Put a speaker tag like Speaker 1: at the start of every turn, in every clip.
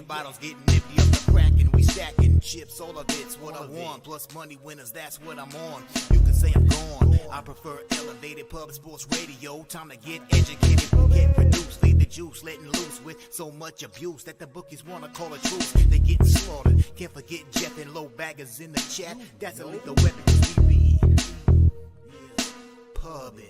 Speaker 1: bottles getting nifty up the crack and we stacking chips, all of it's what I want. Plus money winners, that's what I'm on. You can say I'm gone. I prefer elevated pub sports radio. Time to get educated, get produced, leave the juice, letting loose with so much abuse that the bookies wanna call it truth. They getting slaughtered. Can't forget Jeff and low baggers in the chat. That's a lethal weapon 'cause we be pubbing.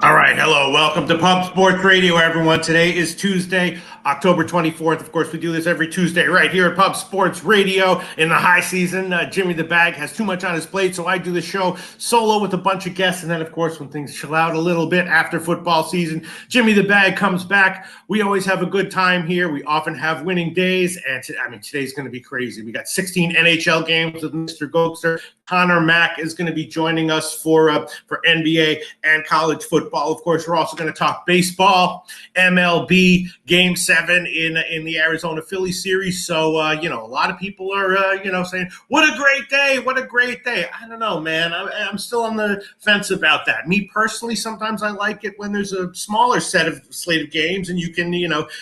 Speaker 2: All right, hello, welcome to Pub Sports Radio, everyone. Today is Tuesday, October 24th. Of course, we do this every Tuesday right here at Pub Sports Radio in the high season. Jimmy the Bag has too much on his plate, so I do the show solo with a bunch of guests. And then, of course, when things chill out a little bit after football season, Jimmy the Bag comes back. We always have a good time here. We often have winning days, and today's going to be crazy. We got 16 NHL games with Mr. Gokster. Connor Mack is going to be joining us for NBA and college football. Of course, we're also going to talk baseball, MLB Game 7 in the Arizona Philly series. So, a lot of people are, saying, what a great day. What a great day. I don't know, man. I'm still on the fence about that. Me personally, sometimes I like it when there's a smaller slate of games and you can,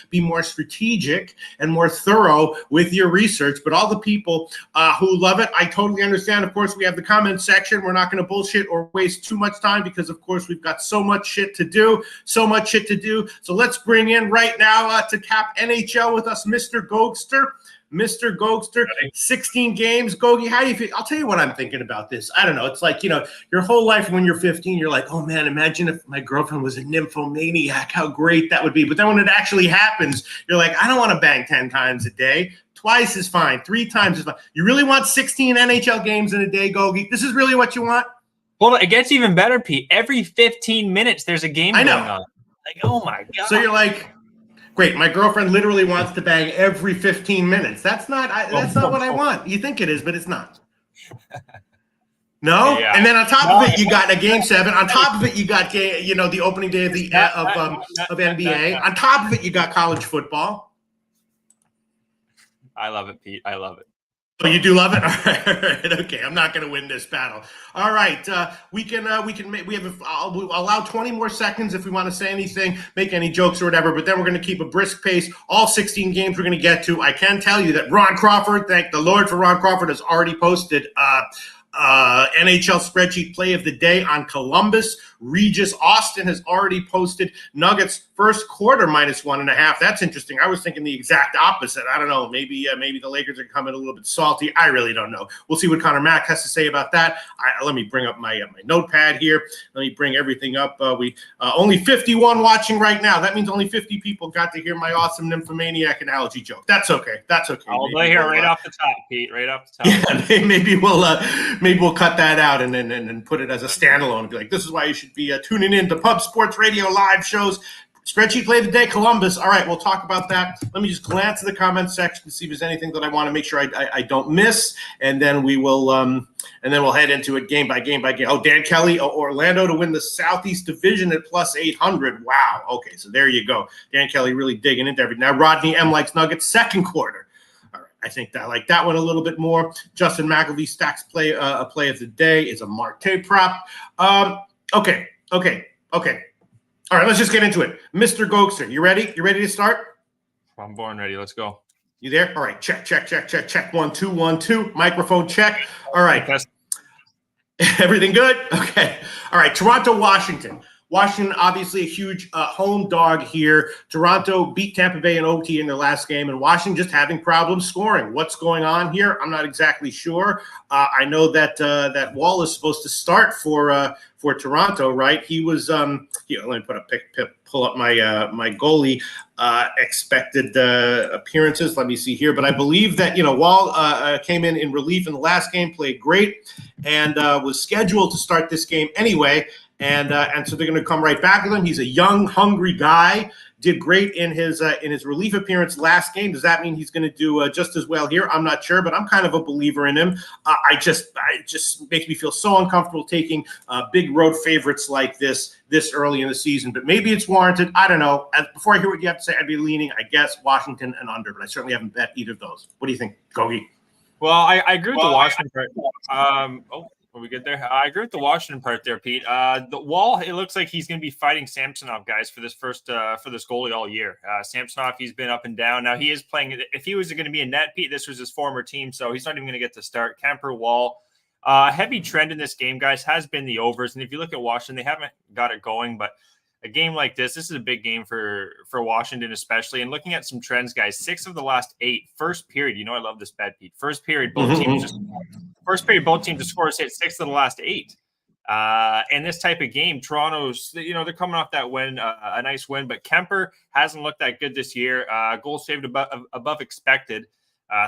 Speaker 2: be more strategic and more thorough with your research. But all the people who love it, I totally understand. Of course, we have the comment section. We're not going to bullshit or waste too much time because, of course, we've got so much shit to do. So let's bring in right now to cap NHL with us, Mr. Gokster. Mr. Gokster, 16 games. Gogi, how do you feel? I'll tell you what I'm thinking about this. I don't know. It's like, your whole life when you're 15, you're like, oh, man, imagine if my girlfriend was a nymphomaniac. How great that would be. But then when it actually happens, you're like, I don't want to bang 10 times a day. Twice is fine. 3 times is fine. You really want 16 NHL games in a day, Gogi? This is really what you want?
Speaker 3: Well, it gets even better, Pete. Every 15 minutes, there's a game going on. Like, oh, my God.
Speaker 2: So you're like, great, my girlfriend literally wants to bang every 15 minutes. That's not what I want. You think it is, but it's not. No? Yeah. And then on top of it, you got a Game 7. On top of it, you got, the opening day of NBA. On top of it, you got college football.
Speaker 3: I love it, Pete. I love it.
Speaker 2: Oh, you do love it? All right. Okay. I'm not going to win this battle. All right. I'll allow 20 more seconds if we want to say anything, make any jokes or whatever, but then we're going to keep a brisk pace. All 16 games we're going to get to. I can tell you that Ron Crawford, thank the Lord for Ron Crawford, has already posted NHL spreadsheet play of the day on Columbus. Regis Austin has already posted Nuggets first quarter -1.5. That's interesting. I was thinking the exact opposite. I don't know. Maybe the Lakers are coming a little bit salty. I really don't know. We'll see what Connor Mack has to say about that. Let me bring up my notepad here. Let me bring everything up. We only 51 watching right now. That means only 50 people got to hear my awesome nymphomaniac analogy joke. That's okay.
Speaker 3: I'll lay here right off the top, Pete. Right off the top.
Speaker 2: Yeah, maybe we'll cut that out and then put it as a standalone and be like, this is why you should be tuning in to Pub Sports Radio live shows. Spreadsheet play of the day, Columbus. All right, we'll talk about that. Let me just glance at the comment section to see if there's anything that I want to make sure I don't miss, and then we'll head into it game by game by game. Oh, Dan Kelly, Orlando to win the Southeast Division at +800. Wow. Okay, so there you go. Dan Kelly really digging into everything. Now Rodney M likes Nuggets second quarter. I think that I like that one a little bit more. Justin McElvey stacks play of the day is a Marte prop. Okay. All right, let's just get into it. Mr. Gokster, you ready? You ready to start?
Speaker 3: I'm born ready. Let's go.
Speaker 2: You there? All right. Check. 1 2 1 2. Microphone check. All right. Everything good? Okay. All right. Toronto, Washington. Washington, obviously a huge home dog here. Toronto beat Tampa Bay in OT in their last game, and Washington just having problems scoring. What's going on here? I'm not exactly sure. I know that Wall is supposed to start for Toronto, right? He was let me pull up my goalie expected appearances. Let me see here, but I believe that Wall came in relief in the last game, played great, and was scheduled to start this game anyway. And so they're going to come right back with him. He's a young, hungry guy. Did great in his relief appearance last game. Does that mean he's going to do just as well here? I'm not sure, but I'm kind of a believer in him. I just makes me feel so uncomfortable taking big road favorites like this early in the season. But maybe it's warranted. I don't know. Before I hear what you have to say, I'd be leaning, I guess, Washington and under. But I certainly haven't bet either of those. What do you think, Gogi?
Speaker 3: Well, I agree with the Washington. Are we good there? I agree with the Washington part there, Pete. The Wall, it looks like he's going to be fighting Samsonov, guys, for this goalie all year. Samsonov, he's been up and down. Now he is playing. If he was going to be in net, Pete, this was his former team, so he's not even going to get to start. Kemper, Wall, heavy trend in this game, guys, has been the overs. And if you look at Washington, they haven't got it going, but a game like this is a big game for Washington, especially. And looking at some trends, guys, 6 of the last 8 first period. You know, I love this bet, Pete. First period, both teams to score. Hit 6 of the last 8. In this type of game, Toronto's, they're coming off that win, a nice win, but Kemper hasn't looked that good this year. Goals saved above expected.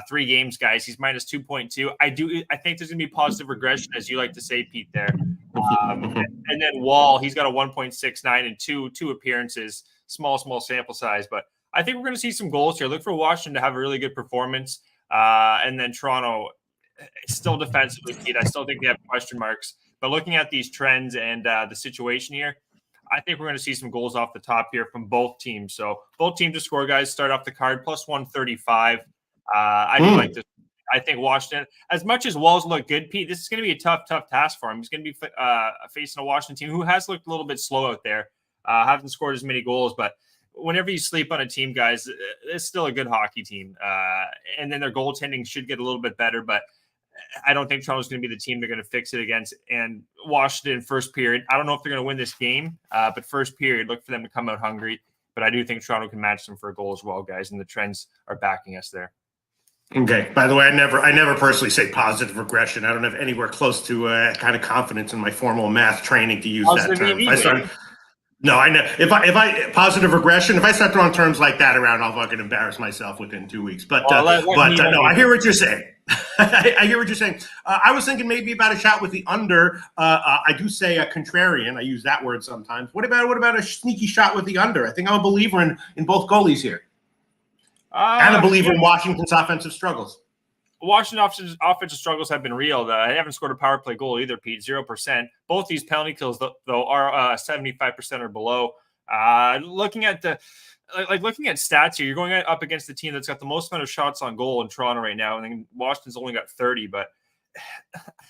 Speaker 3: 3 games, guys. He's minus 2.2. I think there's going to be positive regression, as you like to say, Pete, there. And then Wall, he's got a 1.69 and two appearances, small sample size. But I think we're going to see some goals here. Look for Washington to have a really good performance. And then Toronto, still defensively, Pete, I still think they have question marks. But looking at these trends and the situation here, I think we're going to see some goals off the top here from both teams. So both teams to score, guys, start off the card, plus 135. I do like this. I think Washington, as much as Walls look good, Pete, this is going to be a tough task for him. He's going to be facing a Washington team who has looked a little bit slow out there, haven't scored as many goals. But whenever you sleep on a team, guys, it's still a good hockey team. And then their goaltending should get a little bit better. But I don't think Toronto's going to be the team they're going to fix it against. And Washington, first period, I don't know if they're going to win this game, but first period, look for them to come out hungry. But I do think Toronto can match them for a goal as well, guys. And the trends are backing us there.
Speaker 2: Okay. By the way, I never personally say positive regression. I don't have anywhere close to kind of confidence in my formal math training to use that term. I know if I positive regression, if I start throwing terms like that around, I'll fucking embarrass myself within 2 weeks. But no, I hear what you're saying. I hear what you're saying. I was thinking maybe about a shot with the under. I do say a contrarian. I use that word sometimes. What about a sneaky shot with the under? I think I'm a believer in both goalies here. And a believer in Washington's offensive struggles.
Speaker 3: Washington's offensive struggles have been real. They haven't scored a power play goal either, Pete, 0%. Both these penalty kills, though, are 75% or below. Looking at stats here, you're going up against the team that's got the most amount of shots on goal in Toronto right now, and then Washington's only got 30. But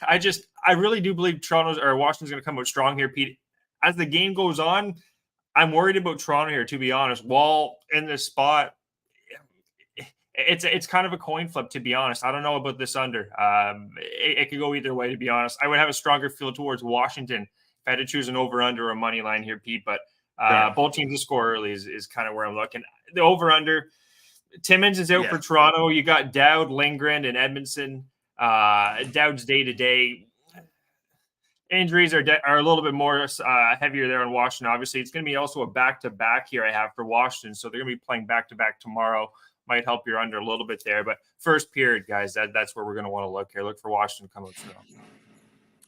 Speaker 3: I really do believe Washington's going to come out strong here, Pete. As the game goes on, I'm worried about Toronto here, to be honest. Wall in this spot. It's kind of a coin flip, to be honest. I don't know about this under. It could go either way, to be honest. I would have a stronger feel towards Washington if I had to choose an over-under or a money line here, Pete. But both teams to score early is kind of where I'm looking. The over-under, Timmins is out for Toronto. You got Dowd, Lindgren, and Edmondson. Dowd's day-to-day. Injuries are a little bit more heavier there in Washington. Obviously, it's going to be also a back-to-back here I have for Washington. So they're going to be playing back-to-back tomorrow. Might help your under a little bit there, but first period, guys, that's where we're going to want to look here. Look for Washington to come out strong.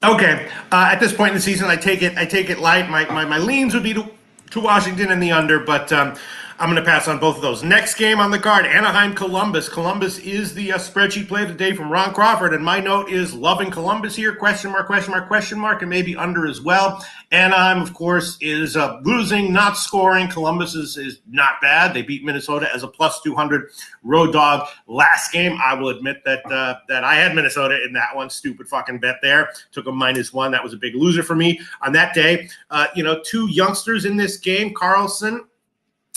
Speaker 2: Okay, at this point in the season, I take it light. My leans would be to Washington and the under, but I'm going to pass on both of those. Next game on the card, Anaheim, Columbus. Columbus is the spreadsheet play of the day from Ron Crawford, and my note is loving Columbus here, question mark, and maybe under as well. Anaheim, of course, is losing, not scoring. Columbus is not bad. They beat Minnesota as a plus 200 road dog last game. I will admit that I had Minnesota in that one. Stupid fucking bet there. Took a -1. That was a big loser for me on that day. 2 youngsters in this game, Carlson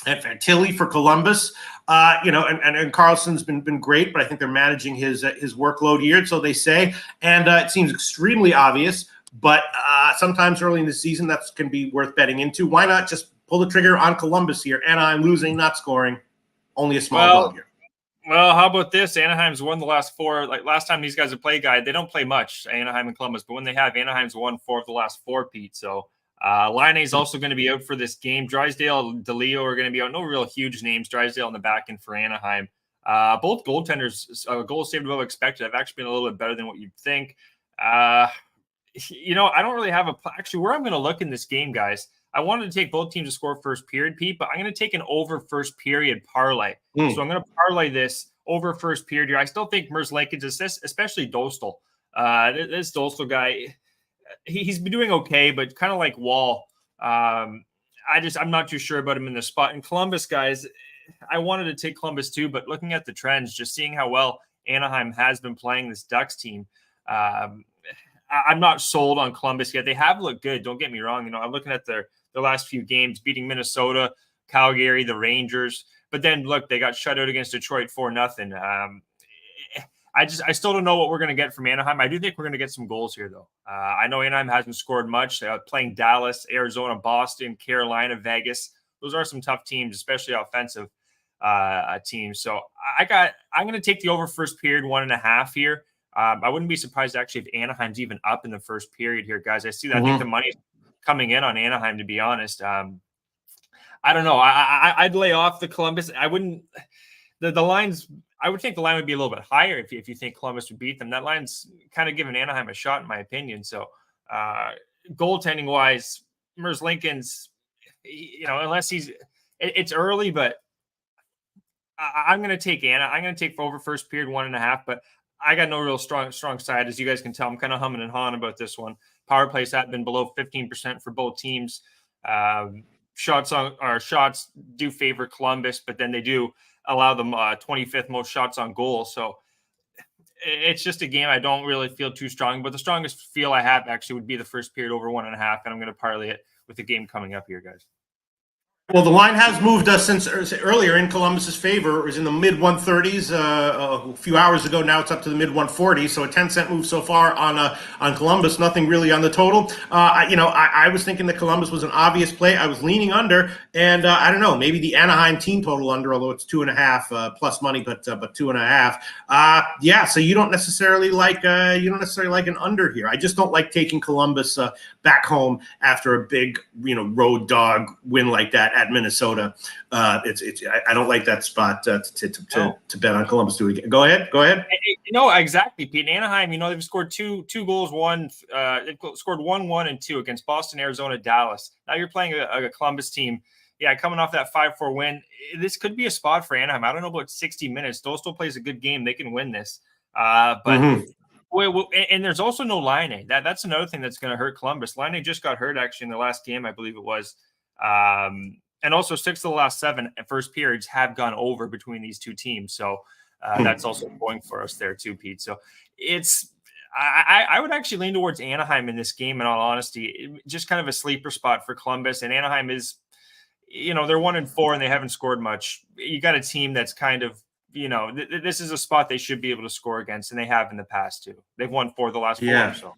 Speaker 2: and Fantilli for Columbus, and Carlson's been great, but I think they're managing his workload here, so they say. And it seems extremely obvious, but sometimes early in the season that can be worth betting into. Why not just pull the trigger on Columbus here? Anaheim losing, not scoring, only a small dog here.
Speaker 3: Well, how about this? Anaheim's won the last 4. Like last time these guys have played, they don't play much, Anaheim and Columbus, but when they have, Anaheim's won 4 of the last 4, Pete. So Line is also going to be out for this game. Drysdale, DeLeo are going to be out. No real huge names. Drysdale in the back end for Anaheim. Both goaltenders, goals saved above expected, have actually been a little bit better than what you'd think. I don't really have actually where I'm going to look in this game, guys. I wanted to take both teams to score first period, Pete, but I'm going to take an over first period parlay. So I'm going to parlay this over first period here. I still think Merzlikins, especially Dostal. This Dostal guy, he's been doing okay, but kind of like Wall. I'm not too sure about him in the spot. And Columbus, guys, I wanted to take Columbus too, but looking at the trends, just seeing how well Anaheim has been playing this Ducks team, I'm not sold on Columbus yet. They have looked good. Don't get me wrong. I'm looking at their last few games, beating Minnesota, Calgary, the Rangers. But then look, they got shut out against Detroit 4-0. I still don't know what we're going to get from Anaheim. I do think we're going to get some goals here, though. I know Anaheim hasn't scored much. Playing Dallas, Arizona, Boston, Carolina, Vegas. Those are some tough teams, especially offensive teams. So I'm going to take the over first period 1.5 here. I wouldn't be surprised actually if Anaheim's even up in the first period here, guys. I see that. I think the money's coming in on Anaheim, to be honest. I don't know. I'd lay off the Columbus. I wouldn't. The lines. I would think the line would be a little bit higher if you think Columbus would beat them. That line's kind of giving Anaheim a shot, in my opinion. So, goaltending wise, Mers Lincoln's, unless it's early, but I'm going to take I'm going to take over first period 1.5, but I got no real strong side. As you guys can tell, I'm kind of humming and hawing about this one. Power plays have been below 15% for both teams. Shots do favor Columbus, but then they do allow them 25th most shots on goal. So it's just a game I don't really feel too strong, but the strongest feel I have actually would be the first period over 1.5, and I'm going to parlay it with the game coming up here, guys.
Speaker 2: Well, the line has moved since earlier in Columbus's favor. It was in the mid 130s a few hours ago. Now it's up to the mid 140s. So a 10-cent move so far on Columbus. Nothing really on the total. I was thinking that Columbus was an obvious play. I was leaning under, and I don't know, maybe the Anaheim team total under, although it's 2.5 plus money, but 2.5. Yeah. So you don't necessarily like an under here. I just don't like taking Columbus back home after a big road dog win like that at Minnesota. I don't like that spot to bet on Columbus. Go ahead.
Speaker 3: No, exactly, Pete. In Anaheim, they've scored two goals. They've scored 1-1 and 2 against Boston, Arizona, Dallas. Now you're playing a Columbus team. Yeah, coming off that 5-4 win, this could be a spot for Anaheim. I don't know about 60 minutes. Dostal plays a good game. They can win this. And there's also no Laine. That's another thing that's going to hurt Columbus. Laine just got hurt actually in the last game, I believe it was. And also 6 of the last 7 first periods have gone over between these two teams. So that's also going for us there too, Pete. So I would actually lean towards Anaheim in this game, in all honesty. Just kind of a sleeper spot for Columbus. And Anaheim is, they're 1-4 and they haven't scored much. You got a team that's kind of, this is a spot they should be able to score against, and they have in the past too. They've won 4 of the last 4 or so.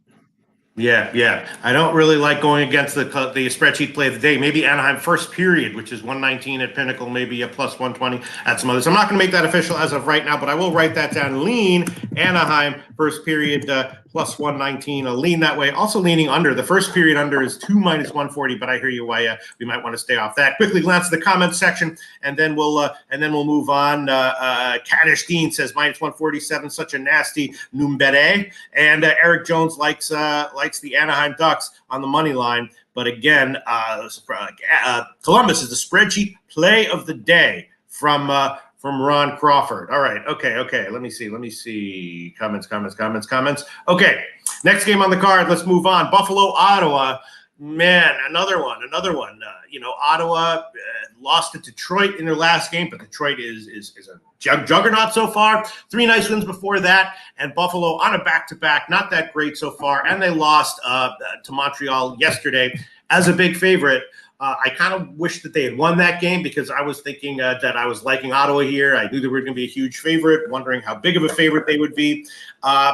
Speaker 2: Yeah. I don't really like going against the spreadsheet play of the day. Maybe Anaheim first period, which is 119 at Pinnacle, maybe a plus 120 at some others. I'm not going to make that official as of right now, but I will write that down. Lean Anaheim first period plus 119. I'll lean that way. Also leaning under. The first period under is 2 minus 140, but I hear you why we might want to stay off that. Quickly glance at the comments section, and then we'll move on. Kaddish Dean says minus 147, such a nasty numbere, and Eric Jones likes the Anaheim Ducks on the money line. But again, Columbus is the spreadsheet play of the day from Ron Crawford. All right. Okay. Let me see. Comments. Okay. Next game on the card. Let's move on. Buffalo, Ottawa. Man, another one. Ottawa lost to Detroit in their last game, but Detroit is a juggernaut so far. 3 nice wins before that, and Buffalo on a back-to-back, not that great so far, and they lost to Montreal yesterday as a big favorite. I kind of wish that they had won that game because I was thinking that I was liking Ottawa here. I knew they were going to be a huge favorite, wondering how big of a favorite they would be.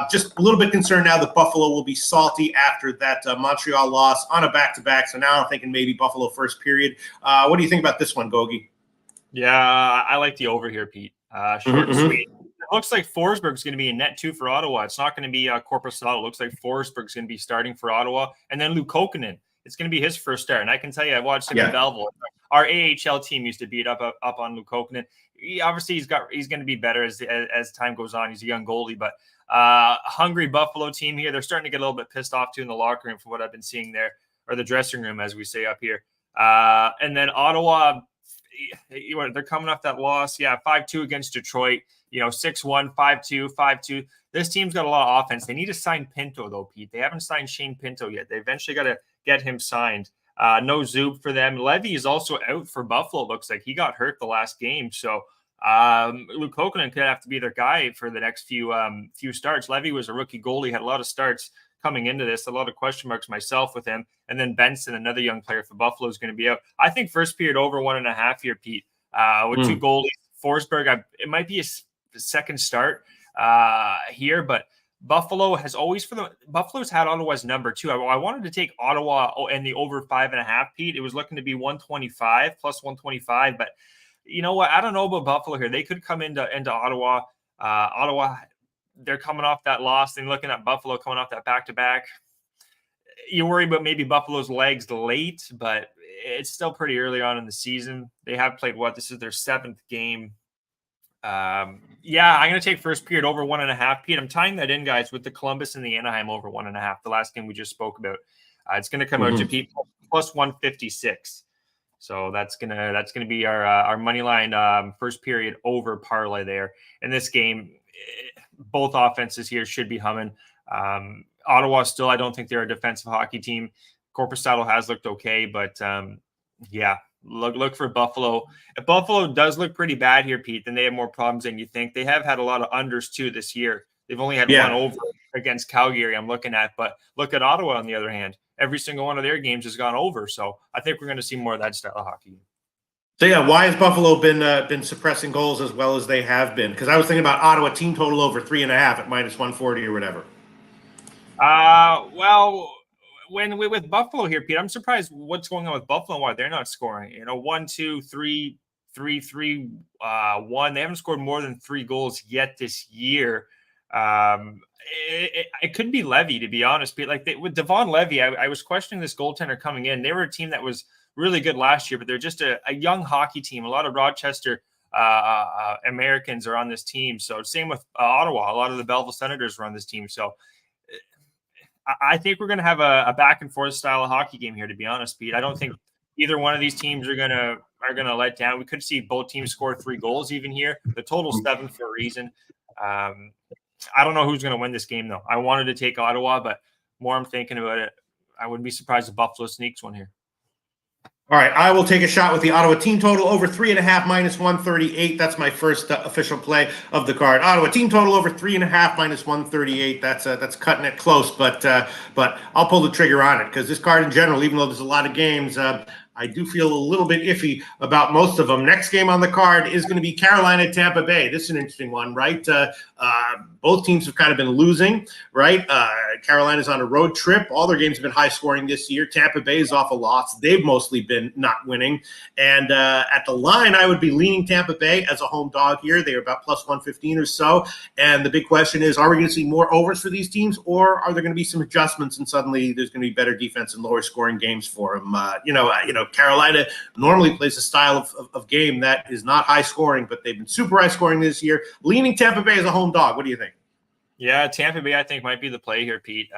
Speaker 2: Just a little bit concerned now that Buffalo will be salty after that Montreal loss on a back-to-back. So now I'm thinking maybe Buffalo first period. What do you think about this one, Gogi?
Speaker 3: Yeah, I like the over here, Pete. Short and sweet. It looks like Forsberg's going to be in net 2 for Ottawa. It's not going to be Korpisalo. It looks like Forsberg's going to be starting for Ottawa. And then Luke Kokkonen. It's going to be his first start. And I can tell you, I watched him in Belleville. Our AHL team used to beat up on Luke Kokkonen. Obviously, he's going to be better as time goes on. He's a young goalie. But hungry Buffalo team here. They're starting to get a little bit pissed off, too, in the locker room for what I've been seeing there, or the dressing room, as we say up here. And then Ottawa, they're coming off that loss. 5-2 against Detroit. 6-1, 5-2, 5-2. This team's got a lot of offense. They need to sign Pinto, though, Pete. They haven't signed Shane Pinto yet. They eventually got to get him signed. No Zoop for them. Levy is also out for Buffalo. Looks like he got hurt the last game. So Luke Kokkonen could have to be their guy for the next few starts. Levy was a rookie goalie, had a lot of starts coming into this. A lot of question marks myself with him. And then Benson, another young player for Buffalo, is going to be out. I think first period over 1.5 here, Pete, with two goalies. Forsberg, it might be a second start here, but Buffalo has always Buffalo's had Ottawa's number too. I wanted to take Ottawa and the over 5.5, Pete. It was looking to be 125 plus 125, but you know what? I don't know about Buffalo here. They could come into Ottawa. Ottawa, they're coming off that loss and looking at Buffalo coming off that back-to-back. You worry about maybe Buffalo's legs late, but it's still pretty early on in the season. They have played this is their 7th game. I'm going to take first period over 1.5, Pete. I'm tying that in, guys, with the Columbus and the Anaheim over 1.5, the last game we just spoke about. It's going to come out to Pete plus 156. So that's gonna be our money line first period over parlay there. In this game, both offenses here should be humming. Ottawa still, I don't think they're a defensive hockey team. Korpisalo has looked okay, but look for Buffalo. If Buffalo does look pretty bad here, Pete, then they have more problems than you think. They have had a lot of unders too this year. They've only had one over against Calgary I'm looking at, but look at Ottawa on the other hand. Every single one of their games has gone over. So I think we're going to see more of that style of hockey.
Speaker 2: So, why has Buffalo been suppressing goals as well as they have been? Because I was thinking about Ottawa team total over 3.5 at minus 140 or whatever.
Speaker 3: With Buffalo here, Pete, I'm surprised what's going on with Buffalo and why they're not scoring. 1, 2, 3, 3, 3, 1. They haven't scored more than 3 goals yet this year. It could be Levy, to be honest. With Devon Levy, I was questioning this goaltender coming in. They were a team that was really good last year, but they're just a young hockey team. A lot of Rochester Americans are on this team. So same with Ottawa. A lot of the Belleville Senators are on this team. So I think we're going to have a back and forth style of hockey game here, to be honest, Pete. I don't think either one of these teams are going to let down. We could see both teams score 3 goals even here. The total's 7 for a reason. I don't know who's going to win this game, though. I wanted to take Ottawa, but more I'm thinking about it, I wouldn't be surprised if Buffalo sneaks one here.
Speaker 2: All right, I will take a shot with the Ottawa team total over 3.5 minus 138. That's my first official play of the card. Ottawa team total over 3.5 minus 138. That's cutting it close, but I'll pull the trigger on it because this card in general, even though there's a lot of games, I do feel a little bit iffy about most of them. Next game on the card is going to be Carolina, Tampa Bay. This is an interesting one, right? Both teams have kind of been losing, right? Carolina's on a road trip. All their games have been high scoring this year. Tampa Bay is off a loss. They've mostly been not winning. And at the line, I would be leaning Tampa Bay as a home dog here. They are about plus 115 or so. And the big question is, are we going to see more overs for these teams, or are there going to be some adjustments and suddenly there's going to be better defense and lower scoring games for them? Carolina normally plays a style of game that is not high scoring, but they've been super high scoring this year. Leaning Tampa Bay as a home dog. What do you think?
Speaker 3: Yeah, Tampa Bay, I think, might be the play here, Pete.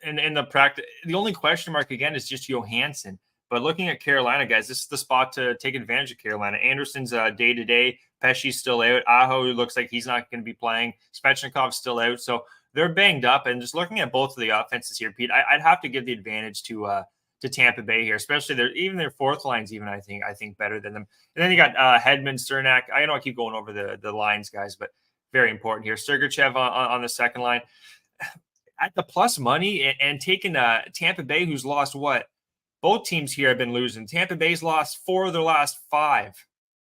Speaker 3: In the practice, the only question mark again is just Johansson. But looking at Carolina, guys, this is the spot to take advantage of Carolina. Anderson's day-to-day. Pesci's still out. Aho looks like he's not going to be playing. Svechnikov's still out. So they're banged up. And just looking at both of the offenses here, Pete, I'd have to give the advantage to Tampa Bay here, especially their fourth lines. Even I think better than them. And then you got Hedman, Cernak. I know I keep going over the lines, guys, but very important here. Sergachev on the second line at the plus money and taking Tampa Bay, who's lost what? Both teams here have been losing. Tampa Bay's lost 4 of their last 5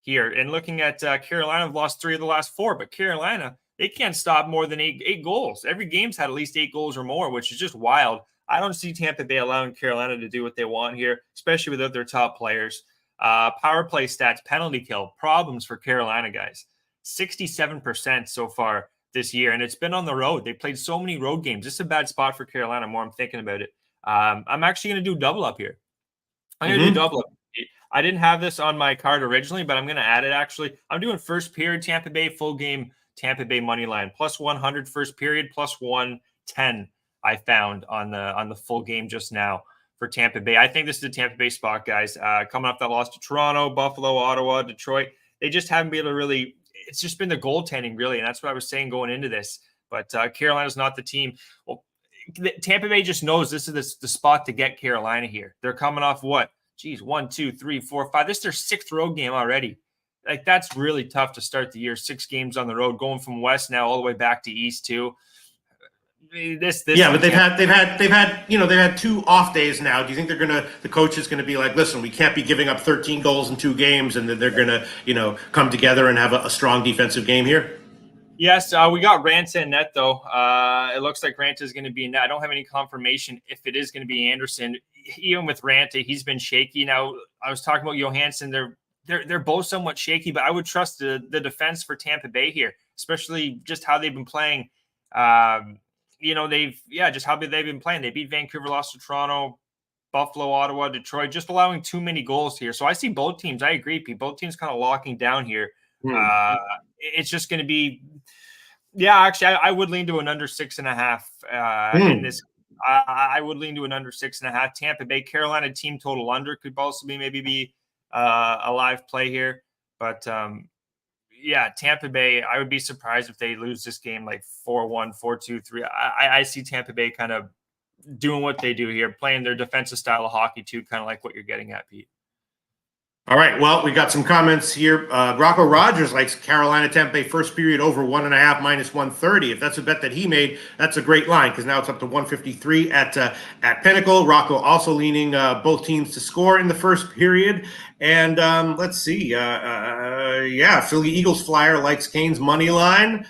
Speaker 3: here, and looking at Carolina, have lost 3 of the last 4. But Carolina, they can't stop more than 8 goals. Every game's had at least 8 goals or more, which is just wild. I don't see Tampa Bay allowing Carolina to do what they want here, especially without their top players. Power play stats, penalty kill, problems for Carolina, guys. 67% so far this year, and it's been on the road. They played so many road games. This is a bad spot for Carolina, more I'm thinking about it. I'm actually going to do double up here. I'm going to do double up. I didn't have this on my card originally, but I'm going to add it actually. I'm doing first period Tampa Bay, full game Tampa Bay money line, plus 100 first period, plus 110 I found on the full game just now for Tampa Bay. I think this is a Tampa Bay spot, guys. Coming off that loss to Toronto, Buffalo, Ottawa, Detroit. They just haven't been able to really – it's just been the goaltending, really, and that's what I was saying going into this. But Carolina's not the team. Well, Tampa Bay just knows this is the spot to get Carolina here. They're coming off what? Geez, 1, 2, 3, 4, 5. This is their 6th road game already. Like, that's really tough to start the year. 6 games on the road, going from west now all the way back to east too.
Speaker 2: Yeah, but they've had 2 off days now. Do you think the coach is gonna be like, listen, we can't be giving up 13 goals in 2 games, and then they're gonna come together and have a strong defensive game here?
Speaker 3: Yes, we got Ranta in net, though. It looks like Ranta is going to be in net. I don't have any confirmation if it is going to be Anderson. Even with Ranta, he's been shaky. Now, I was talking about Johansson. They're both somewhat shaky, but I would trust the defense for Tampa Bay here, especially just how they've been playing. Just how they've been playing. They beat Vancouver, lost to Toronto, Buffalo, Ottawa, Detroit, just allowing too many goals here. So I see both teams. I agree, Pete. Both teams kind of locking down here. It's just going to be, actually, I would lean to an under 6.5 in this. I would lean to an under 6.5. Tampa Bay, Carolina team total under could also be a live play here. But Tampa Bay, I would be surprised if they lose this game like 4-1, 4-2, 3. I see Tampa Bay kind of doing what they do here, playing their defensive style of hockey too, kind of like what you're getting at, Pete.
Speaker 2: All right, well, we got some comments here. Rocco Rogers likes Carolina Tampa Bay first period over 1.5 minus 130. If that's a bet that he made, that's a great line because now it's up to 153 at Pinnacle. Rocco also leaning both teams to score in the first period. And let's see. Philly Eagles flyer likes Canes money line.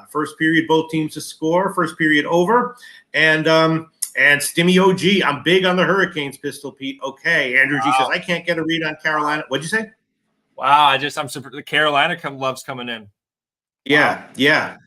Speaker 2: First period, both teams to score. First period over. And Stimmy OG, I'm big on the Hurricanes, Pistol Pete. Okay, Andrew G says, I can't get a read on Carolina. What'd you say?
Speaker 3: Wow, I'm surprised. The Carolina loves coming in.
Speaker 2: Yeah, wow. Yeah.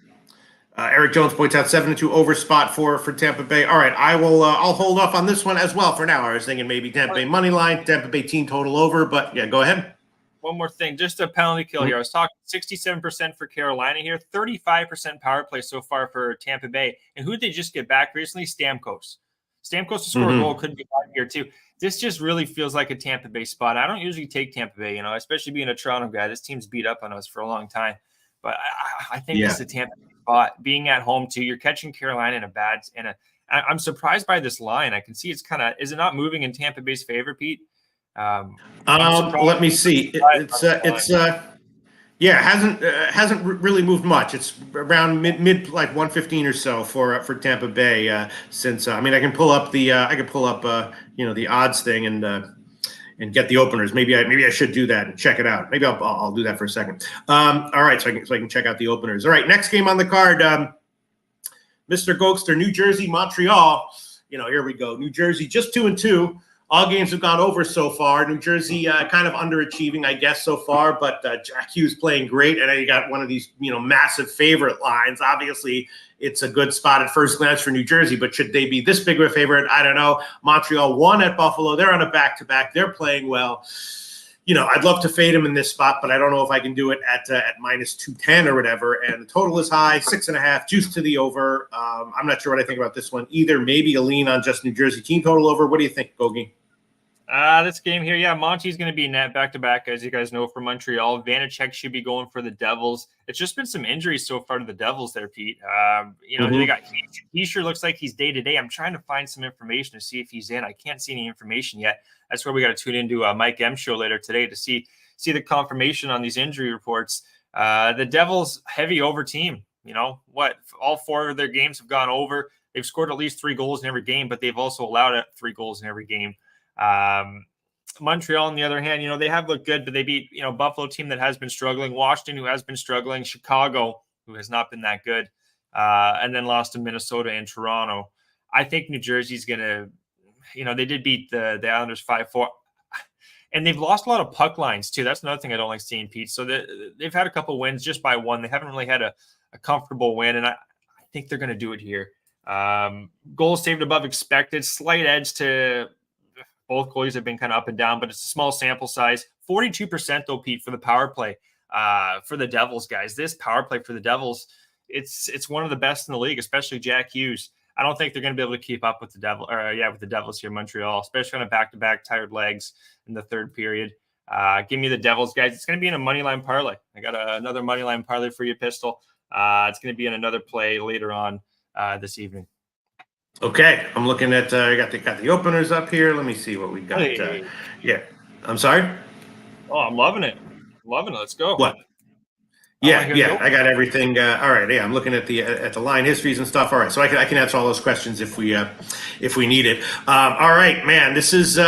Speaker 2: Eric Jones points out 7-2 over spot for Tampa Bay. All right, I'll hold off on this one as well for now. I was thinking maybe Tampa Bay money line, Tampa Bay team total over, but yeah, go ahead.
Speaker 3: One more thing, just a penalty kill here. I was talking 67% for Carolina here, 35% power play so far for Tampa Bay. And who did they just get back recently? Stamkos. Stamkos to score a goal could be live here too. This just really feels like a Tampa Bay spot. I don't usually take Tampa Bay, especially being a Toronto guy. This team's beat up on us for a long time. But I think this is a Tampa Bay spot. Being at home too, you're catching Carolina in a bad – I'm surprised by this line. I can see it's kind of – is it not moving in Tampa Bay's favor, Pete?
Speaker 2: Let me see. Hasn't really moved much. It's around mid like 115 or so for Tampa Bay. Since I can pull up the the odds thing and get the openers. Maybe I should do that and check it out. Maybe I'll do that for a second. All right, so I can check out the openers. All right, next game on the card, Mr. Gokster, New Jersey, Montreal. Here we go. New Jersey just 2-2. All games have gone over so far. New Jersey kind of underachieving, I guess, so far. But Jack Hughes playing great. And then you got one of these, massive favorite lines. Obviously, it's a good spot at first glance for New Jersey. But should they be this big of a favorite? I don't know. Montreal won at Buffalo. They're on a back-to-back. They're playing well. I'd love to fade them in this spot, but I don't know if I can do it at minus 210 or whatever. And the total is high, 6.5, juice to the over. I'm not sure what I think about this one either. Maybe a lean on just New Jersey team total over. What do you think, Gogi?
Speaker 3: This game here, Monty's going to be net back-to-back, as you guys know, for Montreal. Vanacek should be going for the Devils. It's just been some injuries so far to the Devils there, Pete. They got he sure looks like he's day-to-day. I'm trying to find some information to see if he's in. I can't see any information yet. That's where we got to tune into Mike M show later today to see the confirmation on these injury reports. The Devils, heavy over team. All 4 of their games have gone over. They've scored at least 3 goals in every game, but they've also allowed 3 goals in every game. Montreal, on the other hand, they have looked good, but they beat, Buffalo team that has been struggling, Washington, who has been struggling, Chicago, who has not been that good, and then lost to Minnesota and Toronto. I think New Jersey's going to, they did beat the Islanders 5-4, and they've lost a lot of puck lines too. That's another thing I don't like seeing, Pete. So they've had a couple wins just by 1. They haven't really had a comfortable win, and I think they're going to do it here. Goals saved above expected, slight edge to both goalies have been kind of up and down, but it's a small sample size. 42% though, Pete, for the power play for the Devils, guys. This power play for the Devils, it's one of the best in the league, especially Jack Hughes. I don't think they're going to be able to keep up with the Devils here in Montreal, especially on a back-to-back tired legs in the third period. Give me the Devils, guys. It's going to be in a money line parlay. I got another money line parlay for you, Pistol. It's going to be in another play later on this evening.
Speaker 2: Okay, I'm looking at I got the openers up here. Let me see what we got. I'm sorry.
Speaker 3: Oh, I'm loving it. Let's go.
Speaker 2: What? Yeah, I got everything. All right, yeah, I'm looking at the line histories and stuff. All right, so I can answer all those questions if we need it. All right, man, this is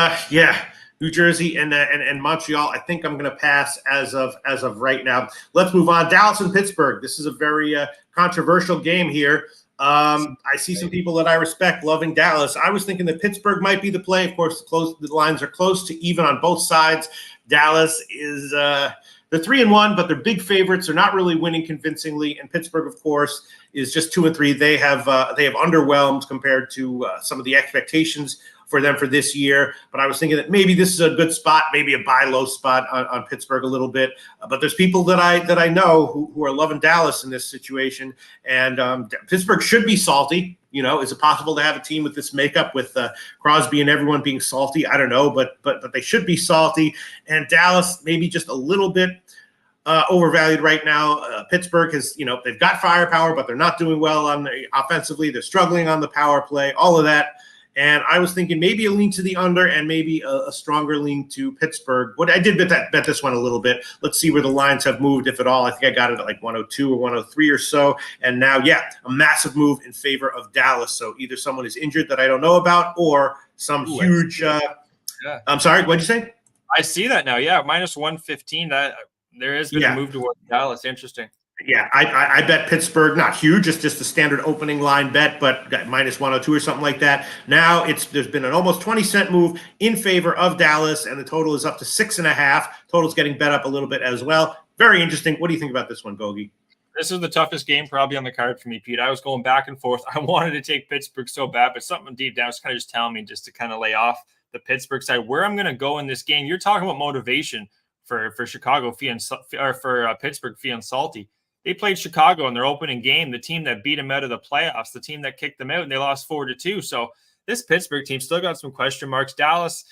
Speaker 2: New Jersey and Montreal. I think I'm going to pass as of right now. Let's move on. Dallas and Pittsburgh. This is a very controversial game here. I see some people that I respect loving Dallas. I was thinking that Pittsburgh might be the play. Of course, the lines are close to even on both sides. Dallas is they're 3-1, but they're big favorites. They're not really winning convincingly. And Pittsburgh, of course, is just 2-3. They have underwhelmed compared to some of the expectations for them for this year. But I was thinking that maybe this is a good spot, maybe a buy low spot on Pittsburgh a little bit. But there's people that I know who are loving Dallas in this situation. And Pittsburgh should be salty. You know, is it possible to have a team with this makeup with Crosby and everyone being salty? I don't know, but they should be salty. And Dallas maybe just a little bit overvalued right now. Pittsburgh has, they've got firepower, but they're not doing well on the offensively. They're struggling on the power play, all of that. And I was thinking maybe a lean to the under and maybe a stronger lean to Pittsburgh. But I did bet this one a little bit. Let's see where the lines have moved, if at all. I think I got it at like 102 or 103 or so. And now, a massive move in favor of Dallas. So either someone is injured that I don't know about or some huge I'm sorry, what'd you say?
Speaker 3: I see that now. Yeah, minus 115. That there has been a move towards Dallas. Interesting.
Speaker 2: Yeah, I bet Pittsburgh, not huge, just a standard opening line bet, but got minus 102 or something like that. Now there's been an almost 20-cent move in favor of Dallas, and the total is up to 6.5. Total's getting bet up a little bit as well. Very interesting. What do you think about this one, Gogi?
Speaker 3: This is the toughest game probably on the card for me, Pete. I was going back and forth. I wanted to take Pittsburgh so bad, but something deep down was kind of just telling me just to kind of lay off the Pittsburgh side. Where I'm going to go in this game, you're talking about motivation for Chicago for Pittsburgh feeling salty. They played Chicago in their opening game, the team that beat them out of the playoffs, the team that kicked them out, and they lost 4-2. So this Pittsburgh team still got some question marks. Dallas,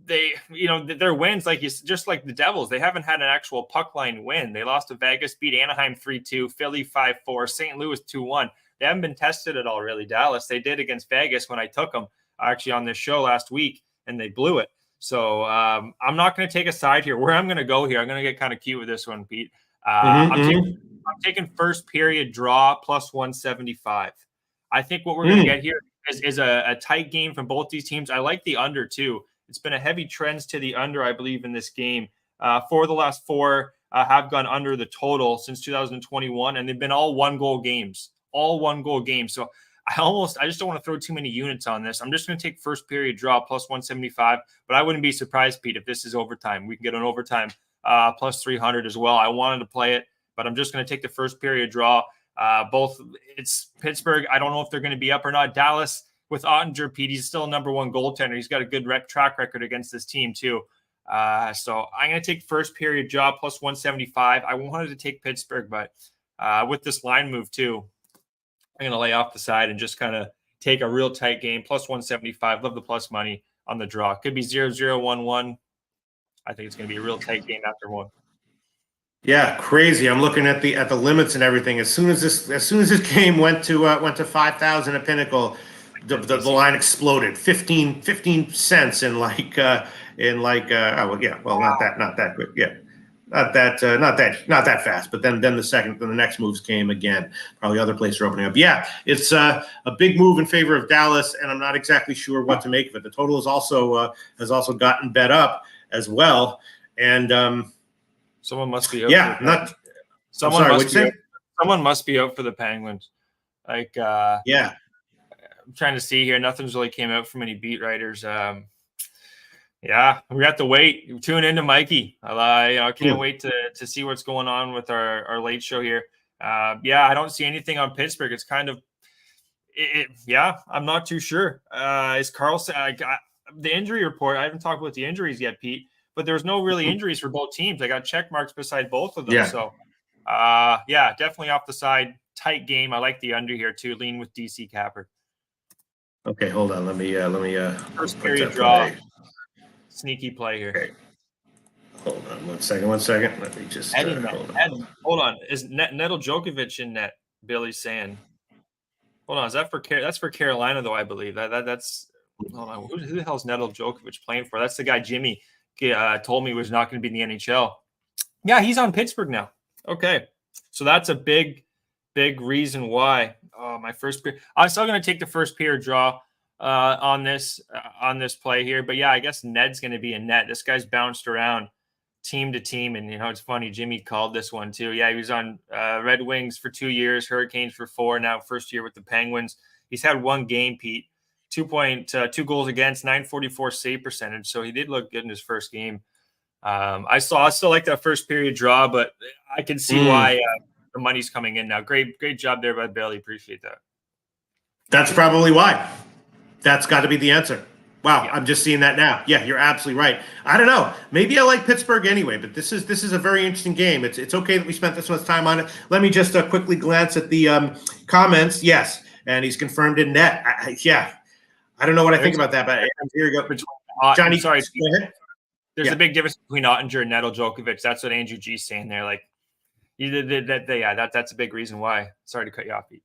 Speaker 3: their wins, just like the Devils, they haven't had an actual puck line win. They lost to Vegas, beat Anaheim 3-2, Philly 5-4, St. Louis 2-1. They haven't been tested at all, really, Dallas. They did against Vegas when I took them actually on this show last week, and they blew it. So I'm not going to take a side here. Where I'm going to go here, I'm going to get kind of cute with this one, Pete. I'm taking first period draw plus 175. I think what we're going to get here is a tight game from both these teams. I like the under too. It's been a heavy trend to the under, I believe, in this game. For the last four have gone under the total since 2021, and they've been all one-goal games. So I just don't want to throw too many units on this. I'm just going to take first period draw plus 175, but I wouldn't be surprised, Pete, if this is overtime. We can get an overtime plus 300 as well. I wanted to play it, but I'm just going to take the first period draw. It's Pittsburgh. I don't know if they're going to be up or not. Dallas with Ottinger, Pete, he's still a number one goaltender. He's got a good track record against this team too. So I'm going to take first period draw plus 175. I wanted to take Pittsburgh, but with this line move too, I'm going to lay off the side and just kind of take a real tight game plus 175. Love the plus money on the draw. Could be 0-0, 1-1. I think it's going to be a real tight game after one.
Speaker 2: Yeah, crazy. I'm looking at the limits and everything. As soon as this game went to 5,000 at Pinnacle, the line exploded. 15 cents in not that quick. Yeah. Not that fast, but then the next moves came again. Probably other places are opening up. Yeah, it's a big move in favor of Dallas, and I'm not exactly sure what to make of it. The total is has also gotten bet up as well, and
Speaker 3: someone must be out. Someone must be out for the Penguins. I'm trying to see here. Nothing's really came out from any beat writers. Yeah, we have to wait. Tune into Mikey. I can't wait to see what's going on with our late show here. I don't see anything on Pittsburgh. It's kind of, I'm not too sure. Is Carlson? The injury report? I haven't talked about the injuries yet, Pete. But there's no really injuries for both teams. I got check marks beside both of them. Yeah. So, definitely off the side. Tight game. I like the under here too. Lean with DC Capper.
Speaker 2: Okay, hold on. Let me
Speaker 3: first period draw. Sneaky play here.
Speaker 2: Okay. Hold on one second. Let me just
Speaker 3: hold on. Is Neto Djokovic in net? Billy's saying. Hold on. Is that that's for Carolina though? I believe that's. Hold on. Who the hell is Neto Djokovic playing for? That's the guy Jimmy told me was not going to be in the NHL. Yeah, he's on Pittsburgh now. Okay. So that's a big reason why. Oh, my first period. I'm still going to take the first period draw on this play here. But yeah, I guess Ned's going to be a net. This guy's bounced around team to team. And, it's funny. Jimmy called this one too. Yeah, he was on Red Wings for 2 years, Hurricanes for 4, now first year with the Penguins. He's had one game, Pete, 2 goals against, 944 save percentage. So he did look good in his first game. I still like that first period draw, but I can see why the money's coming in now. Great job there by Bailey. Appreciate that.
Speaker 2: That's probably why. That's got to be the answer. Wow, yeah. I'm just seeing that now. Yeah, you're absolutely right. I don't know. Maybe I like Pittsburgh anyway, but this is a very interesting game. It's okay that we spent this much time on it. Let me just quickly glance at the comments. Yes, and he's confirmed in net. I don't know what I think about that, but here we go. Johnny,
Speaker 3: sorry.
Speaker 2: Go ahead.
Speaker 3: There's a big difference between Ottinger and Neto Djokovic. That's what Andrew G's saying there. Like, that's a big reason why. Sorry to cut you off, Pete.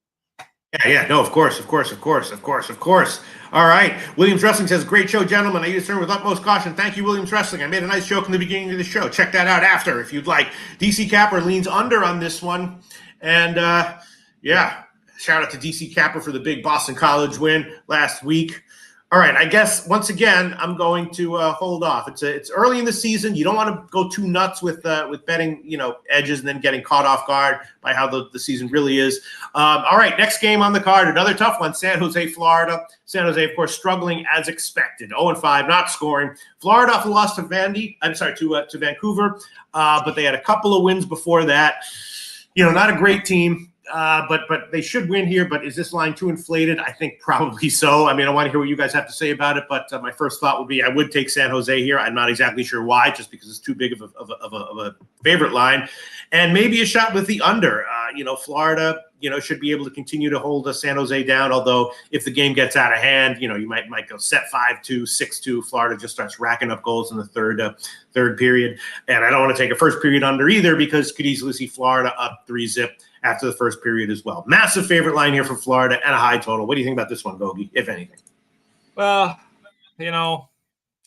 Speaker 2: Yeah, no, of course. All right. Williams Wrestling says, great show, gentlemen. I use term with utmost caution. Thank you, Williams Wrestling. I made a nice joke in the beginning of the show. Check that out after if you'd like. DC Capper leans under on this one. And, shout out to DC Capper for the big Boston College win last week. All right, I guess once again I'm going to hold off. It's early in the season. You don't want to go too nuts with betting, edges and then getting caught off guard by how the season really is. All right, next game on the card, another tough one. San Jose, Florida. San Jose, of course, struggling as expected. 0-5, not scoring. Florida lost to Vancouver, but they had a couple of wins before that. Not a great team. But they should win here. But is this line too inflated? I think probably so. I mean, I want to hear what you guys have to say about it. But my first thought would be I would take San Jose here. I'm not exactly sure why, just because it's too big of a favorite line, and maybe a shot with the under. Florida, should be able to continue to hold San Jose down. Although if the game gets out of hand, you might go set 5-2, 6-2. Florida just starts racking up goals in the third period, and I don't want to take a first period under either because could easily see Florida up 3-0 after the first period as well. Massive favorite line here for Florida and a high total. What do you think about this one, Gogi, if anything?
Speaker 3: Well,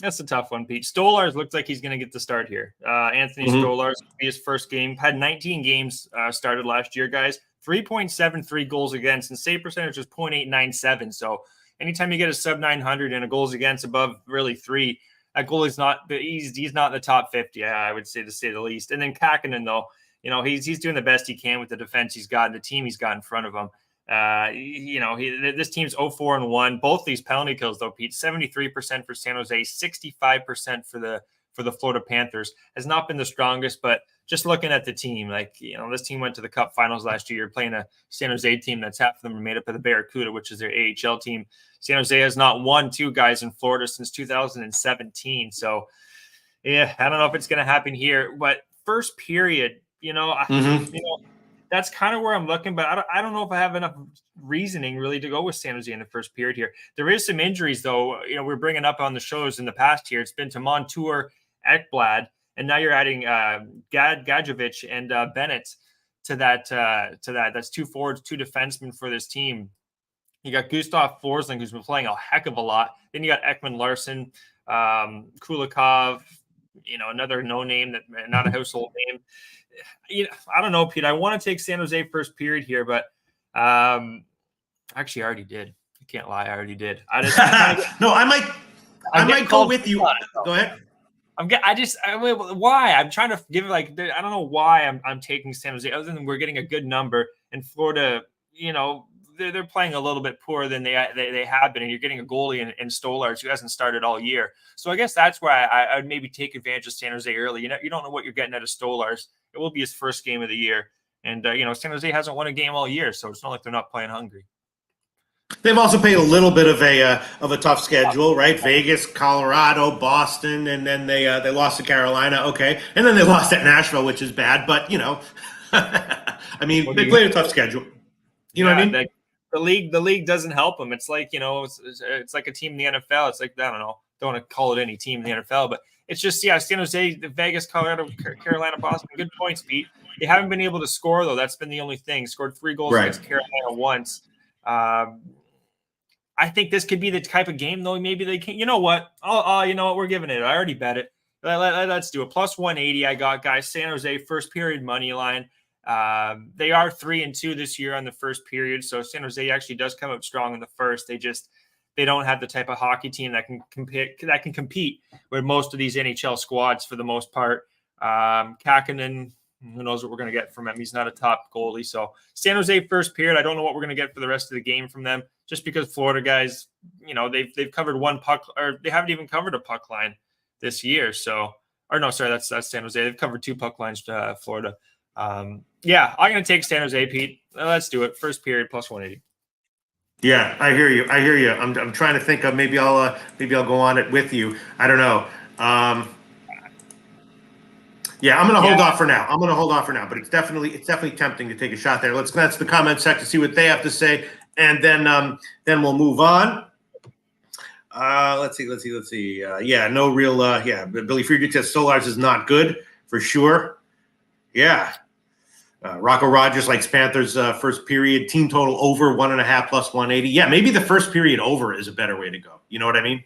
Speaker 3: that's a tough one, Pete. Stolarz looks like he's going to get the start here. Anthony Stolarz, his first game, had 19 games started last year, guys. 3.73 goals against, and save percentage is .897. So anytime you get a sub 900 and a goals against above really 3, that goal is not – he's not in the top 50, I would say, to say the least. And then Kakkonen, though, he's doing the best he can with the defense he's got and the team he's got in front of him. This team's 0-4-1. Both these penalty kills, though, Pete, 73% for San Jose, 65% for the Florida Panthers. Has not been the strongest, but just looking at the team, this team went to the Cup Finals last year. You're playing a San Jose team that's half of them are made up of the Barracuda, which is their AHL team. San Jose has not won 2 guys in Florida since 2017. So, I don't know if it's going to happen here, but first period. That's kind of where I'm looking, but I don't know if I have enough reasoning really to go with San Jose in the first period here. There is some injuries, though. We're bringing up on the shows in the past here. It's been to Montour, Ekblad, and now you're adding Gadjevich and Bennett to that. That's 2 forwards, 2 defensemen for this team. You got Gustav Forsling, who's been playing a heck of a lot. Then you got Ekman Larson, Kulikov, another no name that not a household name. I don't know, Pete. I want to take San Jose first period here, but actually I already did. I can't lie. I already did.
Speaker 2: No, I might go with you. Go ahead.
Speaker 3: Why? I'm trying to give I don't know why I'm taking San Jose other than we're getting a good number in Florida. They're playing a little bit poorer than they have been, and you're getting a goalie in Stolarz who hasn't started all year. So I guess that's why I would maybe take advantage of San Jose early. You don't know what you're getting out of Stolarz. It will be his first game of the year, and San Jose hasn't won a game all year, so it's not like they're not playing hungry.
Speaker 2: They've also played a little bit of a tough schedule, right? Vegas, Colorado, Boston, and then they lost to Carolina. Okay, and then they lost at Nashville, which is bad, but I mean they played a tough schedule. You know what I mean?
Speaker 3: The league doesn't help them. It's like, it's like a team in the NFL. It's like, I don't know. Don't want to call it any team in the NFL, but it's just, San Jose, Vegas, Colorado, Carolina, Boston, good points, Pete. They haven't been able to score, though. That's been the only thing. Scored 3 goals against Carolina once. I think this could be the type of game, though. Maybe they can. You know what? We're giving it. I already bet it. Let's do it. Plus 180 I got, guys. San Jose, first period money line. They are 3-2 this year on the first period, so San Jose actually does come up strong in the first. They don't have the type of hockey team that can compete with most of these NHL squads for the most part. Kakinen, who knows what we're going to get from him? He's not a top goalie. So San Jose first period, I don't know what we're going to get for the rest of the game from them, just because Florida guys, they've covered one puck, or they haven't even covered a puck line this year. So, or no, sorry, that's San Jose. They've covered 2 puck lines to Florida. I'm going to take San Jose, Pete. Let's do it. First period plus 180.
Speaker 2: Yeah, I hear you. I'm trying to think of maybe I'll go on it with you. I don't know. Yeah, I'm going to hold off for now. But it's definitely tempting to take a shot there. Let's glance at the comment section, see what they have to say, and then we'll move on. Let's see. No real. Billy Friedrich says Solars is not good for sure. Yeah. Rocco Rogers likes Panthers first period team total over 1.5 plus 180. Yeah, maybe the first period over is a better way to go. You know what I mean?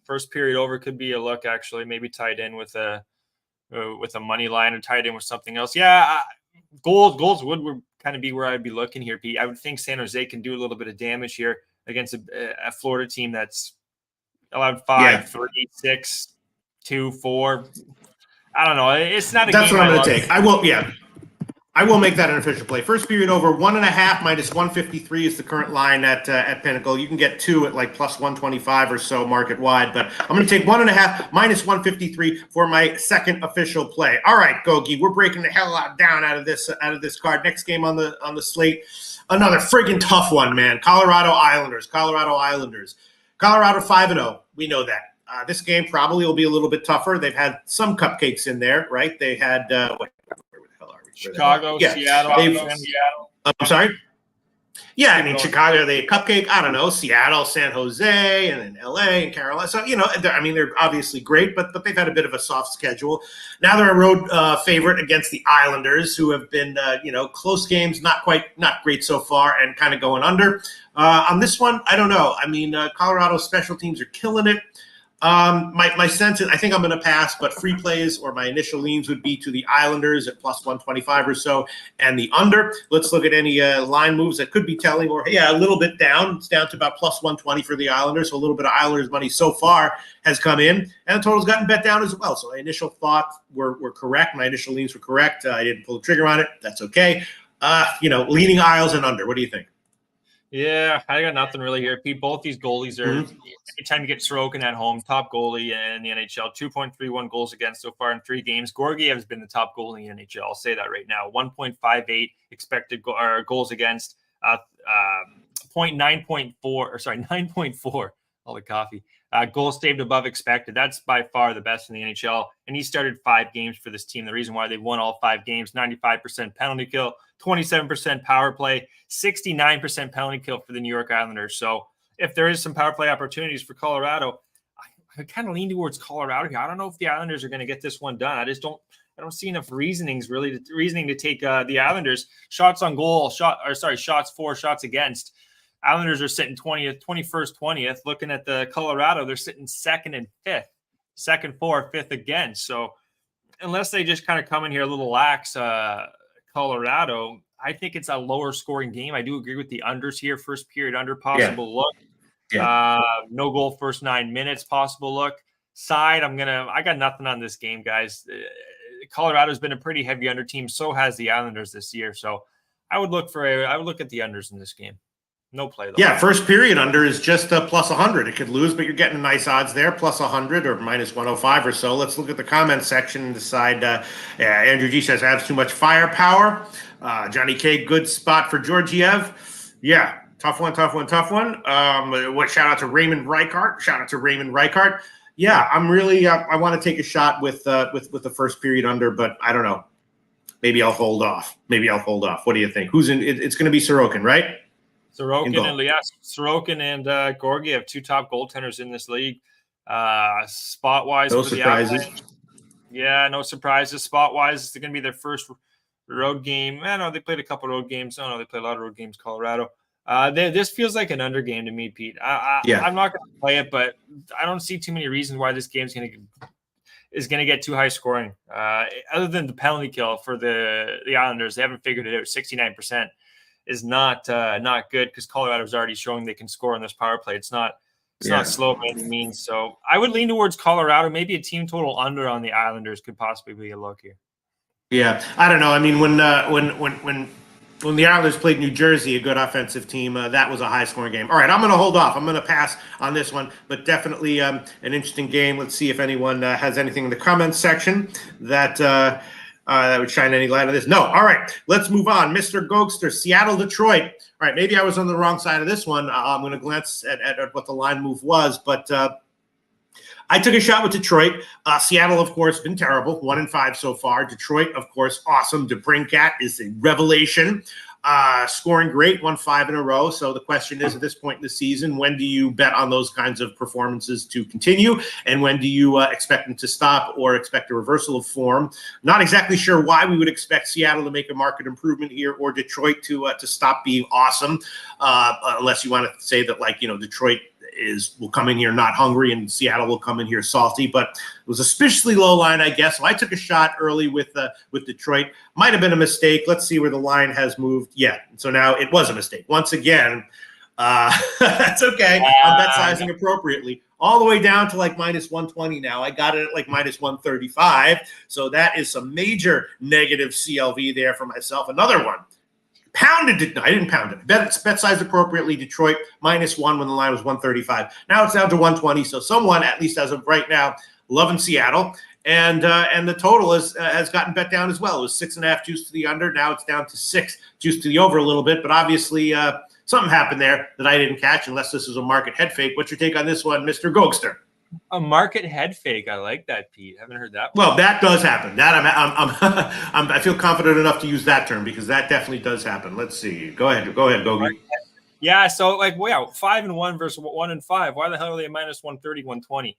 Speaker 3: First period over could be a look, actually, maybe tied in with a money line or tied in with something else. Yeah, goals would kind of be where I'd be looking here, Pete. I would think San Jose can do a little bit of damage here against a Florida team that's allowed 5, 3, 6, 2, 4. I don't know. It's not a
Speaker 2: That's
Speaker 3: game
Speaker 2: what I'm going to take. I will make that an official play. First period over 1.5 minus 153 is the current line at Pinnacle. You can get 2 at like plus 125 or so market wide, but I'm going to take 1.5 minus 153 for my second official play. All right, Gogi, we're breaking the hell down out of this card. Next game on the slate, another friggin' tough one, man. Colorado Islanders. Colorado 5-0. We know that. This game probably will be a little bit tougher. They've had some cupcakes in there, right? They had where the hell are we?
Speaker 3: Chicago, Seattle.
Speaker 2: I'm sorry? Yeah, I mean, Chicago, they had cupcake. I don't know, Seattle, San Jose, and then LA and Carolina. So, they're obviously great, but they've had a bit of a soft schedule. Now they're a road favorite against the Islanders, who have been, close games, not great so far, and kind of going under. On this one, I don't know. I mean, Colorado's special teams are killing it. My sense is I think I'm going to pass, but free plays or my initial leans would be to the Islanders at plus 125 or so and the under. Let's look at any line moves that could be telling, or a little bit down. It's down to about plus 120 for the Islanders. So a little bit of Islanders money so far has come in, and the total's gotten bet down as well. So my initial thoughts were correct. My initial leans were correct. I didn't pull the trigger on it. That's okay. Leaning Isles and under. What do you think?
Speaker 3: Yeah, I got nothing really here, Pete. Both these goalies are, anytime you get Sorokin at home, top goalie in the NHL, 2.31 goals against so far in 3 games. Georgiev has been the top goalie in the NHL. I'll say that right now. 1.58 expected goals against, 9.4. All the coffee. Goals saved above expected. That's by far the best in the NHL. And he started 5 games for this team. The reason why they won all 5 games, 95% penalty kill, 27% power play, 69% penalty kill for the New York Islanders. So if there is some power play opportunities for Colorado, I kind of lean towards Colorado here. I don't know if the Islanders are going to get this one done. I don't see enough reasoning to take the Islanders. Shots on goal, shots for, shots against. Islanders are sitting 20th, 21st, 20th. Looking at the Colorado, they're sitting 2nd and 5th. 2nd, 4th, 5th again. So unless they just kind of come in here a little lax, Colorado, I think it's a lower scoring game. I do agree with the unders here. First period under, possible look. No goal first 9 minutes, possible look. Side, I got nothing on this game, guys. Colorado's been a pretty heavy under team. So has the Islanders this year. So I would look at the unders in this game. No play, though. Yeah,
Speaker 2: first period under is just plus 100. It could lose, but you're getting nice odds there, plus 100 or minus 105 or so. Let's look at the comment section and decide. Andrew G says, I have too much firepower. Johnny K, good spot for Georgiev. Yeah, tough one. Shout out to Raymond Reichart. Yeah, I'm really, I want to take a shot with the first period under, but I don't know. Maybe I'll hold off. What do you think? Who's in? It's going to be Sorokin, right?
Speaker 3: Sorokin and Georgiev, 2 top goaltenders in this league. Spot-wise,
Speaker 2: no surprises.
Speaker 3: No surprises. Spot-wise, it's going to be their first road game. They played a couple road games. They played a lot of road games, Colorado. This feels like an under game to me, Pete. I'm not going to play it, but I don't see too many reasons why this game's going to is going to get too high scoring. Other than the penalty kill for the Islanders, they haven't figured it out. 69% is not good because Colorado's already showing they can score on this power play. It's not slow by any means. So I would lean towards Colorado. Maybe a team total under on the Islanders could possibly be a look here.
Speaker 2: Yeah, I don't know. I mean, when the Islanders played New Jersey, a good offensive team, that was a high-scoring game. All right, I'm going to hold off. I'm going to pass on this one, but definitely an interesting game. Let's see if anyone has anything in the comments section that would shine any light on this. No. All right, let's move on. Mr. Gokster, Seattle, Detroit. All right, maybe I was on the wrong side of this one. I'm going to glance at what the line move was, but I took a shot with Detroit. Seattle, of course, been terrible. 1-5 so far. Detroit, of course, awesome. DeBrincat is a revelation. Scoring great, won 5 in a row. So the question is, at this point in the season, when do you bet on those kinds of performances to continue? And when do you expect them to stop or expect a reversal of form? Not exactly sure why we would expect Seattle to make a market improvement here or Detroit to stop being awesome, unless you want to say that, like, Detroit will come in here not hungry and Seattle will come in here salty, but it was a suspiciously low line, I guess. So I took a shot early with Detroit. Might have been a mistake. Let's see where the line has moved. Yeah, so now it was a mistake. Once again, that's okay. I'm bet sizing appropriately. All the way down to like -120 now. I got it at like -135. So that is some major negative CLV there for myself. Another one. Pounded it. No, I didn't pound it. Bet sized appropriately. Detroit -1 when the line was 135. Now it's down to 120. So someone, at least as of right now, loving Seattle. And the total has gotten bet down as well. It was 6.5 juice to the under. Now it's down to 6 juice to the over a little bit. But obviously something happened there that I didn't catch, unless this is a market head fake. What's your take on this one, Mr. Gokster?
Speaker 3: A market head fake. I like that, Pete. Haven't heard that one.
Speaker 2: Well, that does happen. That I feel confident enough to use that term because that definitely does happen. Let's see. Go ahead, Gogi.
Speaker 3: Yeah. So 5-1 versus 1-5. Why the hell are they -130, 120?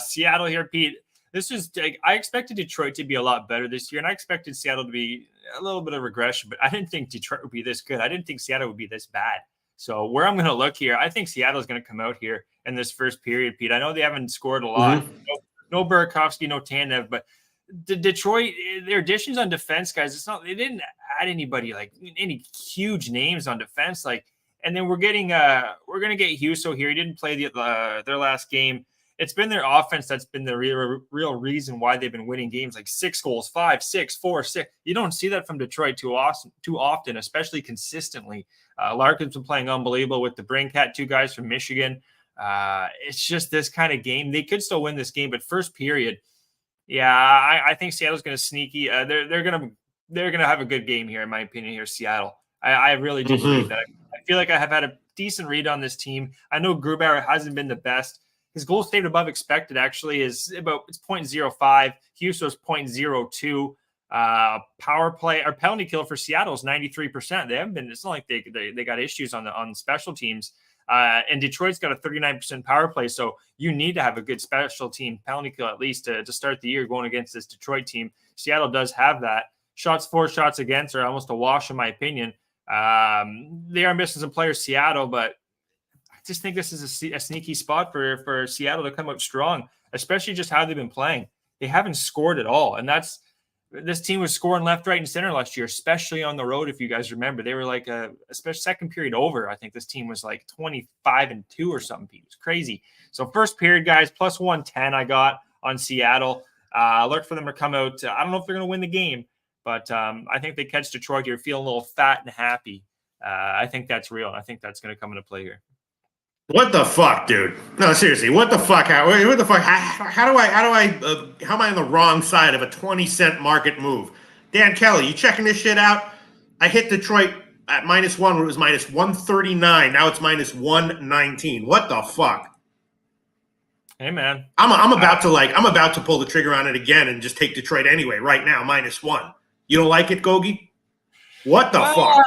Speaker 3: Seattle here, Pete. I expected Detroit to be a lot better this year, and I expected Seattle to be a little bit of regression, but I didn't think Detroit would be this good. I didn't think Seattle would be this bad. So where I'm going to look here, I think Seattle is going to come out here in this first period, Pete. I know they haven't scored a lot. Mm-hmm. No Burakovsky, no Tanev, but Detroit, their additions on defense, guys, they didn't add anybody like any huge names on defense. And then we're going to get Husso here. He didn't play their last game. It's been their offense that's been the real reason why they've been winning games, like 6 goals, 5, 6, 4, 6. You don't see that from Detroit too often, especially consistently. Larkin's been playing unbelievable with the DeBrincat, 2 guys from Michigan. It's just this kind of game. They could still win this game, but first period, I think Seattle's going to sneaky. They're going to have a good game here, in my opinion. Here, Seattle. I really do believe that. I feel like I have had a decent read on this team. I know Grubauer hasn't been the best. His goal saved above expected actually is it's 0.05. Husso's 0.02. Power play or penalty kill for Seattle is 93%. They haven't been. It's not like they got issues on special teams. And Detroit's got a 39% power play, so you need to have a good special team penalty kill at least to start the year going against this Detroit team. Seattle does have that. Shots for, shots against are almost a wash in my opinion. They are missing some players, Seattle, but I just think this is a sneaky spot for Seattle to come out strong, especially just how they've been playing. They haven't scored at all, and this team was scoring left, right, and center last year, especially on the road. If you guys remember, they were like especially second period over. I think this team was like 25-2 or something. It was crazy. So first period, guys, plus 110 I got on Seattle. Look for them to come out. I don't know if they're going to win the game, but I think they catch Detroit here, feeling a little fat and happy. I think that's real. I think that's going to come into play here.
Speaker 2: What the fuck, dude? No, seriously, what the fuck? What the fuck? How am I on the wrong side of a 20-cent market move? Dan Kelly, you checking this shit out? I hit Detroit at -1 when it was -139. Now it's -119. What the fuck?
Speaker 3: Hey, man.
Speaker 2: I'm about to pull the trigger on it again and just take Detroit anyway. Right now, -1. You don't like it, Gogi? What the fuck?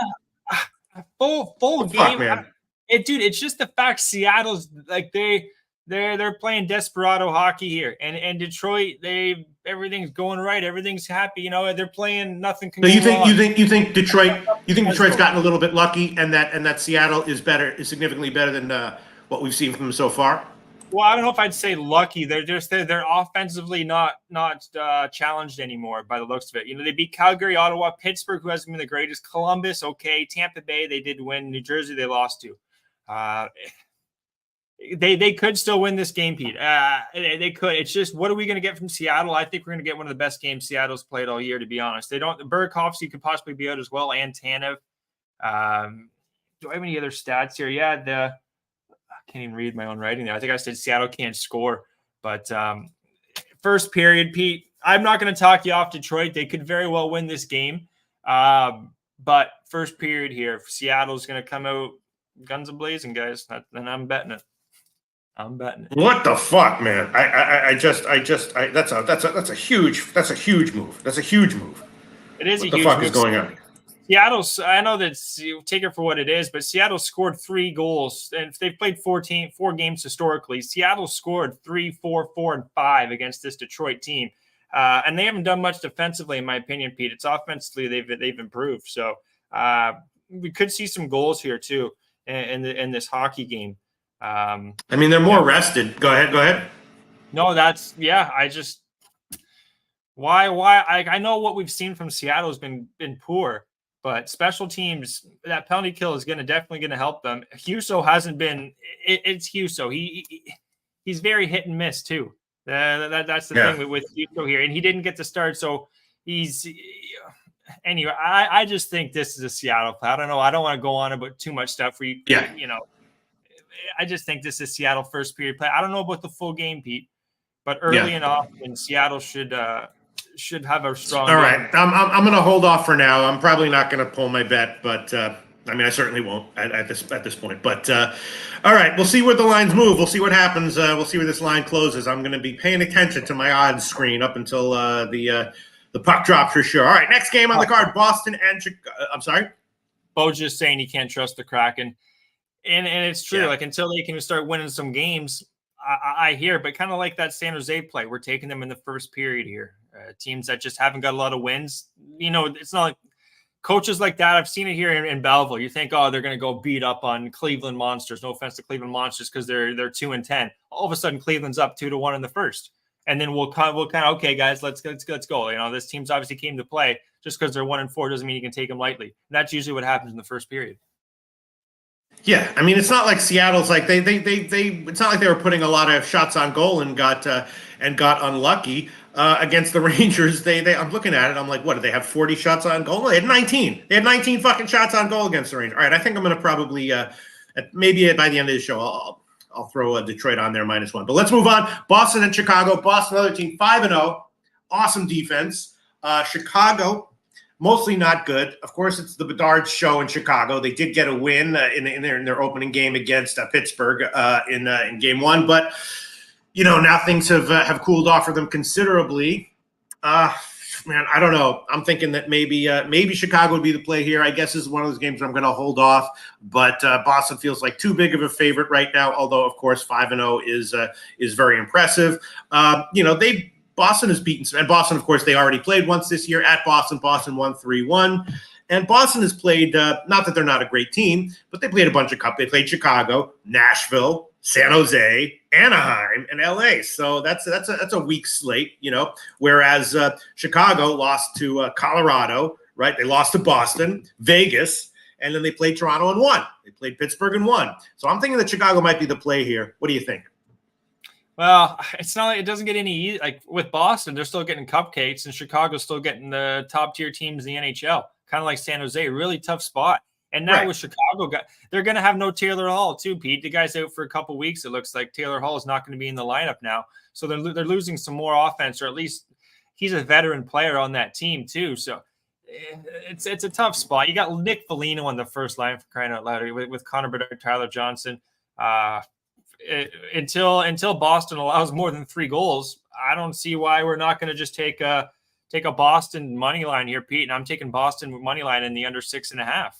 Speaker 3: Full game,
Speaker 2: fuck, man.
Speaker 3: Dude, it's just the fact Seattle's like they're playing desperado hockey here, and Detroit everything's going right, everything's happy, they're playing nothing.
Speaker 2: So you think Detroit's gotten a little bit lucky, and that Seattle is significantly better than what we've seen from them so far?
Speaker 3: Well, I don't know if I'd say lucky. They're offensively not challenged anymore by the looks of it. They beat Calgary, Ottawa, Pittsburgh, who hasn't been the greatest, Columbus, okay, Tampa Bay, they did win, New Jersey, they lost to. They could still win this game, Pete. They could. It's just, what are we going to get from Seattle? I think we're going to get one of the best games Seattle's played all year, to be honest. Burakovsky could possibly be out as well, and Tanev. Do I have any other stats here? Yeah, I can't even read my own writing there. I think I said Seattle can't score. But first period, Pete, I'm not going to talk you off Detroit. They could very well win this game. But first period here, Seattle's going to come out guns a-blazing, guys. And I'm betting it.
Speaker 2: What the fuck, man? That's a huge move. That's a huge move.
Speaker 3: It is a huge move.
Speaker 2: What the fuck is going on?
Speaker 3: Seattle's, I know that you take it for what it is, but Seattle scored 3 goals, and they've played 4 games historically. Seattle scored 3, 4, 4, and 5 against this Detroit team, and they haven't done much defensively, in my opinion, Pete. It's offensively they've improved, so we could see some goals here too in this hockey game.
Speaker 2: They're more rested. Go ahead.
Speaker 3: No, that's I just why I know what we've seen from Seattle has been poor. But special teams, that penalty kill is definitely going to help them. Husso hasn't been. It's Husso. He's very hit and miss too. That's the thing with Husso here, and he didn't get to start. So he's anyway. I just think this is a Seattle play. I don't know. I don't want to go on about too much stuff. I just think this is Seattle first period play. I don't know about the full game, Pete, but early and often Seattle should have a strong.
Speaker 2: All right, I'm going to hold off for now. I'm probably not going to pull my bet, but I certainly won't at this point. But all right, we'll see where the lines move. We'll see what happens. We'll see where this line closes. I'm going to be paying attention to my odds screen up until the puck drops for sure. All right, next game on the card: Boston and Chicago. I'm sorry.
Speaker 3: Bo's just saying he can't trust the Kraken, and it's true. Like until they can start winning some games, I hear, but kind of like that San Jose play, we're taking them in the first period here. Teams that just haven't got a lot of wins. It's not like coaches like that. I've seen it here in Belleville. You think, they're going to go beat up on Cleveland Monsters. No offense to Cleveland Monsters because they're 2-10. All of a sudden, Cleveland's up 2-1 in the first, and then we'll kind of okay, guys, let's go. This team's obviously came to play. Just because they're 1-4 doesn't mean you can take them lightly. And that's usually what happens in the first period.
Speaker 2: Yeah, it's not like Seattle's like they it's not like they were putting a lot of shots on goal and got unlucky against the Rangers. I'm looking at it. I'm like, what did they have? 40 shots on goal? They had 19. They had 19 fucking shots on goal against the Rangers. All right, I think I'm going to probably maybe by the end of the show I'll throw Detroit on there -1. But let's move on. Boston and Chicago. Boston, another team, 5-0, awesome defense. Chicago. Mostly not good. Of course, it's the Bedard show in Chicago. They did get a win in their opening game against Pittsburgh in Game 1, but now things have cooled off for them considerably. Man, I don't know. I'm thinking that maybe Chicago would be the play here. I guess this is one of those games where I'm going to hold off, but Boston feels like too big of a favorite right now. Although, of course, 5-0 is very impressive. Boston has beaten, and Boston, of course, they already played once this year at Boston. Boston won 3-1. And Boston has played, not that they're not a great team, but they played a bunch of cup. They played Chicago, Nashville, San Jose, Anaheim, and LA. So that's a weak slate, whereas Chicago lost to Colorado, right? They lost to Boston, Vegas, and then they played Toronto and won. They played Pittsburgh and won. So I'm thinking that Chicago might be the play here. What do you think?
Speaker 3: Well, it's not like it doesn't get any easy. Like with Boston, they're still getting cupcakes, and Chicago's still getting the top tier teams in the NHL. Kind of like San Jose, really tough spot. And now with Chicago, they're going to have no Taylor Hall too, Pete. The guy's out for a couple of weeks. It looks like Taylor Hall is not going to be in the lineup now, so they're losing some more offense, or at least he's a veteran player on that team too. So it's a tough spot. You got Nick Foligno on the first line, for crying out loud, with Connor Bedard, Tyler Johnson. Until Boston allows more than 3 goals, I don't see why we're not going to just take a Boston money line here, Pete. And I'm taking Boston money line in the under 6.5.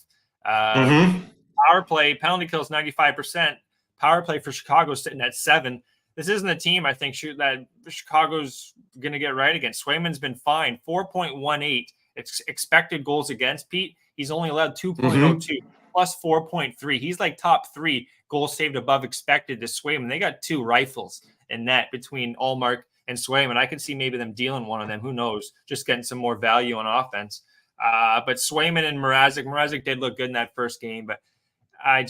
Speaker 3: Power play, penalty kills 95%. Power play for Chicago sitting at 7. This isn't a team I think that Chicago's going to get right against. Swayman's been fine, 4.18. It's expected goals against, Pete. He's only allowed 2.02 plus 4.3. He's like top 3. goals saved above expected to Swayman. They got 2 rifles in net between Allmark and Swayman. I could see maybe them dealing one of them. Who knows? Just getting some more value on offense. But Swayman and Mrazek did look good in that first game, but I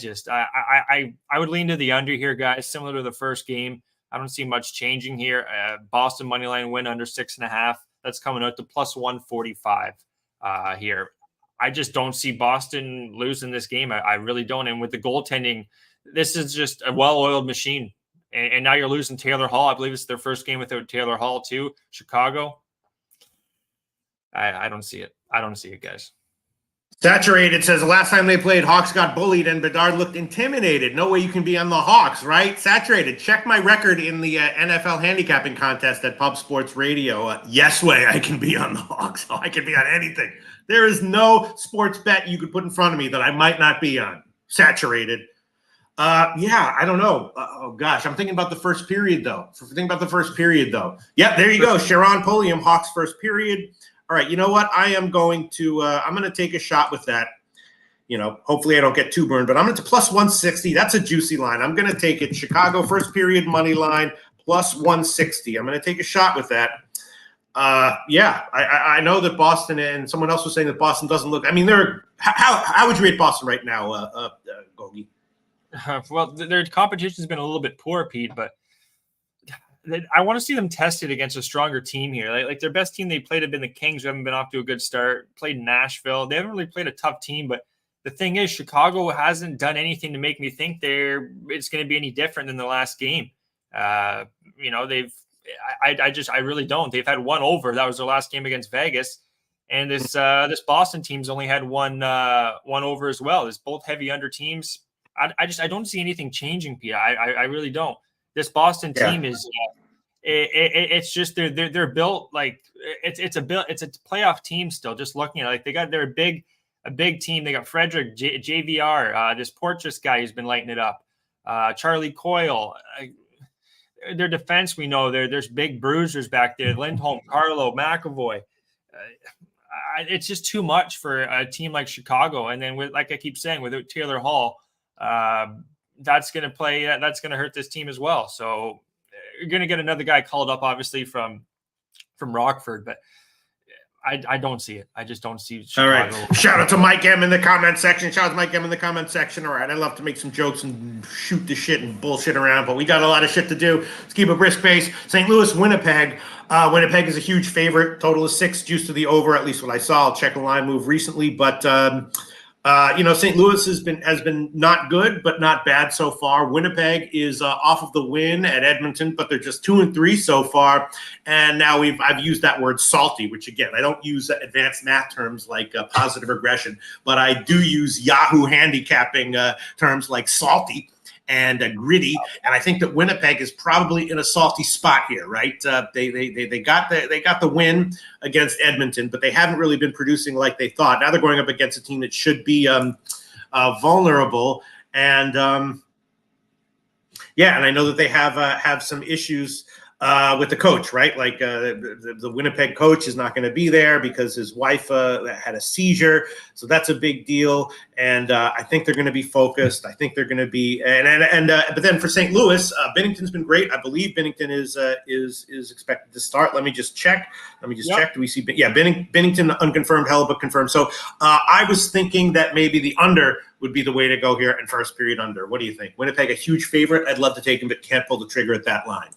Speaker 3: would lean to the under here, guys. Similar to the first game, I don't see much changing here. Boston moneyline win under 6.5. That's coming out to plus 145 here. I just don't see Boston losing this game. I really don't. And with the goaltending, this is just a well-oiled machine. And now you're losing Taylor Hall. I believe it's their first game without Taylor Hall too. Chicago. I don't see it. I don't see it, guys.
Speaker 2: Saturated says the last time they played, Hawks got bullied and Bedard looked intimidated. No way you can be on the Hawks, right? Saturated. Check my record in the NFL handicapping contest at Pub Sports Radio. Yes way I can be on the Hawks. I can be on anything. There is no sports bet you could put in front of me that I might not be on. Saturated. Yeah, I don't know. Oh, gosh. I'm thinking about the first period, though. Yep, there you go. Sharon Pulliam, Hawks first period. All right, you know what? I'm going to take a shot with that. Hopefully I don't get too burned, but I'm going to plus 160. That's a juicy line. I'm going to take it. Chicago first period money line plus 160. I'm going to take a shot with that. Yeah, I know that Boston, and someone else was saying that Boston doesn't look. I mean, how would you rate Boston right now, Gogi?
Speaker 3: Well, their competition's been a little bit poor, Pete, but I want to see them tested against a stronger team here. Like their best team they played have been the Kings, who haven't been off to a good start. Played Nashville. They haven't really played a tough team, but the thing is, Chicago hasn't done anything to make me think it's going to be any different than the last game. I really don't. They've had one over. That was their last game against Vegas, and this Boston team's only had one over as well. It's both heavy under teams. I don't see anything changing, Pete. I really don't. This Boston team is it's just they're built like it's a playoff team still. Just looking at it, they're a big team. They got Frederick JVR, this Porteous guy who's been lighting it up. Charlie Coyle. Their defense, we know there's big bruisers back there. Lindholm, Carlo, McAvoy. It's just too much for a team like Chicago. And then like I keep saying, without Taylor Hall, that's going to hurt this team as well. So you're going to get another guy called up, obviously from Rockford, but I don't see it. I just don't see Chicago.
Speaker 2: All right. Shout out to Mike M in the comment section. All right. I love to make some jokes and shoot the shit and bullshit around, but we got a lot of shit to do. Let's keep a brisk pace. St. Louis, Winnipeg. Winnipeg is a huge favorite. Total is 6, juice to the over, at least what I saw. I'll check a line move recently, but St. Louis has been not good, but not bad so far. Winnipeg is off of the win at Edmonton, but they're just 2-3 so far. And now I've used that word salty, which again, I don't use advanced math terms like positive regression, but I do use Yahoo handicapping terms like salty and gritty, and I think that Winnipeg is probably in a salty spot here, right? They got the win against Edmonton, but they haven't really been producing like they thought. Now they're going up against a team that should be vulnerable, and and I know that they have some issues with the coach, right? Like the Winnipeg coach is not going to be there because his wife had a seizure. So that's a big deal. And I think they're going to be focused. I think they're going to be, but then for St. Louis, Binnington's been great. I believe Binnington is expected to start. Let me just check. Check. Do we see? Yeah, Binnington unconfirmed, Hellebuck confirmed. So I was thinking that maybe the under would be the way to go here and first period under. What do you think? Winnipeg, a huge favorite. I'd love to take him, but can't pull the trigger at that line.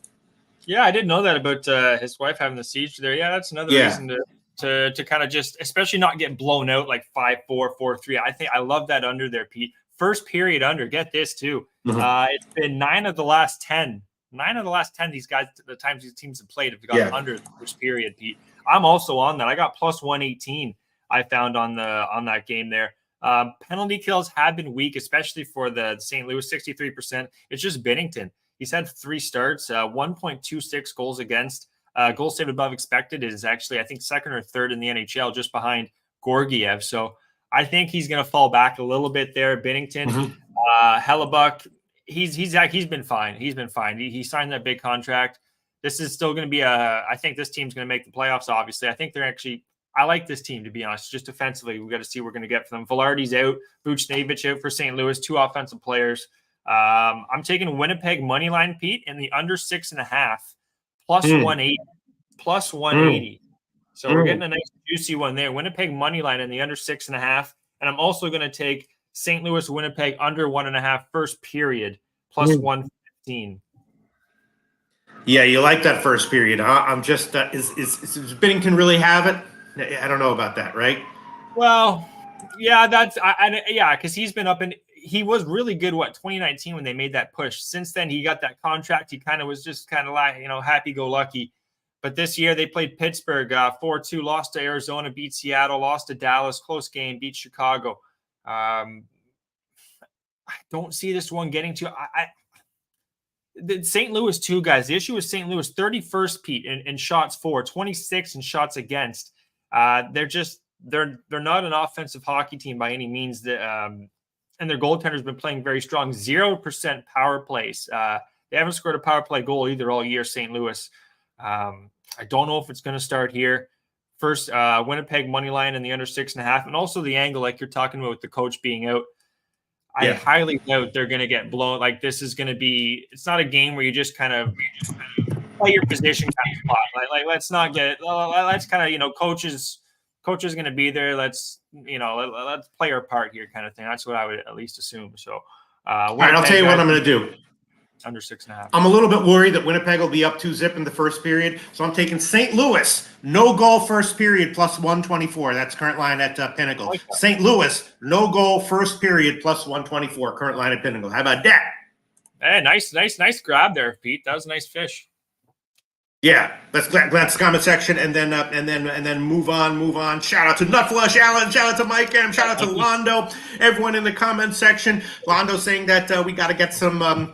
Speaker 3: Yeah, I didn't know that about his wife having the seizure there. Yeah, that's another reason to kind of just, especially not get blown out like 5-4, 4-3. I love that under there, Pete. First period under. Get this too. Mm-hmm. It's been 9 of the last 10. 9 of the last 10. These guys, the times these teams have played, have gone under the first period, Pete. I'm also on that. I got plus 118. I found on that game there. Penalty kills have been weak, especially for the St. Louis, 63%. It's just Binnington. He's had 3 starts, 1.26 goals against. Goals saved above expected is actually, I think, second or third in the NHL, just behind Georgiev. So I think he's going to fall back a little bit there. Binnington, Hellebuck, he's been fine. He's been fine. He signed that big contract. This is still going to be I think this team's going to make the playoffs, obviously. I think I like this team, to be honest. Just defensively, we got to see what we're going to get from them. Velarde's out. Buchnevich out for St. Louis. 2 offensive players. I'm taking Winnipeg money line, Pete, and the under 6.5 plus 180. Plus 180. So we're getting a nice juicy one there. Winnipeg money line and the under 6.5. And I'm also going to take St. Louis Winnipeg under 1.5 first period plus 115.
Speaker 2: Yeah, you like that first period, huh? I'm just is Binnington really have it? I don't know about that, right?
Speaker 3: Well, yeah, because he's been up and he was really good. 2019 when they made that push. Since then, he got that contract. He kind of was just kind of like happy go lucky. But this year they played Pittsburgh 4-2, lost to Arizona, beat Seattle, lost to Dallas, close game, beat Chicago. I don't see this one getting to. The St. Louis too, guys. The issue with St. Louis, 31st, Pete, in shots for, 26 in shots against. They're not an offensive hockey team by any means. And their goaltender's been playing very strong. 0% power plays. They haven't scored a power play goal either all year, St. Louis. I don't know if it's going to start here. First, Winnipeg money line and the under 6.5, and also the angle, like you're talking about with the coach being out. I highly doubt they're going to get blown. Like this is going to be. It's not a game where you just kind of play your position kind of spot. Like let's not get. Let's kind of coaches going to be there. Let's play our part here, kind of thing. That's what I would at least assume. So,
Speaker 2: all right, I'll tell you what I'm going to do.
Speaker 3: Under 6.5.
Speaker 2: I'm a little bit worried that Winnipeg will be up 2-0 in the first period, so I'm taking St. Louis, no goal first period, plus 124. That's current line at Pinnacle. Like St. Louis, no goal first period, plus 124. Current line at Pinnacle. How about that?
Speaker 3: Hey, nice grab there, Pete. That was a nice fish.
Speaker 2: Yeah, let's glance the comment section and then move on. Shout out to Nutflush Allen, shout out to Mike M, shout out to Londo, everyone in the comment section. Londo saying that we got to get some.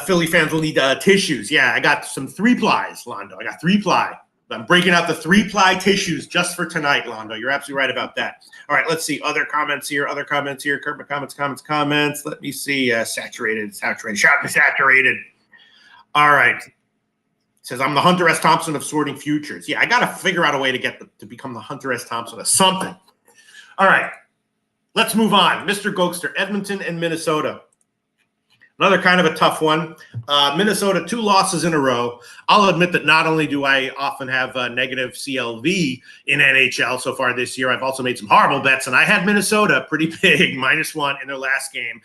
Speaker 2: Philly fans will need tissues. Yeah, I got some 3-plies, Londo. I got 3-ply. I'm breaking out the 3-ply tissues just for tonight, Londo. You're absolutely right about that. All right, let's see. Other comments here. Comments. Let me see. Saturated. Shout me saturated. All right. It says, I'm the Hunter S. Thompson of sorting futures. Yeah, I got to figure out a way to become the Hunter S. Thompson of something. All right. Let's move on. Mr. Gokster, Edmonton and Minnesota. Another kind of a tough one. Minnesota, 2 losses in a row. I'll admit that not only do I often have negative CLV in NHL so far this year, I've also made some horrible bets, and I had Minnesota pretty big, -1 in their last game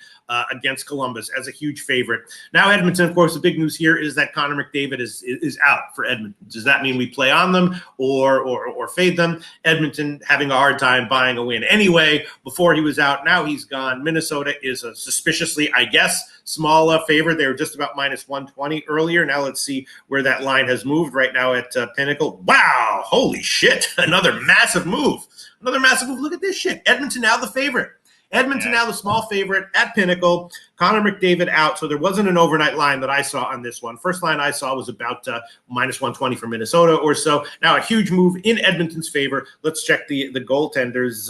Speaker 2: against Columbus as a huge favorite. Now Edmonton, of course, the big news here is that Connor McDavid is out for Edmonton. Does that mean we play on them or fade them? Edmonton having a hard time buying a win anyway. Before he was out, now he's gone. Minnesota is a suspiciously, I guess, small favorite. They were just about -120 earlier. Now let's see where that line has moved right now at Pinnacle. Wow, holy shit. Another massive move. Look at this shit. Edmonton now the favorite. Edmonton now the small favorite at Pinnacle. Connor McDavid out. So there wasn't an overnight line that I saw on this one. First line I saw was about -120 for Minnesota or so. Now a huge move in Edmonton's favor. Let's check the goaltenders.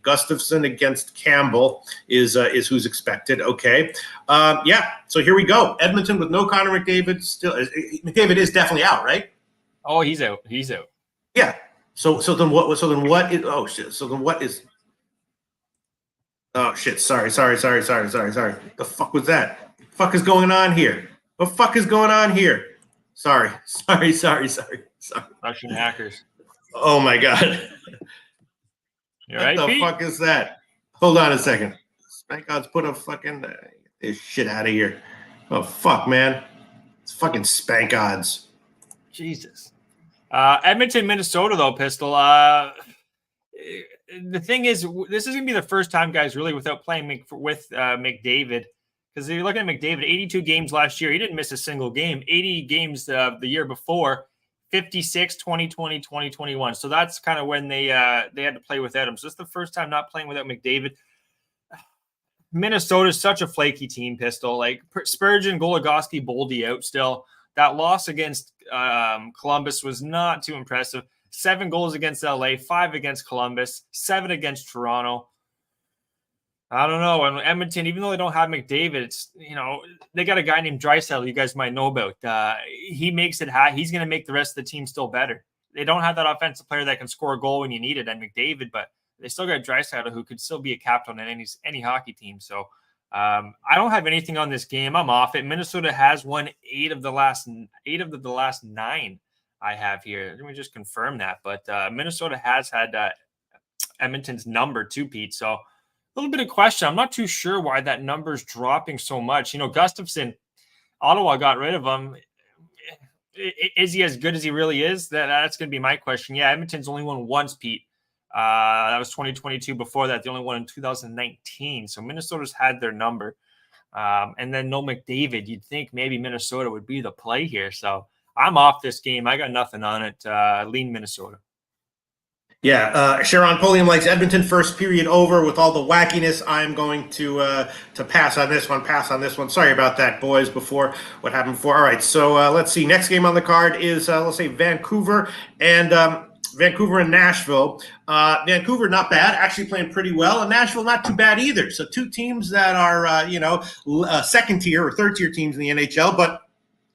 Speaker 2: Gustafsson against Campbell is who's expected. Okay. So here we go. Edmonton with no Connor McDavid. Still, McDavid is definitely out, right?
Speaker 3: Oh, he's out.
Speaker 2: Yeah. So then what is? Oh shit. So then what is? Oh shit! Sorry. The fuck was that? The fuck is going on here? Sorry.
Speaker 3: Russian hackers.
Speaker 2: Oh my god.
Speaker 3: You right,
Speaker 2: what the
Speaker 3: Pete?
Speaker 2: fuck is that? Hold on a second. Spank God's put a fucking get this shit out of here. Oh fuck, man. It's fucking Spank Odds.
Speaker 3: Jesus. Edmonton, Minnesota, though, Pistol. The thing is, this is going to be the first time, guys, really without playing with McDavid. Because if you're looking at McDavid, 82 games last year. He didn't miss a single game. 80 games the year before. 56, 2020, 2021. So that's kind of when they had to play without him. So it's the first time not playing without McDavid. Minnesota's such a flaky team, Pistol. Like Spurgeon, Goligoski, Boldy out still. That loss against Columbus was not too impressive. 7 goals against LA, 5 against Columbus, 7 against Toronto. I don't know. And Edmonton, even though they don't have McDavid, it's, they got a guy named Draisaitl you guys might know about. He makes it high. He's going to make the rest of the team still better. They don't have that offensive player that can score a goal when you need it, and McDavid, but they still got Draisaitl who could still be a captain in any hockey team. So I don't have anything on this game. I'm off it. Minnesota has won 8 of the last 9 I have here. Let me just confirm that. But Minnesota has had Edmonton's number too, Pete. So a little bit of question. I'm not too sure why that number is dropping so much. Gustafsson, Ottawa got rid of him. Is he as good as he really is? That's going to be my question. Yeah, Edmonton's only won once, Pete. That was 2022. Before that, they only won in 2019. So Minnesota's had their number. And then no McDavid. You'd think maybe Minnesota would be the play here. So I'm off this game. I got nothing on it. Lean Minnesota.
Speaker 2: Yeah, Sharon Polium likes Edmonton first period over with all the wackiness. I'm going to pass on this one. Sorry about that, boys, before what happened before. All right, so let's see. Next game on the card is, let's say, Vancouver and Nashville. Vancouver, not bad, actually playing pretty well, and Nashville, not too bad either. So two teams that are, second tier or third tier teams in the NHL, but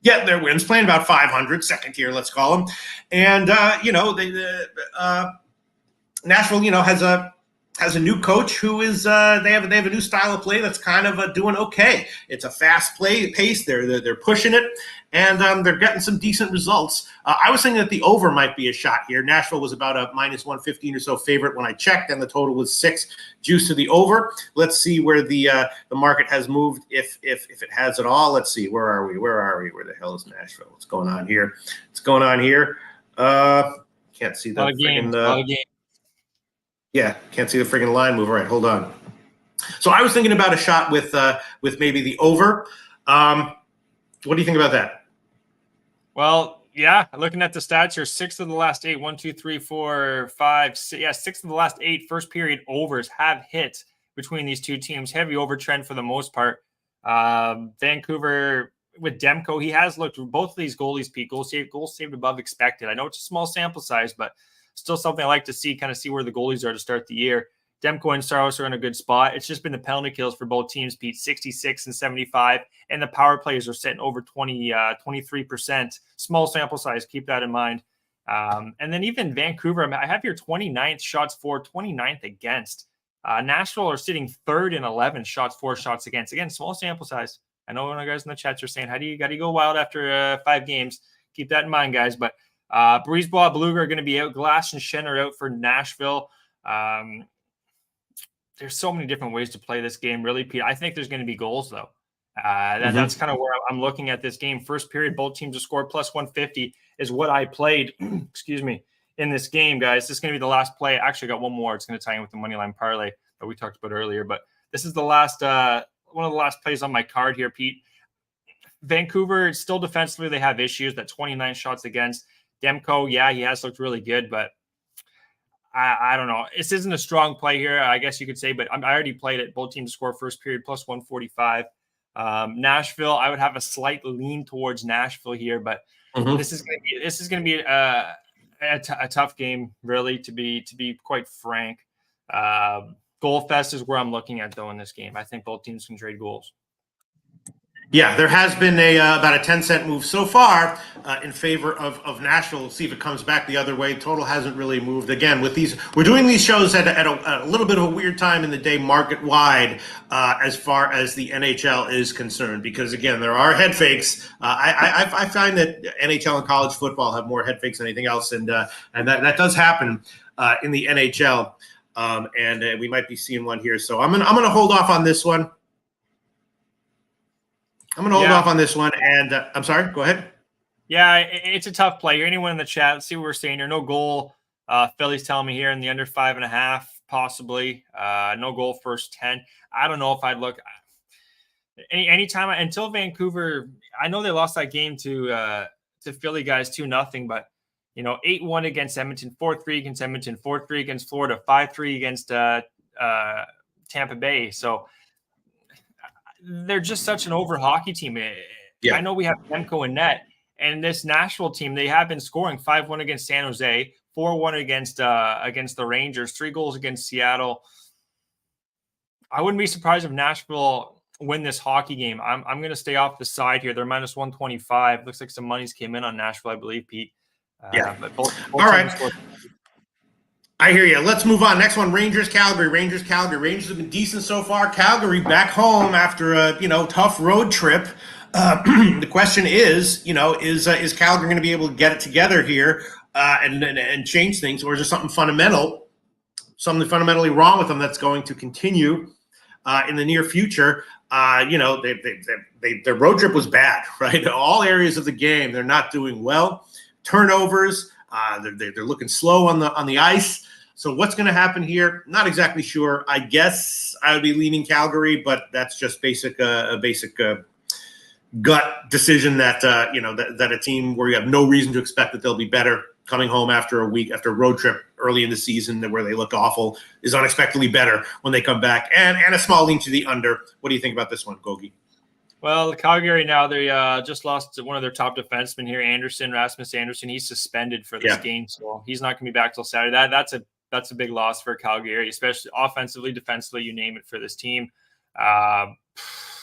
Speaker 2: getting their wins, playing about 500, second tier, let's call them. And, Nashville, has a new coach who is they have a new style of play that's kind of doing okay. It's a fast pace. They're pushing it, and they're getting some decent results. I was thinking that the over might be a shot here. Nashville was about a minus 115 or so favorite when I checked, and the total was 6. Juice to the over. Let's see where the market has moved, if it has at all. Let's see. Where are we? Where the hell is Nashville? What's going on here? Can't see that.
Speaker 3: A lot of game.
Speaker 2: Yeah, can't see the freaking line move. All right, hold on. So I was thinking about a shot with maybe the over. What do you think about that?
Speaker 3: Well, yeah, looking at the stats here, 6 of the last 8, 1, 2, 3, 4, 5, 6, yeah, 6 of the last 8 first period overs have hit between these two teams. Heavy over trend for the most part. Vancouver with Demko, he has looked, both of these goalies, Pete, goals saved above expected. I know it's a small sample size, but still something I like to see, kind of see where the goalies are to start the year. Demko and Saros are in a good spot. It's just been the penalty kills for both teams, Pete, 66 and 75. And the power plays are sitting over 23%. Small sample size. Keep that in mind. And then even Vancouver, I have your 29th shots for, 29th against. Nashville are sitting 3rd in 11 shots for, shots against. Again, small sample size. I know one of the guys in the chats are saying, how do you go wild after 5 games? Keep that in mind, guys. But Brisebois, Beluga are going to be out. Glass and Shen are out for Nashville. There's so many different ways to play this game, really, Pete. I think there's going to be goals, though. That's kind of where I'm looking at this game. First period, both teams to score plus 150 is what I played, excuse me, in this game, guys. This is going to be the last play. Actually, I got one more. It's going to tie in with the money line parlay that we talked about earlier. But this is the last one of the last plays on my card here, Pete. Vancouver, still defensively, they have issues. That 29 shots against. Demko, yeah, he has looked really good, but I don't know. This isn't a strong play here, I guess you could say, but I already played it. Both teams score first period plus 145. Nashville, I would have a slight lean towards Nashville here, but this is going to be a tough game, really, to be quite frank. Goal fest is where I'm looking at, though, in this game. I think both teams can trade goals.
Speaker 2: Yeah, there has been about a 10-cent move so far in favor of Nashville. We'll see if it comes back the other way. Total hasn't really moved. Again, with these, we're doing these shows at a little bit of a weird time in the day, market-wide, as far as the NHL is concerned. Because again, there are head fakes. I find that NHL and college football have more head fakes than anything else, and that does happen in the NHL. And we might be seeing one here. So I'm gonna hold off on this one. And I'm sorry, go ahead.
Speaker 3: Yeah, it's a tough play. Anyone in the chat, let's see what we're saying here. No goal. Philly's telling me here in the under 5.5, possibly. No goal first 10. I don't know if I'd look. Anytime until Vancouver, I know they lost that game to Philly guys 2-0, but 8-1 against Edmonton, 4-3 against Edmonton, 4-3 against Florida, 5-3 against Tampa Bay. So they're just such an over hockey team. Yeah. I know we have Demko in net, and this Nashville team, they have been scoring 5-1 against San Jose, 4-1 against the Rangers, 3 goals against Seattle. I wouldn't be surprised if Nashville win this hockey game. I'm going to stay off the side here. They're minus 125. Looks like some monies came in on Nashville, I believe, Pete.
Speaker 2: Yeah.
Speaker 3: But both
Speaker 2: all right. I hear you. Let's move on. Next one, Rangers, Calgary. Rangers have been decent so far. Calgary back home after a tough road trip. The question is, is Calgary going to be able to get it together here and change things, or is there something fundamentally wrong with them that's going to continue in the near future? Their road trip was bad, right? All areas of the game, they're not doing well. Turnovers, they're looking slow on the ice. So what's going to happen here? Not exactly sure. I guess I would be leaning Calgary, but that's just a basic gut decision that that a team where you have no reason to expect that they'll be better coming home after a road trip early in the season where they look awful is unexpectedly better when they come back. And a small lean to the under. What do you think about this one, Gogi?
Speaker 3: Well, Calgary now, they just lost one of their top defensemen here, Rasmus Anderson. He's suspended for this game, so he's not going to be back till Saturday. That's a big loss for Calgary, especially offensively, defensively, you name it, for this team.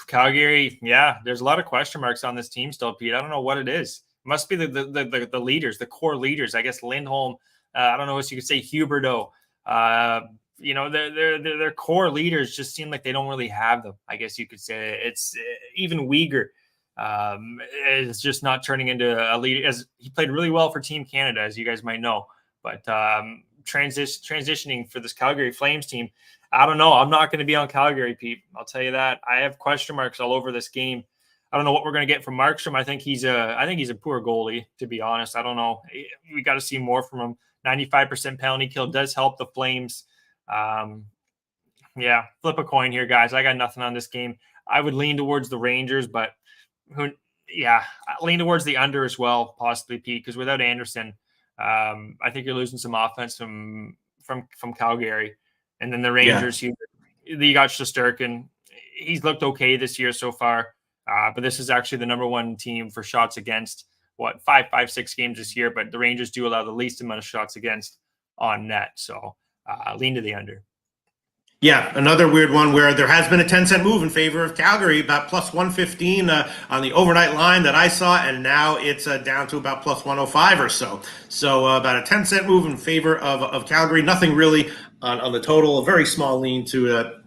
Speaker 3: Calgary, there's a lot of question marks on this team still, Pete. I don't know what it is. It must be the leaders, the core leaders. I guess Lindholm. I don't know what you could say. Huberdeau. Their core leaders just seem like they don't really have them. I guess you could say it's even Uyghur is just not turning into a leader. As he played really well for Team Canada, as you guys might know, but transitioning for this Calgary Flames team, I don't know. I'm not going to be on Calgary, Pete. I'll tell you that. I have question marks all over this game. I don't know what we're going to get from Markstrom. I think he's a poor goalie, to be honest. I don't know. We got to see more from him. 95% penalty kill does help the Flames. Flip a coin here, guys. I got nothing on this game. I would lean towards the Rangers, but I lean towards the under as well, possibly, Pete, because without Anderson, I think you're losing some offense from Calgary. And then the Rangers, you got Shesterkin. He's looked okay this year so far, but this is actually the number one team for shots against. 6 games this year, but the Rangers do allow the least amount of shots against on net. So lean to the under.
Speaker 2: Yeah, another weird one where there has been a 10-cent move in favor of Calgary, about plus 115 on the overnight line that I saw, and now it's down to about plus 105 or so. So about a 10-cent move in favor of Calgary. Nothing really on the total. A very small lean to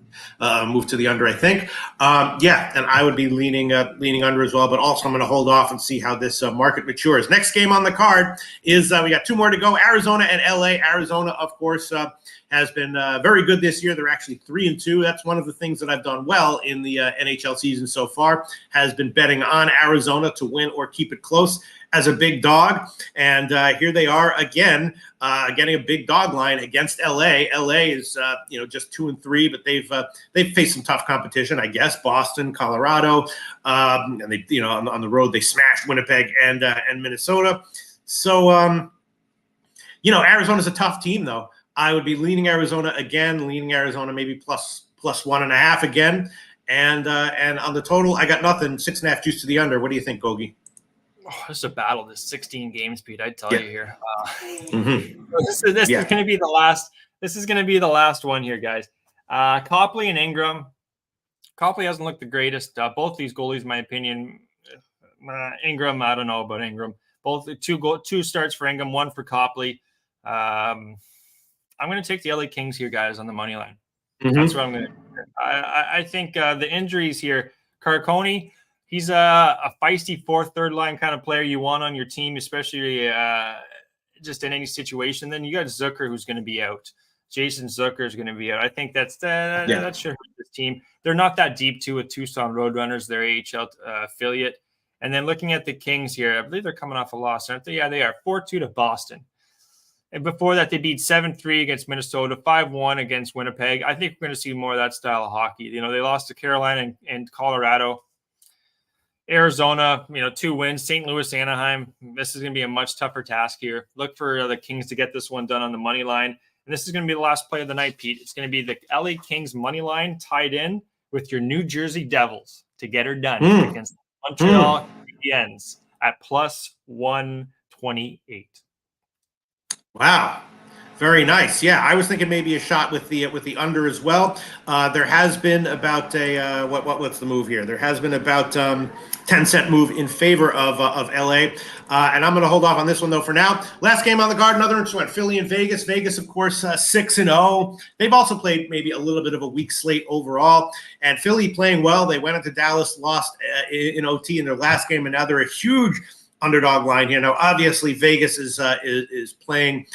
Speaker 2: move to the under, I think. And I would be leaning under as well, but also I'm going to hold off and see how this market matures. Next game on the card is we got 2 more to go, Arizona and LA. Arizona, of course, has been very good this year. They're actually 3-2. That's one of the things that I've done well in the NHL season so far, has been betting on Arizona to win or keep it close as a big dog. And here they are again, getting a big dog line against LA. LA is just 2-3, but they've faced some tough competition, I guess. Boston, Colorado, and they on the road they smashed Winnipeg and Minnesota. So Arizona's a tough team though. I would be leaning Arizona again, maybe plus 1.5 again. And on the total, I got nothing. 6.5 juice to the under. What do you think, Gogi?
Speaker 3: Oh, this is a battle. This 16 games, Pete. I'd tell you here. This is going to be the last. This is going to be the last one here, guys. Copley and Ingram. Copley hasn't looked the greatest. Both these goalies, in my opinion. Ingram, I don't know about Ingram. Both two starts for Ingram, 1 for Copley. I'm going to take the LA Kings here, guys, on the money line. That's what I'm going to do. I think the injuries here, Carcone, he's a feisty third line kind of player you want on your team, especially just in any situation. Then you got Zucker, who's going to be out. Jason Zucker is going to be out. I think that should hurt this team. They're not that deep, too, with Tucson Roadrunners, their AHL affiliate. And then looking at the Kings here, I believe they're coming off a loss, aren't they? Yeah, they are. 4-2 to Boston. And before that, they beat 7-3 against Minnesota, 5-1 against Winnipeg. I think we're going to see more of that style of hockey. They lost to Carolina and Colorado. Arizona, 2 wins. St. Louis, Anaheim. This is going to be a much tougher task here. Look for the Kings to get this one done on the money line. And this is going to be the last play of the night, Pete. It's going to be the LA Kings money line tied in with your New Jersey Devils to get her done against Montreal Canadiens at plus 128.
Speaker 2: Wow. Very nice. Yeah, I was thinking maybe a shot with the under as well. There has been about a what's the move here? There has been about 10-cent move in favor of LA, and I'm going to hold off on this one though for now. Last game on the card, another interesting one: Philly and Vegas. Vegas, of course, 6-0. They've also played maybe a little bit of a weak slate overall, and Philly playing well. They went into Dallas, lost in OT in their last game, and now they're a huge underdog line here. Now, obviously, Vegas is playing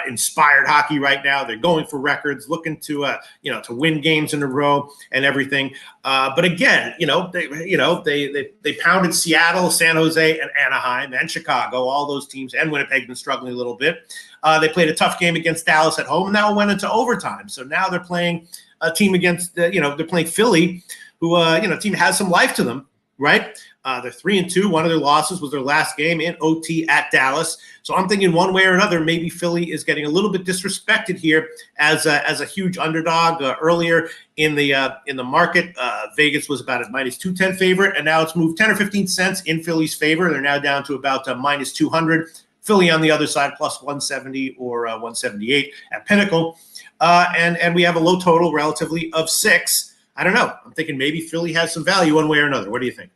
Speaker 2: inspired hockey right now. They're going for records, looking to to win games in a row and everything. But again, they pounded Seattle, San Jose, and Anaheim, and Chicago. All those teams, and Winnipeg been struggling a little bit. They played a tough game against Dallas at home, and now went into overtime. So now they're playing a team against they're playing Philly, who team has some life to them, right? They're 3-2. One of their losses was their last game in OT at Dallas. So I'm thinking one way or another, maybe Philly is getting a little bit disrespected here as a huge underdog. Earlier in the market, Vegas was about a -210 favorite, and now it's moved 10 or 15 cents in Philly's favor. They're now down to about -200. Philly on the other side, plus 170 or 178 at Pinnacle. And we have a low total relatively of 6. I don't know. I'm thinking maybe Philly has some value one way or another. What do you think?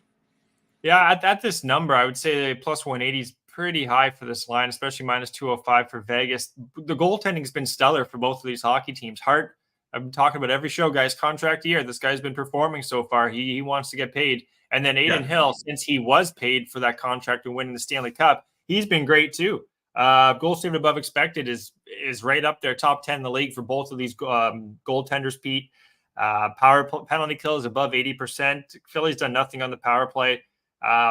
Speaker 3: Yeah, at this number, I would say plus 180 is pretty high for this line, especially -205 for Vegas. The goaltending has been stellar for both of these hockey teams. Hart, I've been talking about every show, guys, contract year. This guy's been performing so far. He wants to get paid. And then Adin Hill, since he was paid for that contract and winning the Stanley Cup, he's been great too. Goal saved above expected is right up there, top 10 in the league for both of these goaltenders, Pete. Power penalty kill is above 80%. Philly's done nothing on the power play.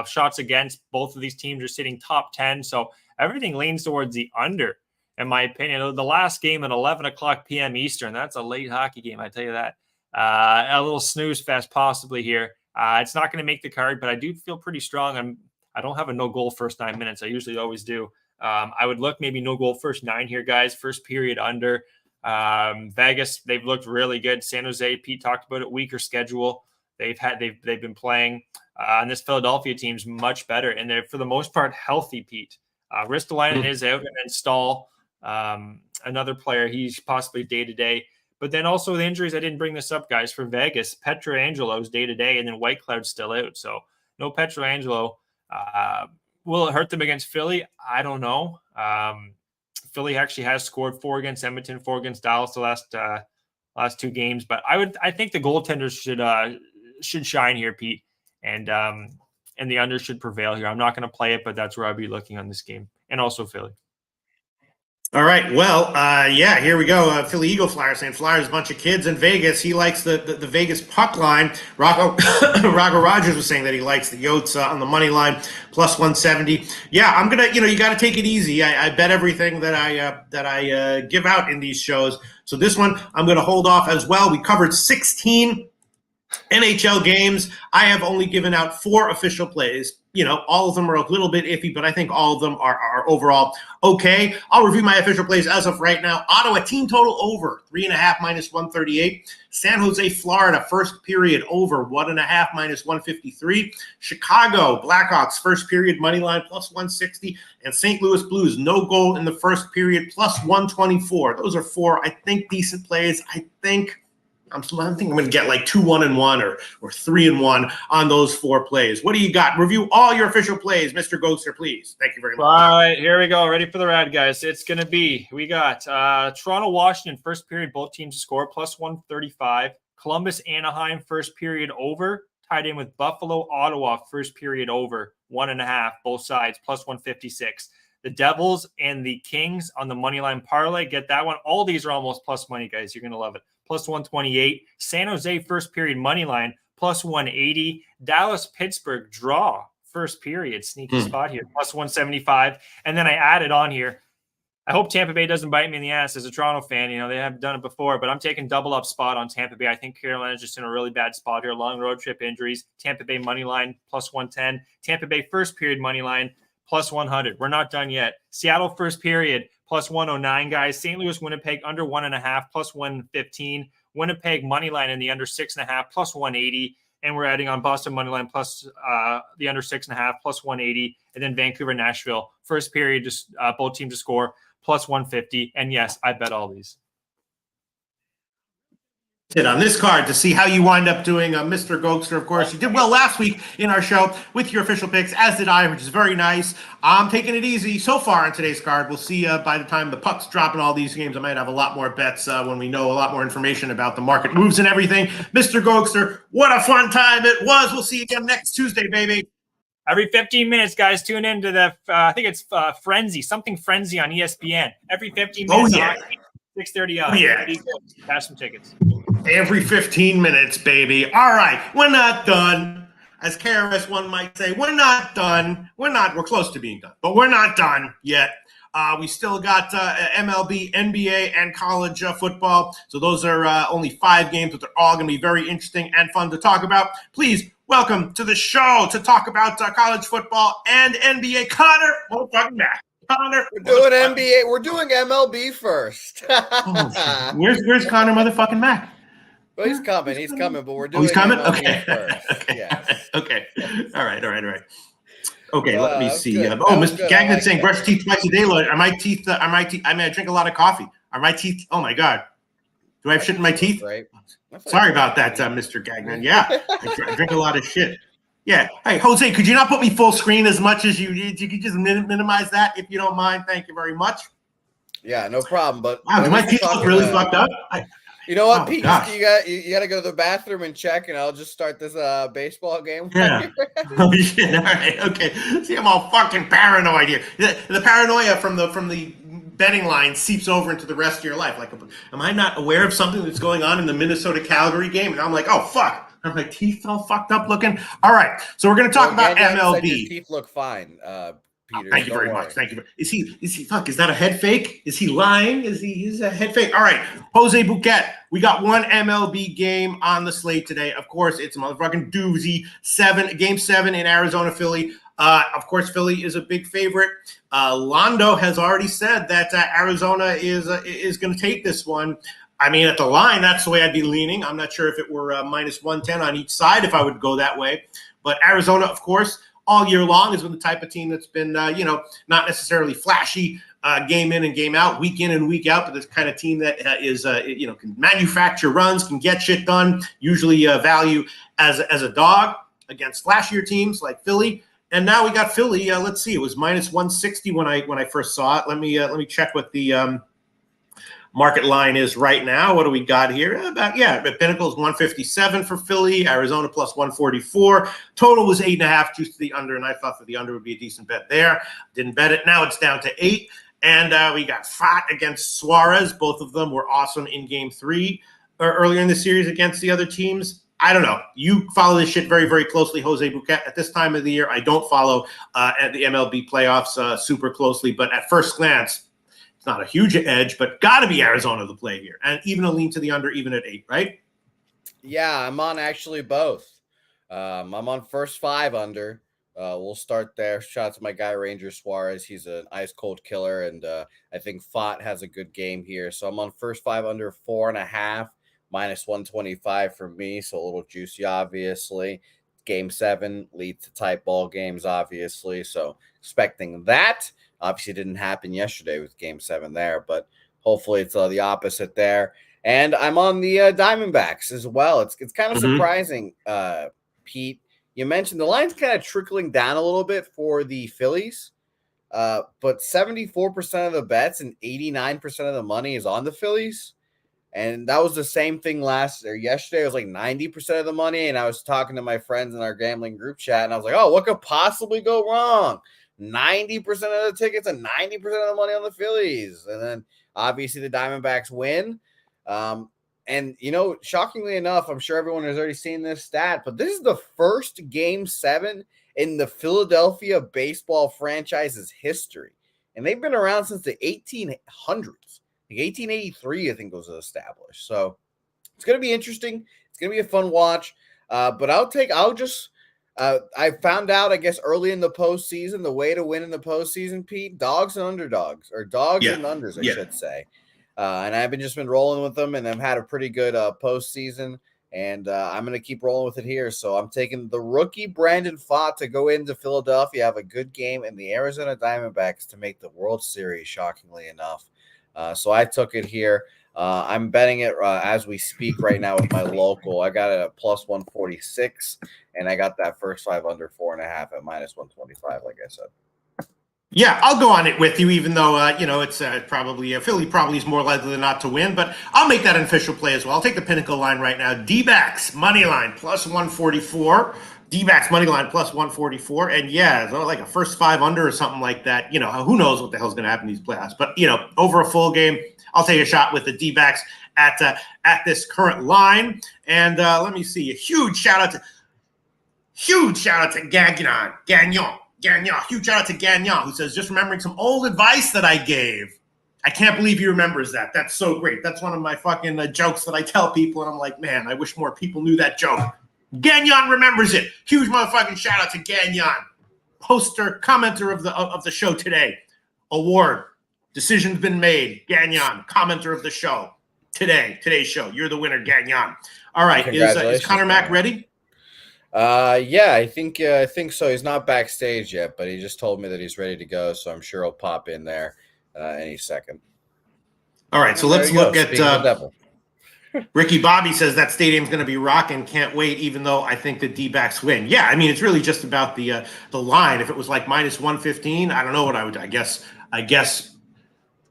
Speaker 3: Shots against, both of these teams are sitting top 10. So everything leans towards the under, in my opinion. The last game at 11 o'clock p.m. Eastern, that's a late hockey game, I tell you that. A little snooze fest possibly here. It's not going to make the card, but I do feel pretty strong. I don't have a no goal first 9 minutes. I usually always do. I would look maybe no goal first 9 here, guys. First period under. Vegas, they've looked really good. San Jose, Pete talked about it, weaker schedule. They've been playing, and this Philadelphia team's much better, and they're for the most part healthy. Pete, Ristolainen is out, and then Stahl, another player, he's possibly day to day. But then also the injuries. I didn't bring this up, guys. For Vegas, Pietrangelo is day to day, and then Whitecloud's still out. So no Pietrangelo. Will it hurt them against Philly? I don't know. Philly actually has scored 4 against Edmonton, 4 against Dallas the last 2 games. But I think the goaltenders should shine here, Pete, and the under should prevail here. I'm not going to play it, but that's where I'll be looking on this game, and also Philly.
Speaker 2: All right. Well, here we go. Philly Eagle Flyer saying Flyers, a bunch of kids in Vegas. He likes the Vegas puck line. Rocco Rogers was saying that he likes the Yotes on the money line, plus 170. Yeah, I'm gonna. You got to take it easy. I bet everything that I give out in these shows. So this one I'm going to hold off as well. We covered 16 NHL games. I have only given out 4 official plays. All of them are a little bit iffy, but I think all of them are overall okay. I'll review my official plays as of right now. Ottawa team total over 3.5 -138. San Jose, Florida, first period over 1.5 -153. Chicago Blackhawks first period money line plus 160, and St. Louis Blues no goal in the first period plus 124. Those are 4, I think, decent plays. I think I'm going to get like 2-1-1 or 3-1 on those 4 plays. What do you got? Review all your official plays, Mr. Ghoster, please. Thank you very much.
Speaker 3: All right, here we go. Ready for the rad, guys. It's going to be, we got Toronto, Washington, first period, both teams to score, plus 135. Columbus, Anaheim, first period over, tied in with Buffalo, Ottawa, first period over, 1.5, both sides, plus 156. The Devils and the Kings on the money line parlay. Get that one. All these are almost plus money, guys. You're going to love it. Plus 128. San Jose first period money line, plus 180. Dallas, Pittsburgh draw first period. Sneaky spot here, plus 175. And then I added on here, I hope Tampa Bay doesn't bite me in the ass as a Toronto fan. They haven't done it before, but I'm taking double up spot on Tampa Bay. I think Carolina's just in a really bad spot here. Long road trip injuries. Tampa Bay money line, plus 110. Tampa Bay first period money line, plus 100. We're not done yet. Seattle first period, plus 109, guys. St. Louis, Winnipeg, under 1.5, plus 115. Winnipeg money line in the under 6.5, plus 180. And we're adding on Boston money line plus the under 6.5, plus 180. And then Vancouver, Nashville, first period, just both teams to score, plus 150. And yes, I bet all these.
Speaker 2: On this card to see how you wind up doing. Mr. Gokster, of course, you did well last week in our show with your official picks, as did I, which is very nice. I'm taking it easy so far on today's card. We'll see by the time the pucks drop in all these games. I might have a lot more bets when we know a lot more information about the market moves and everything. Mr. Gokster, what a fun time it was. We'll see you again next Tuesday, baby.
Speaker 3: Every 15 minutes, guys, tune into the, I think it's Frenzy on ESPN. Every 15 minutes.
Speaker 2: Oh, yeah.
Speaker 3: 6:30 on.
Speaker 2: Oh, yeah.
Speaker 3: Pass some tickets.
Speaker 2: Every 15 minutes, baby. All right, we're not done. As KRS-One might say, we're not done. We're close to being done, but we're not done yet. We still got MLB, NBA, and college football. So those are only 5 games, but they're all going to be very interesting and fun to talk about. Please welcome to the show to talk about college football and NBA. Connor, motherfucking back. Connor,
Speaker 4: we're doing NBA. We're doing MLB first.
Speaker 2: Where's Connor motherfucking Mac?
Speaker 4: Well, he's coming, but we're doing
Speaker 2: he's coming?
Speaker 4: MLB
Speaker 2: okay.
Speaker 4: first.
Speaker 2: Okay.
Speaker 4: Yes.
Speaker 2: Okay. All right. Okay, let me see.
Speaker 4: Mr.
Speaker 2: Gagnon saying brush your teeth twice a day. Are my teeth? I mean, I drink a lot of coffee. Are my teeth? Oh my God. Do I have shit in my teeth?
Speaker 4: Right.
Speaker 2: Sorry about that, Mr. Gagnon. Yeah, I drink a lot of shit. Yeah. Hey, Jose, could you not put me full screen as much as you did? You could just minimize that if you don't mind. Thank you very much.
Speaker 4: Yeah, no problem. But
Speaker 2: wow, do my teeth look really fucked up?
Speaker 4: You know what, Pete? You got to go to the bathroom and check, and I'll just start this baseball game.
Speaker 2: Yeah. Oh shit! All right. Okay. See, I'm all fucking paranoid here. The paranoia from the betting line seeps over into the rest of your life. Like, am I not aware of something that's going on in the Minnesota Calgary game? And I'm like, oh fuck. Are my teeth all fucked up looking? All right. So we're going to talk about MLB.
Speaker 4: Your teeth look fine, Peter.
Speaker 2: Thank you very much. Thank you. Is he? Fuck. Is that a head fake? Is he lying? He's a head fake? All right. Jose Bouquet. We got one MLB game on the slate today. Of course, it's a motherfucking doozy. Game 7 in Arizona, Philly. Of course, Philly is a big favorite. Londo has already said that Arizona is going to take this one. I mean, at the line, that's the way I'd be leaning. I'm not sure if it were minus 110 on each side if I would go that way. But Arizona, of course, all year long has been the type of team that's been, not necessarily flashy game in and game out, week in and week out, but this kind of team that can manufacture runs, can get shit done, usually value as a dog against flashier teams like Philly. And now we got Philly. Let's see, it was minus 160 when I first saw it. Let me check what the market line is right now. What do we got here? Pinnacle is 157 for Philly, Arizona plus 144. Total was 8.5, juice to the under, and I thought that the under would be a decent bet there. Didn't bet it. Now it's down to 8. And we got Fott against Suarez. Both of them were awesome in game 3 or earlier in the series against the other teams. I don't know. You follow this shit very, very closely, Jose Bouquet. At this time of the year, I don't follow at the MLB playoffs super closely, but at first glance, it's not a huge edge, but got to be Arizona the play here. And even a lean to the under, even at 8, right?
Speaker 4: Yeah, I'm on actually both. I'm on first 5 under. We'll start there. Shout out to my guy, Ranger Suarez. He's an ice-cold killer, and I think Fott has a good game here. So I'm on first 5 under, 4.5, minus 125 for me, so a little juicy, obviously. Game 7 leads to tight ball games, obviously, so expecting that. Obviously, didn't happen yesterday with Game 7 there, but hopefully it's the opposite there. And I'm on the Diamondbacks as well. It's kind of surprising, Pete. You mentioned the line's kind of trickling down a little bit for the Phillies, but 74% of the bets and 89% of the money is on the Phillies. And that was the same thing yesterday. It was like 90% of the money. And I was talking to my friends in our gambling group chat, and I was like, oh, what could possibly go wrong? 90% of the tickets and 90% of the money on the Phillies. And then obviously the Diamondbacks win. And, shockingly enough, I'm sure everyone has already seen this stat, but this is the first Game 7 in the Philadelphia baseball franchise's history. And they've been around since the 1800s. Like 1883, I think, was established. So it's going to be interesting. It's going to be a fun watch. But I found out, I guess, early in the postseason, the way to win in the postseason, Pete, dogs and underdogs, or dogs and unders, I should say. And I've just been rolling with them, and I've had a pretty good postseason. And I'm going to keep rolling with it here. So I'm taking the rookie Brandon Pfaadt to go into Philadelphia, have a good game, and the Arizona Diamondbacks to make the World Series, shockingly enough. So I took it here. I'm betting it as we speak right now with my local. I got it at plus 146, and I got that first 5 under 4.5 at minus 125, like I said.
Speaker 2: Yeah, I'll go on it with you, even though, it's probably Philly probably is more likely than not to win, but I'll make that an official play as well. I'll take the Pinnacle line right now. D-backs, money line, plus 144. D-backs, money line, plus 144. And yeah, like a first 5 under or something like that. Who knows what the hell's going to happen in these playoffs. But, over a full game, I'll take a shot with the D-backs at this current line. And let me see, a huge shout out to Gagnon. Huge shout out to Gagnon, who says, just remembering some old advice that I gave. I can't believe he remembers that. That's so great. That's one of my fucking jokes that I tell people, and I'm like, man, I wish more people knew that joke. Gagnon remembers it. Huge motherfucking shout out to Gagnon, poster, commenter of the show today. Award. Decision's been made. Gagnon, commenter of the show today's show. You're the winner, Gagnon. All right, is Connor Mack ready?
Speaker 4: Yeah, I think so. He's not backstage yet, but he just told me that he's ready to go, so I'm sure he'll pop in there any second.
Speaker 2: All right, so let's look at Ricky Bobby says that stadium's going to be rocking. Can't wait, even though I think the D-backs win. Yeah, I mean, it's really just about the line. If it was like minus 115, I don't know what I would. I guess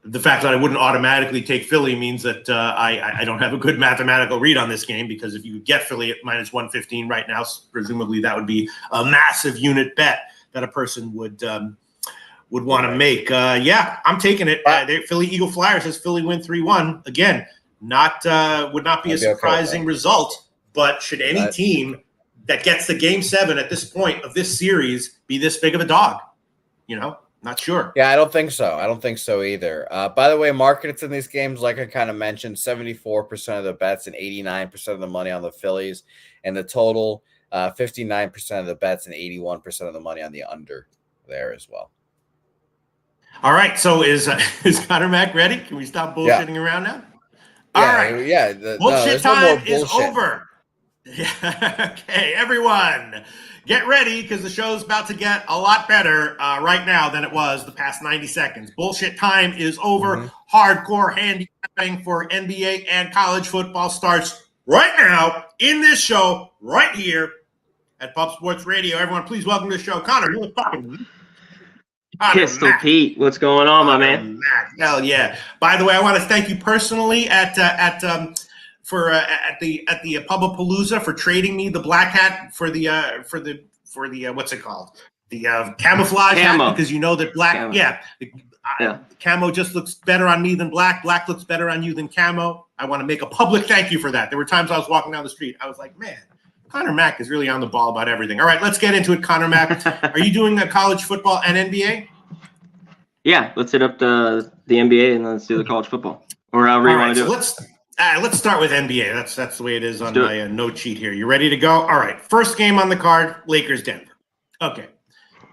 Speaker 2: the fact that I wouldn't automatically take Philly means that I don't have a good mathematical read on this game, because if you get Philly at minus 115 right now, presumably that would be a massive unit bet that a person would want to make. Yeah, I'm taking it. Philly Eagle Flyer says Philly win 3-1. Again, would not be a surprising result, but should any team that gets the game 7 at this point of this series be this big of a dog? Not sure.
Speaker 4: Yeah, I don't think so. I don't think so either. By the way, markets in these games, like I kind of mentioned, 74% of the bets and 89% of the money on the Phillies, and the total 59% of the bets and 81% of the money on the under there as well.
Speaker 2: All right. So is Connor Mack ready? Can we stop bullshitting around now? All right.
Speaker 4: Yeah.
Speaker 2: Bullshit time is over. Okay, everyone. Get ready, because the show's about to get a lot better right now than it was the past 90 seconds. Bullshit time is over. Mm-hmm. Hardcore handicapping for NBA and college football starts right now in this show right here at Pub Sports Radio. Everyone, please welcome to the show Connor. You're the fucking
Speaker 5: Pistol Mac. Pete, what's going on, my man?
Speaker 2: Mac. Hell yeah! By the way, I want to thank you personally at the Pubapalooza for trading me the black hat for the what's it called, the camouflage hat, because you know that black camo just looks better on me than black looks better on you than camo. I want to make a public thank you for that. There were times I was walking down the street, I was like, man, Connor Mack is really on the ball about everything. All right, let's get into it. Connor Mack, are you doing college football and NBA?
Speaker 5: Yeah, let's hit up the NBA and let's do the college football, or however you want to do it.
Speaker 2: Let's start with NBA. That's the way it is on my note sheet here. You ready to go? All right. First game on the card, Lakers-Denver. Okay.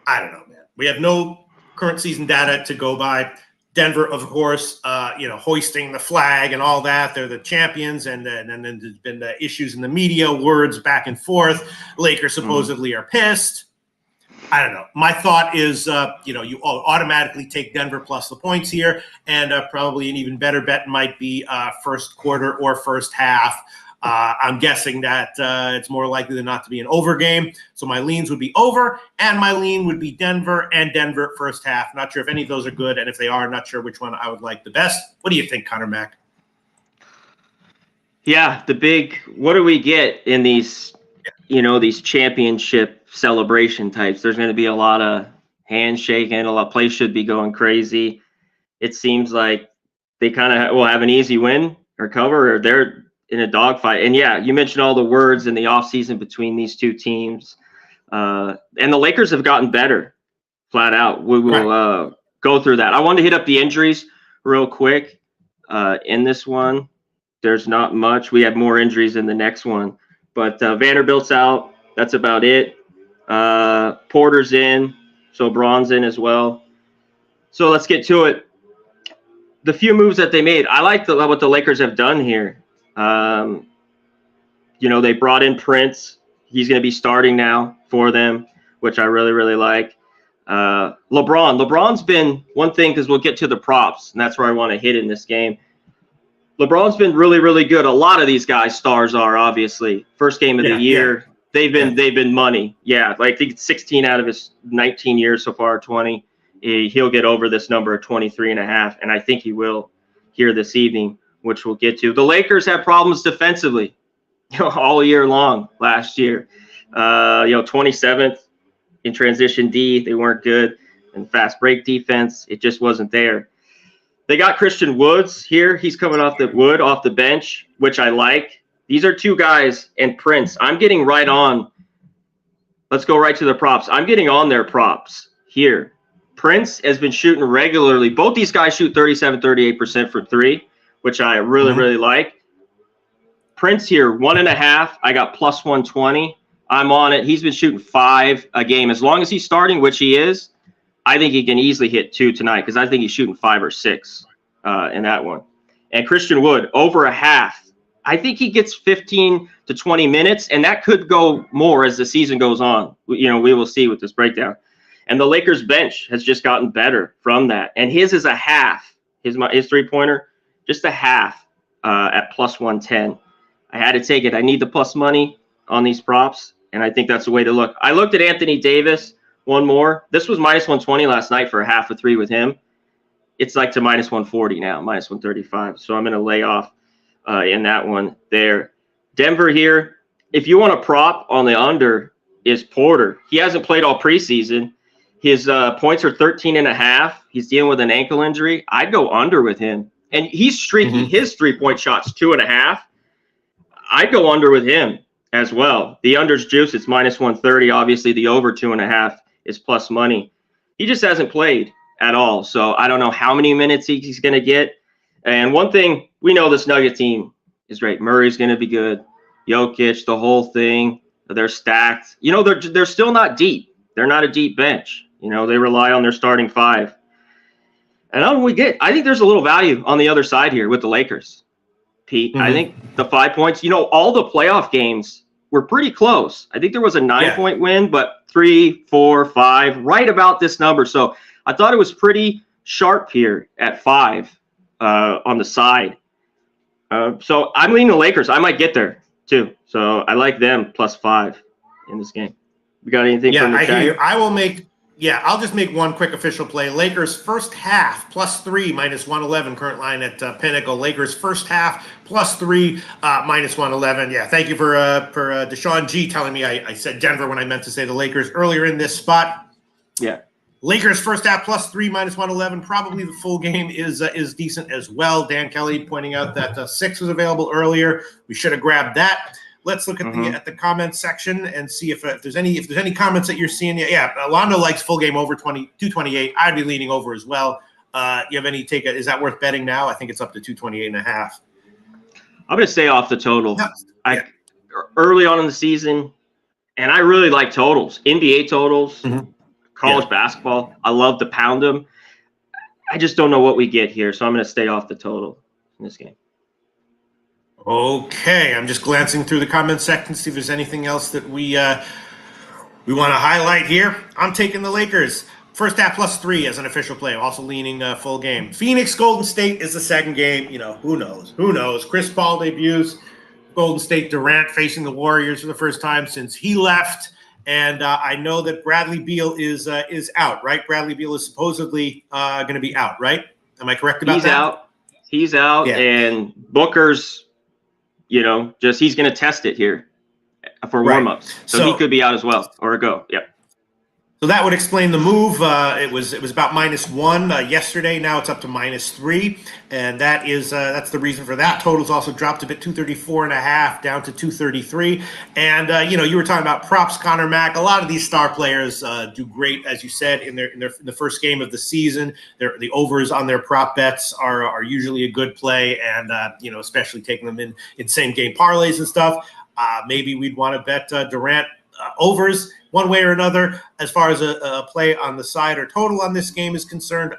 Speaker 2: I don't know, man. We have no current season data to go by. Denver, of course, hoisting the flag and all that. They're the champions, and then there's been the issues in the media, words back and forth. Lakers supposedly are pissed. I don't know. My thought is, you automatically take Denver plus the points here, and probably an even better bet might be first quarter or first half. I'm guessing that it's more likely than not to be an over game. So my leans would be over, and my lean would be Denver and Denver first half. Not sure if any of those are good, and if they are, not sure which one I would like the best. What do you think, Connor Mack?
Speaker 5: Yeah, what do we get in these, these championship celebration types? There's going to be a lot of handshaking. A lot of plays should be going crazy. It seems like they kind of will have an easy win or cover, or they're in a dogfight. And yeah, you mentioned all the words in the offseason between these two teams. And the Lakers have gotten better, flat out. We will go through that. I want to hit up the injuries real quick in this one. There's not much. We have more injuries in the next one. But Vanderbilt's out. That's about it. Porter's in, so Braun's in as well. So let's get to it. The few moves that they made, I like what the Lakers have done here. They brought in Prince. He's going to be starting now for them, which I really, really like. LeBron's been one thing, because we'll get to the props, and that's where I want to hit in this game. LeBron's been really, really good. A lot of these guys, stars are, obviously. First game of the year. Yeah. They've been money. Yeah, like I think 16 out of his 19 years so far, 20. He'll get over this number of 23.5, and I think he will here this evening, which we'll get to. The Lakers have problems defensively all year long last year. 27th in transition D. They weren't good. And fast break defense, it just wasn't there. They got Christian Woods here. He's coming off the bench, which I like. These are two guys, and Prince. I'm getting right on. Let's go right to the props. I'm getting on their props here. Prince has been shooting regularly. Both these guys shoot 37, 38% for three, which I really, really like. Prince here, 1.5. I got plus 120. I'm on it. He's been shooting 5 a game. As long as he's starting, which he is, I think he can easily hit 2 tonight, because I think he's shooting 5 or 6 in that one. And Christian Wood, over a half. I think he gets 15 to 20 minutes, and that could go more as the season goes on. We will see with this breakdown. And the Lakers bench has just gotten better from that. And his is a half. His three-pointer, just a half at plus 110. I had to take it. I need the plus money on these props, and I think that's the way to look. I looked at Anthony Davis, one more. This was minus 120 last night for a half of 3 with him. It's like to minus 140 now, minus 135. So I'm going to lay off in that one there. Denver here, if you want a prop on the under, is Porter. He hasn't played all preseason. His points are 13.5. He's dealing with an ankle injury. I'd go under with him. And he's streaky. His 3-point shot's 2.5. I'd go under with him as well. The under's juice, it's minus 130. Obviously, the over 2.5 is plus money. He just hasn't played at all. So I don't know how many minutes he's going to get. And one thing, we know this Nugget team is great. Murray's going to be good. Jokic, the whole thing. They're stacked. They're still not deep. They're not a deep bench. They rely on their starting 5. And I think there's a little value on the other side here with the Lakers, Pete. I think the 5 points, all the playoff games were pretty close. I think there was a 9-point win, but 3, 4, 5, right about this number. So I thought it was pretty sharp here at 5 on the side. So I'm leaning the Lakers. I might get there too. So I like them plus 5 in this game. We got anything from the chat?
Speaker 2: I'll just make one quick official play. Lakers first half plus 3 minus 111. Current line at Pinnacle. Lakers first half plus 3 minus 111. Yeah, thank you for Deshaun G telling me I said Denver when I meant to say the Lakers earlier in this spot.
Speaker 5: Yeah.
Speaker 2: Lakers first half plus 3 minus 111. Probably the full game is decent as well. Dan Kelly pointing out that 6 was available earlier. We should have grabbed that. Let's look at the comments section and see if there's any comments that you're seeing. Yeah, Londo likes full game over 228. I'd be leaning over as well. You have any take? Is that worth betting now? I think it's up to 228.5.
Speaker 5: I'm going to stay off the total. Early on in the season, and I really like totals, NBA totals, college basketball. I love to pound them. I just don't know what we get here, so I'm going to stay off the total in this game.
Speaker 2: Okay, I'm just glancing through the comment section to see if there's anything else that we want to highlight here. I'm taking the Lakers. First half plus 3 as an official play. Also leaning full game. Phoenix Golden State is the second game. Who knows? Chris Paul debuts. Golden State Durant facing the Warriors for the first time since he left. And I know that Bradley Beal is out, right? Bradley Beal is supposedly going to be out, right? Am I correct about that?
Speaker 5: He's out, and Booker's. He's going to test it here for warm-ups. So he could be out as well, or a go. Yep.
Speaker 2: So that would explain the move. It was about -1 yesterday. Now it's up to -3, and that's the reason for that. Totals also dropped a bit, 234.5 down to 233. And you were talking about props, Connor Mack. A lot of these star players do great, as you said, in the first game of the season. The overs on their prop bets are usually a good play, and especially taking them in same game parlays and stuff. Maybe we'd want to bet Durant overs one way or another. As far as a play on the side or total on this game is concerned,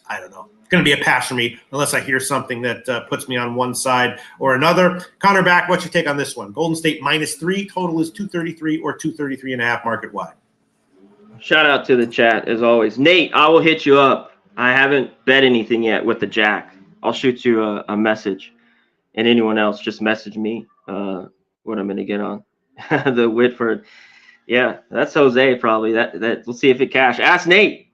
Speaker 2: I don't know. going to be a pass for me unless I hear something that puts me on one side or another. Connor, back, what's your take on this one? Golden State -3, total is 233 or 233.5 market wide.
Speaker 5: Shout out to the chat as always. Nate, I will hit you up. I haven't bet anything yet with the Jack. I'll shoot you a message, and anyone else just message me what I'm going to get on the Whitford. Yeah, that's Jose probably. That we'll see if it cash. Ask Nate.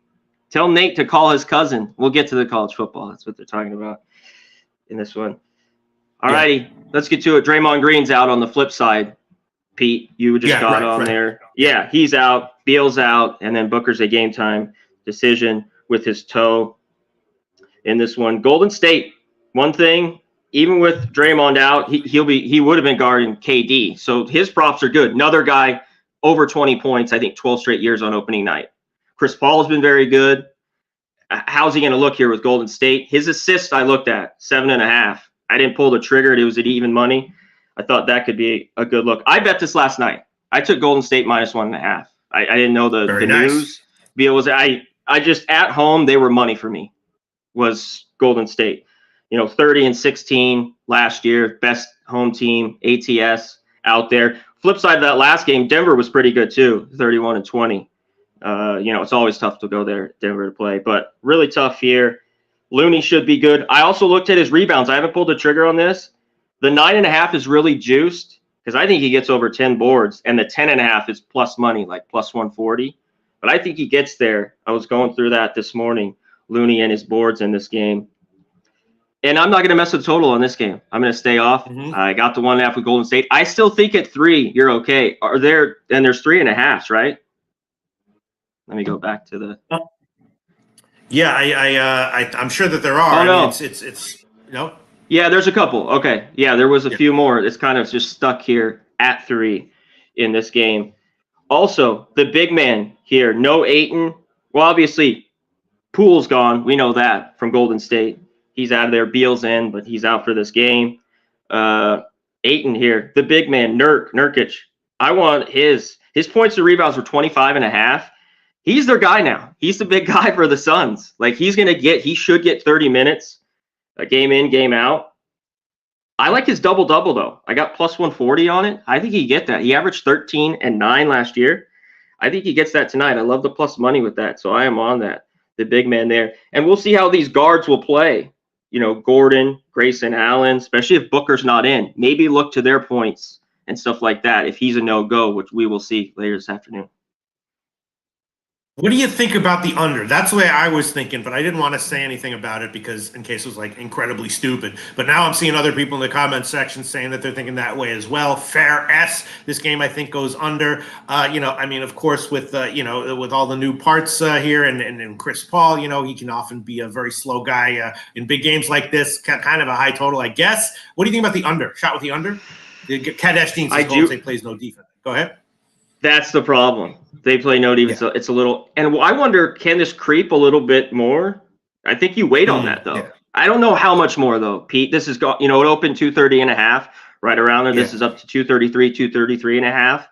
Speaker 5: Tell Nate to call his cousin. We'll get to the college football. That's what they're talking about in this one. All righty, let's get to it. Draymond Green's out on the flip side. Pete, you just got on there. Yeah, he's out. Beal's out, and then Booker's a game time decision with his toe in this one. Golden State, one thing, even with Draymond out, he would have been guarding KD. So his props are good. Another guy over 20 points, I think 12 straight years on opening night. Chris Paul has been very good. How's he going to look here with Golden State? His assist I looked at, 7.5. I didn't pull the trigger. It was at even money. I thought that could be a good look. I bet this last night. I took Golden State -1.5. I didn't know the news. Beal was I just at home, they were money for me. Was Golden State. 30-16 last year, best home team, ATS out there. Flip side of that last game, Denver was pretty good too, 31-20. It's always tough to go there, Denver to play, but really tough here. Looney should be good. I also looked at his rebounds. I haven't pulled the trigger on this. The 9.5 is really juiced because I think he gets over 10 boards, and the 10.5 is plus money, like plus 140. But I think he gets there. I was going through that this morning, Looney and his boards in this game. And I'm not going to mess with total on this game. I'm going to stay off. I got the 1.5 with Golden State. I still think at 3, you're okay. There's 3.5s, right? Let me go back to the.
Speaker 2: Yeah, I'm sure that there are.
Speaker 5: Oh, no.
Speaker 2: I mean, it's
Speaker 5: Yeah, there's a couple. Okay. Yeah, there was a few more. It's kind of just stuck here at 3 in this game. Also, the big man here, no Ayton. Well, obviously, Poole's gone. We know that from Golden State. He's out of there. Beal's in, but he's out for this game. Ayton here, the big man, Nurkic. I want his points and rebounds were 25.5. He's their guy now. He's the big guy for the Suns. Like he should get 30 minutes, a game in, game out. I like his double-double though. I got plus 140 on it. I think he get that. He averaged 13 and 9 last year. I think he gets that tonight. I love the plus money with that. So I am on that, the big man there. And we'll see how these guards will play. Gordon, Grayson Allen, especially if Booker's not in. Maybe look to their points and stuff like that if he's a no-go, which we will see later this afternoon.
Speaker 2: What do you think about the under? That's the way I was thinking, but I didn't want to say anything about it because in case it was like incredibly stupid. But now I'm seeing other people in the comment section saying that they're thinking that way as well. Fair S. This game I think goes under. Of course, with with all the new parts here and Chris Paul, he can often be a very slow guy in big games like this. Kind of a high total, I guess. What do you think about the under? Shot with the under? Kadesh Dean says Golden State plays no defense. Go ahead.
Speaker 5: That's the problem. They play no defense. Yeah. So it's a little, and I wonder, can this creep a little bit more? I think you wait on that though. Yeah. I don't know how much more though, Pete. This is it opened 230.5 right around there. Yeah. This is up to 233, 233.5.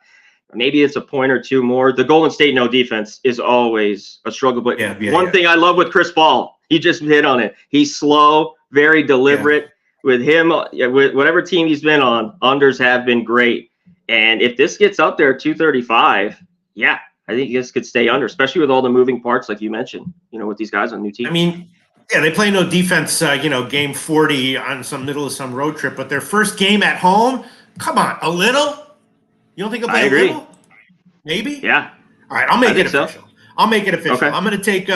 Speaker 5: Maybe it's a point or two more. The Golden State no defense is always a struggle. But one thing I love with Chris Paul, he just hit on it. He's slow, very deliberate. With him, with whatever team he's been on, unders have been great. And if this gets up there 235, I think this could stay under, especially with all the moving parts like you mentioned, with these guys on new teams.
Speaker 2: I mean, they play no defense, game 40 on some middle of some road trip, but their first game at home, come on, a little? You don't think they'll play a little? Maybe?
Speaker 5: Yeah.
Speaker 2: All right, I'll make it official.
Speaker 5: So.
Speaker 2: I'll make it official.
Speaker 5: Okay.
Speaker 2: I'm going to take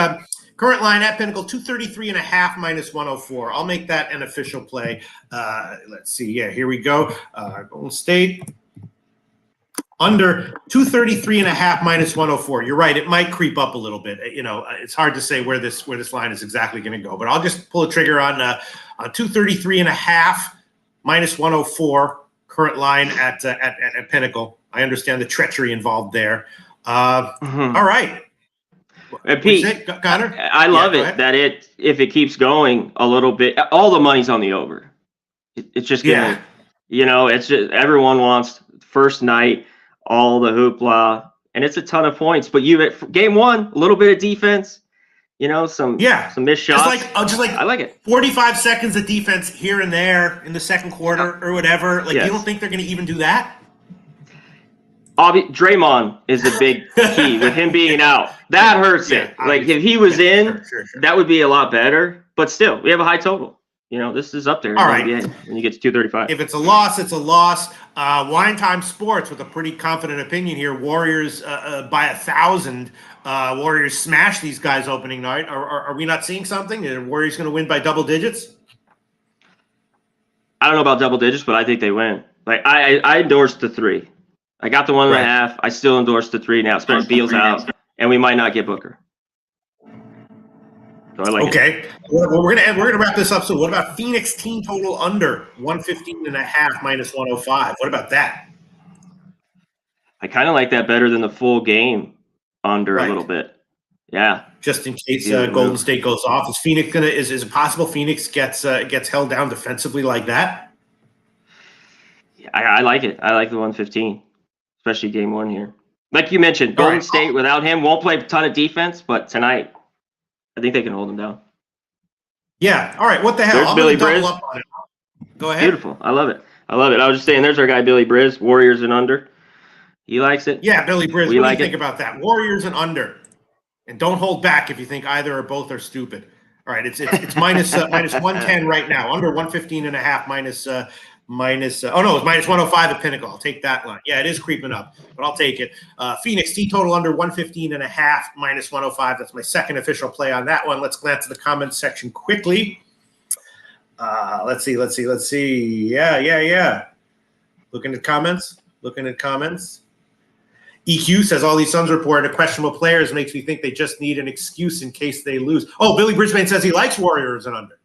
Speaker 2: current line at Pinnacle, 233.5 -104. I'll make that an official play. Let's see. Yeah, here we go. Golden State. Under 233.5 -104. You're right. It might creep up a little bit. It's hard to say where this line is exactly going to go, but I'll just pull a trigger on 233.5 -104. Current line at Pinnacle. I understand the treachery involved there. All right.
Speaker 5: And Pete,
Speaker 2: Connor?
Speaker 5: I love it that if it keeps going a little bit, all the money's on the over. It's just gonna, it's just everyone wants first night. All the hoopla, and it's a ton of points. But game one, a little bit of defense, some missed shots.
Speaker 2: Just like
Speaker 5: I like it.
Speaker 2: 45 seconds of defense here and there in the second quarter or whatever. Like,
Speaker 5: Yes.
Speaker 2: You don't think they're going to even do that?
Speaker 5: Draymond is a big key with him being out. That hurts it. Like, if he was in,
Speaker 2: sure.
Speaker 5: that would be a lot better. But still, we have a high total. This is up there in
Speaker 2: All
Speaker 5: the
Speaker 2: right.
Speaker 5: NBA when you get to 235.
Speaker 2: If it's a loss, it's a loss. Wine Time Sports with a pretty confident opinion here. Warriors by 1,000. Warriors smash these guys opening night. Are we not seeing something? Are Warriors going to win by double digits?
Speaker 5: I don't know about double digits, but I think they win. Like, I endorsed the 3. I got the 1.5. I still endorse the 3 now, especially Beal's out, and we might not get Booker. So I like it.
Speaker 2: Okay. Well, we're gonna wrap this up soon. What about Phoenix team total under 115.5 minus 105? What about that?
Speaker 5: I kind of like that better than the full game under a little bit. Yeah.
Speaker 2: Just in case Golden State goes off, is Phoenix gonna? Is it possible Phoenix gets held down defensively like that?
Speaker 5: Yeah, I like it. I like the 115, especially game 1 here. Like you mentioned, Golden State without him won't play a ton of defense, but tonight I think they can hold him down.
Speaker 2: Yeah. All right. What the hell?
Speaker 5: There's
Speaker 2: I'm
Speaker 5: Billy
Speaker 2: gonna double
Speaker 5: Briz.
Speaker 2: up on it. Go ahead.
Speaker 5: Beautiful. I love it. I was just saying, there's our guy Billy Briz, Warriors and under. He likes it.
Speaker 2: Yeah, Billy Briz.
Speaker 5: We
Speaker 2: What
Speaker 5: like
Speaker 2: do you think
Speaker 5: it.
Speaker 2: about that? Warriors and under, and don't hold back if you think either or both are stupid. All right, it's minus 110 right now. Under 115.5 minus. Oh no, it's minus 105 at Pinnacle. I'll take that line. Yeah, it is creeping up, but I'll take it. Phoenix T total under 115.5 minus 105. That's my second official play on that one. Let's glance at the comments section quickly. Let's see. Yeah. Looking at comments. EQ says all these Suns reported questionable players makes me think they just need an excuse in case they lose. Oh, Billy Brisbane says he likes Warriors and under.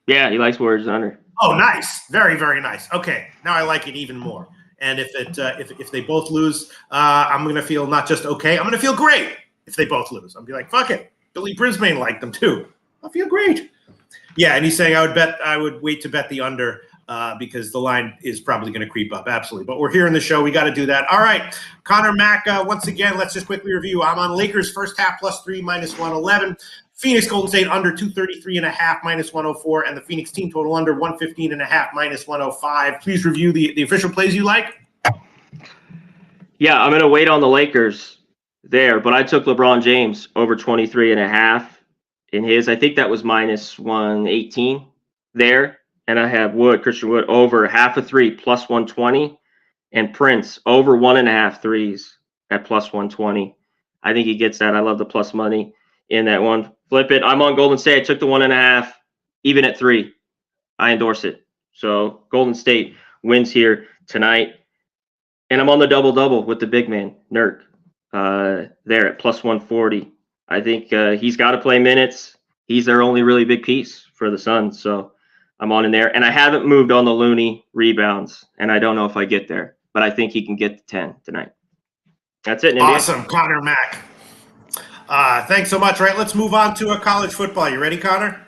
Speaker 5: Yeah, he likes Warriors and under.
Speaker 2: Oh, nice. Very, very nice. Okay, now I like it even more. And if they both lose, I'm going to feel not just okay, I'm going to feel great if they both lose. I'll be like, fuck it. Billy Brisbane liked them too. I'll feel great. Yeah, and he's saying I would wait to bet the under because the line is probably going to creep up. Absolutely. But we're here in the show. We got to do that. All right. Connor Mack, once again, let's just quickly review. I'm on Lakers first half +3 minus 111. Phoenix Golden State under 233.5 minus 104, and the Phoenix team total under 115.5 minus 105. Please review the official plays you like.
Speaker 5: Yeah, I'm going to wait on the Lakers there, but I took LeBron James over 23.5 in his. I think that was minus 118 there. And I have Christian Wood over half a 3 plus 120, and Prince over 1.5 threes at plus 120. I think he gets that. I love the plus money in that one. Flip it. I'm on Golden State. I took the 1.5, even at 3. I endorse it. So Golden State wins here tonight. And I'm on the double-double with the big man, Nurk, there at plus 140. I think he's got to play minutes. He's their only really big piece for the Suns. So I'm on in there. And I haven't moved on the Looney rebounds, and I don't know if I get there. But I think he can get to 10 tonight. That's it, NBA.
Speaker 2: Awesome, Connor Mack. Thanks so much. Right, let's move on to college football. You ready, Connor?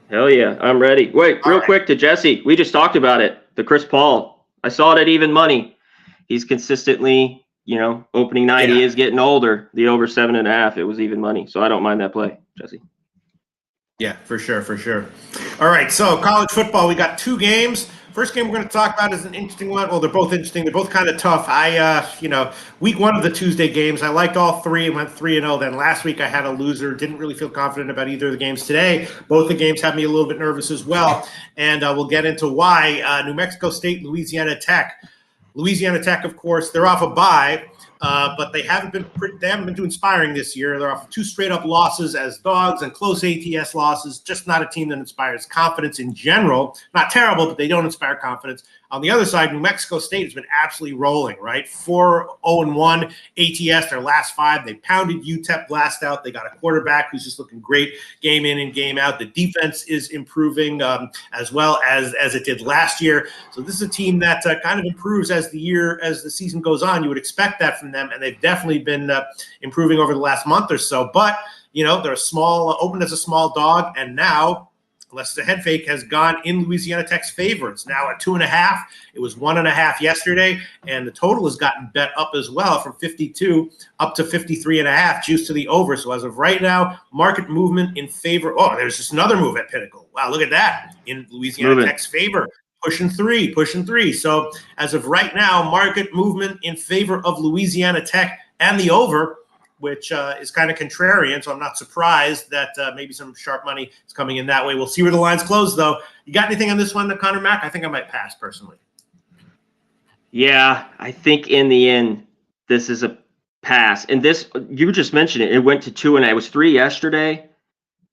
Speaker 5: Hell yeah, I'm ready. Wait, real quick to Jesse. We just talked about it. The Chris Paul. I saw it at even money. He's consistently, opening night. Yeah. He is getting older. The over 7.5. It was even money. So I don't mind that play, Jesse.
Speaker 2: Yeah, for sure. All right, so college football, we got 2 games. First game we're going to talk about is an interesting one. Well, they're both interesting. They're both kind of tough. Week 1 of the Tuesday games, I liked all 3 and went 3-0. Then last week I had a loser. Didn't really feel confident about either of the games today. Both the games had me a little bit nervous as well, and we'll get into why. New Mexico State, Louisiana Tech. Louisiana Tech, of course, they're off a bye. But they haven't been too inspiring this year. They're off 2 straight-up losses as dogs and close ATS losses. Just not a team that inspires confidence in general. Not terrible, but they don't inspire confidence. On the other side, New Mexico State has been absolutely rolling, right? 4-0-1 ATS, their last 5. They pounded UTEP blast out. They got a quarterback who's just looking great game in and game out. The defense is improving as well as it did last year. So this is a team that kind of improves as the season goes on. You would expect that from them, and they've definitely been improving over the last month or so. But, they're opened as a small dog, and now unless it's a head fake, has gone in Louisiana Tech's favor. It's now at 2.5. It was 1.5 yesterday, and the total has gotten bet up as well from 52 up to 53.5, juice to the over. So as of right now, market movement in favor. Oh, there's just another move at Pinnacle. Wow, look at that. In Louisiana Tech's favor. Pushing three. So as of right now, market movement in favor of Louisiana Tech and the over, which is kind of contrarian. So I'm not surprised that maybe some sharp money is coming in that way. We'll see where the lines close, though. You got anything on this one, Connor Mack? I think I might pass personally.
Speaker 5: Yeah, I think in the end, this is a pass. And this, you just mentioned it. It went to 2, and it was 3 yesterday.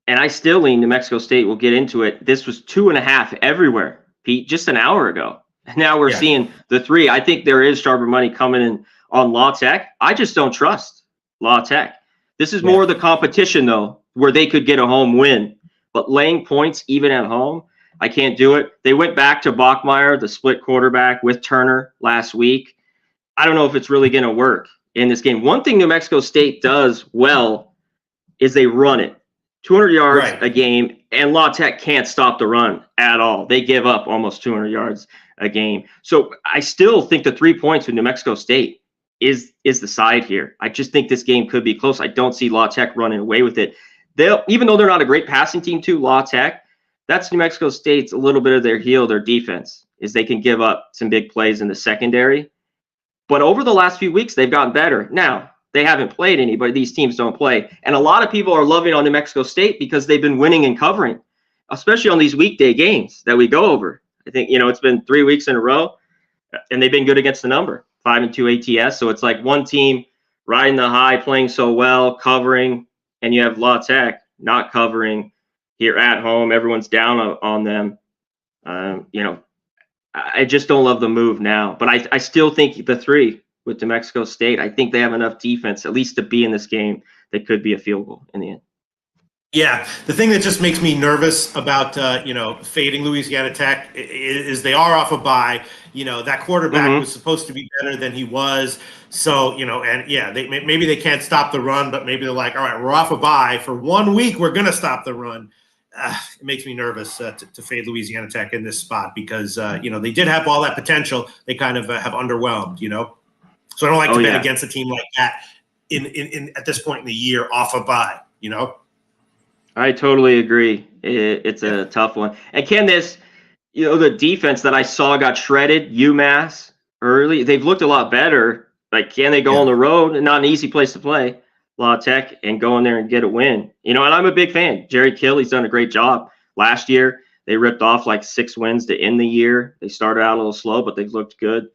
Speaker 5: And I still lean New Mexico State. We'll get into it. This was 2.5 everywhere, Pete, just an hour ago. Now we're seeing the 3. I think there is sharper money coming in on La Tech. I just don't trust La Tech. This is more the competition, though, where they could get a home win. But laying points even at home, I can't do it. They went back to Bachmeier, the split quarterback, with Turner last week. I don't know if it's really going to work in this game. One thing New Mexico State does well is they run it. 200 yards a game, and La Tech can't stop the run at all. They give up almost 200 yards a game. So I still think the 3 points with New Mexico State is the side here. I just think this game could be close. I don't see La Tech running away with it. They'll, even though they're not a great passing team too, La Tech, that's New Mexico State's a little bit of their heel, their defense, is they can give up some big plays in the secondary. But over the last few weeks, they've gotten better. Now, they haven't played anybody. These teams don't play. And a lot of people are loving on New Mexico State because they've been winning and covering, especially on these weekday games that we go over. I think, it's been 3 weeks in a row, and they've been good against the number, 5-2 ATS. So it's like one team riding the high, playing so well, covering, and you have La Tech not covering here at home. Everyone's down on them. I just don't love the move now. But I still think the 3 with New Mexico State, I think they have enough defense, at least to be in this game, that could be a field goal in the end.
Speaker 2: Yeah, the thing that just makes me nervous about fading Louisiana Tech is they are off a bye. That quarterback was supposed to be better than he was. So maybe they can't stop the run, but maybe they're like, all right, we're off a bye for 1 week. We're gonna stop the run. It makes me nervous to fade Louisiana Tech in this spot because they did have all that potential. They kind of have underwhelmed. So I don't like to bet against a team like that in at this point in the year off a bye.
Speaker 5: I totally agree. It's a tough one. And can this, the defense that I saw got shredded, UMass early, they've looked a lot better. Like, can they go on the road? And not an easy place to play, La Tech, and go in there and get a win. And I'm a big fan. Jerry Kill, he's done a great job. Last year, they ripped off like 6 wins to end the year. They started out a little slow, but they've looked good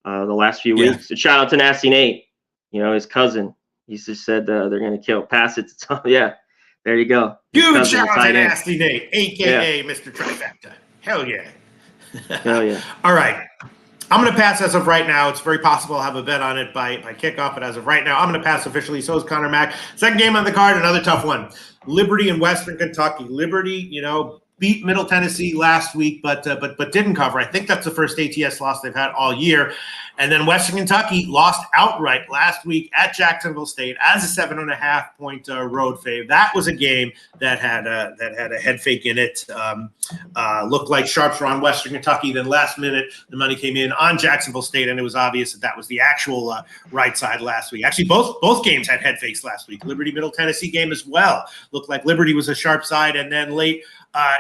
Speaker 5: the last few weeks. And shout out to Nasty Nate, his cousin. He just said they're going to pass it to Tom. Yeah. There you go.
Speaker 2: Huge shout out to Nasty Nate, a.k.a. Mr. Trifecta. Hell yeah.
Speaker 5: Hell yeah.
Speaker 2: All right. I'm going to pass as of right now. It's very possible I'll have a bet on it by kickoff, but as of right now, I'm going to pass officially. So is Connor Mack. Second game on the card, another tough one. Liberty and Western Kentucky. Liberty, beat Middle Tennessee last week, but didn't cover. I think that's the first ATS loss they've had all year. And then Western Kentucky lost outright last week at Jacksonville State as a 7.5 point road fave. That was a game that had a head fake in it. Looked like sharps were on Western Kentucky. Then last minute, the money came in on Jacksonville State, and it was obvious that was the actual right side last week. Actually, both games had head fakes last week. Liberty Middle Tennessee game as well. Looked like Liberty was a sharp side, and then late.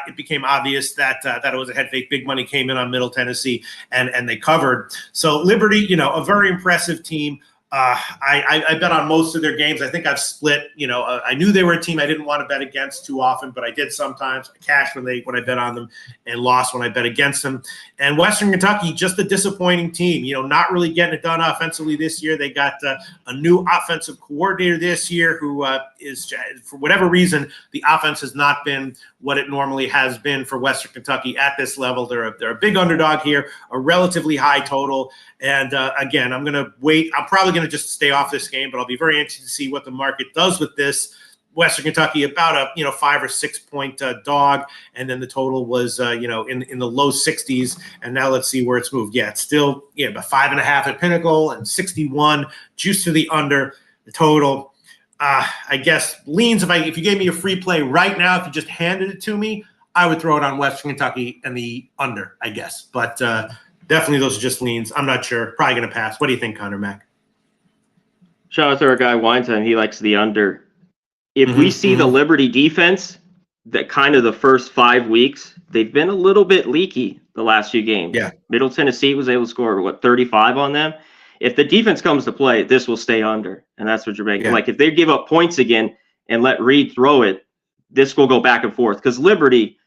Speaker 2: It became obvious that it was a head fake. Big money came in on Middle Tennessee, and they covered. So Liberty, a very impressive team. I bet on most of their games. I think I've split. I knew they were a team I didn't want to bet against too often, but I did sometimes. I cashed when I bet on them, and lost when I bet against them. And Western Kentucky, just a disappointing team. Not really getting it done offensively this year. They got a new offensive coordinator this year who is, for whatever reason, the offense has not been what it normally has been for Western Kentucky at this level. They're a big underdog here, a relatively high total. And again, I'm going to wait. I'm probably going to just stay off this game, but I'll be very interested to see what the market does with this. Western Kentucky about a 5 or 6 point dog, and then the total was in the low 60s. And now let's see where it's moved. Yeah, it's still about 5.5 at Pinnacle and 61 juice to the under. The total, I guess, leans. If you gave me a free play right now, if you just handed it to me, I would throw it on Western Kentucky and the under, I guess. But definitely those are just leans. I'm not sure. Probably going to pass. What do you think, Connor Mack?
Speaker 5: Shout out to our guy Winetime. He likes the under. If we see the Liberty defense, that kind of the first 5 weeks, they've been a little bit leaky the last few games.
Speaker 2: Yeah.
Speaker 5: Middle Tennessee was able to score, 35 on them? If the defense comes to play, this will stay under, and that's what you're making.
Speaker 2: Yeah.
Speaker 5: Like, if they give up points again and let Reed throw it, this will go back and forth because Liberty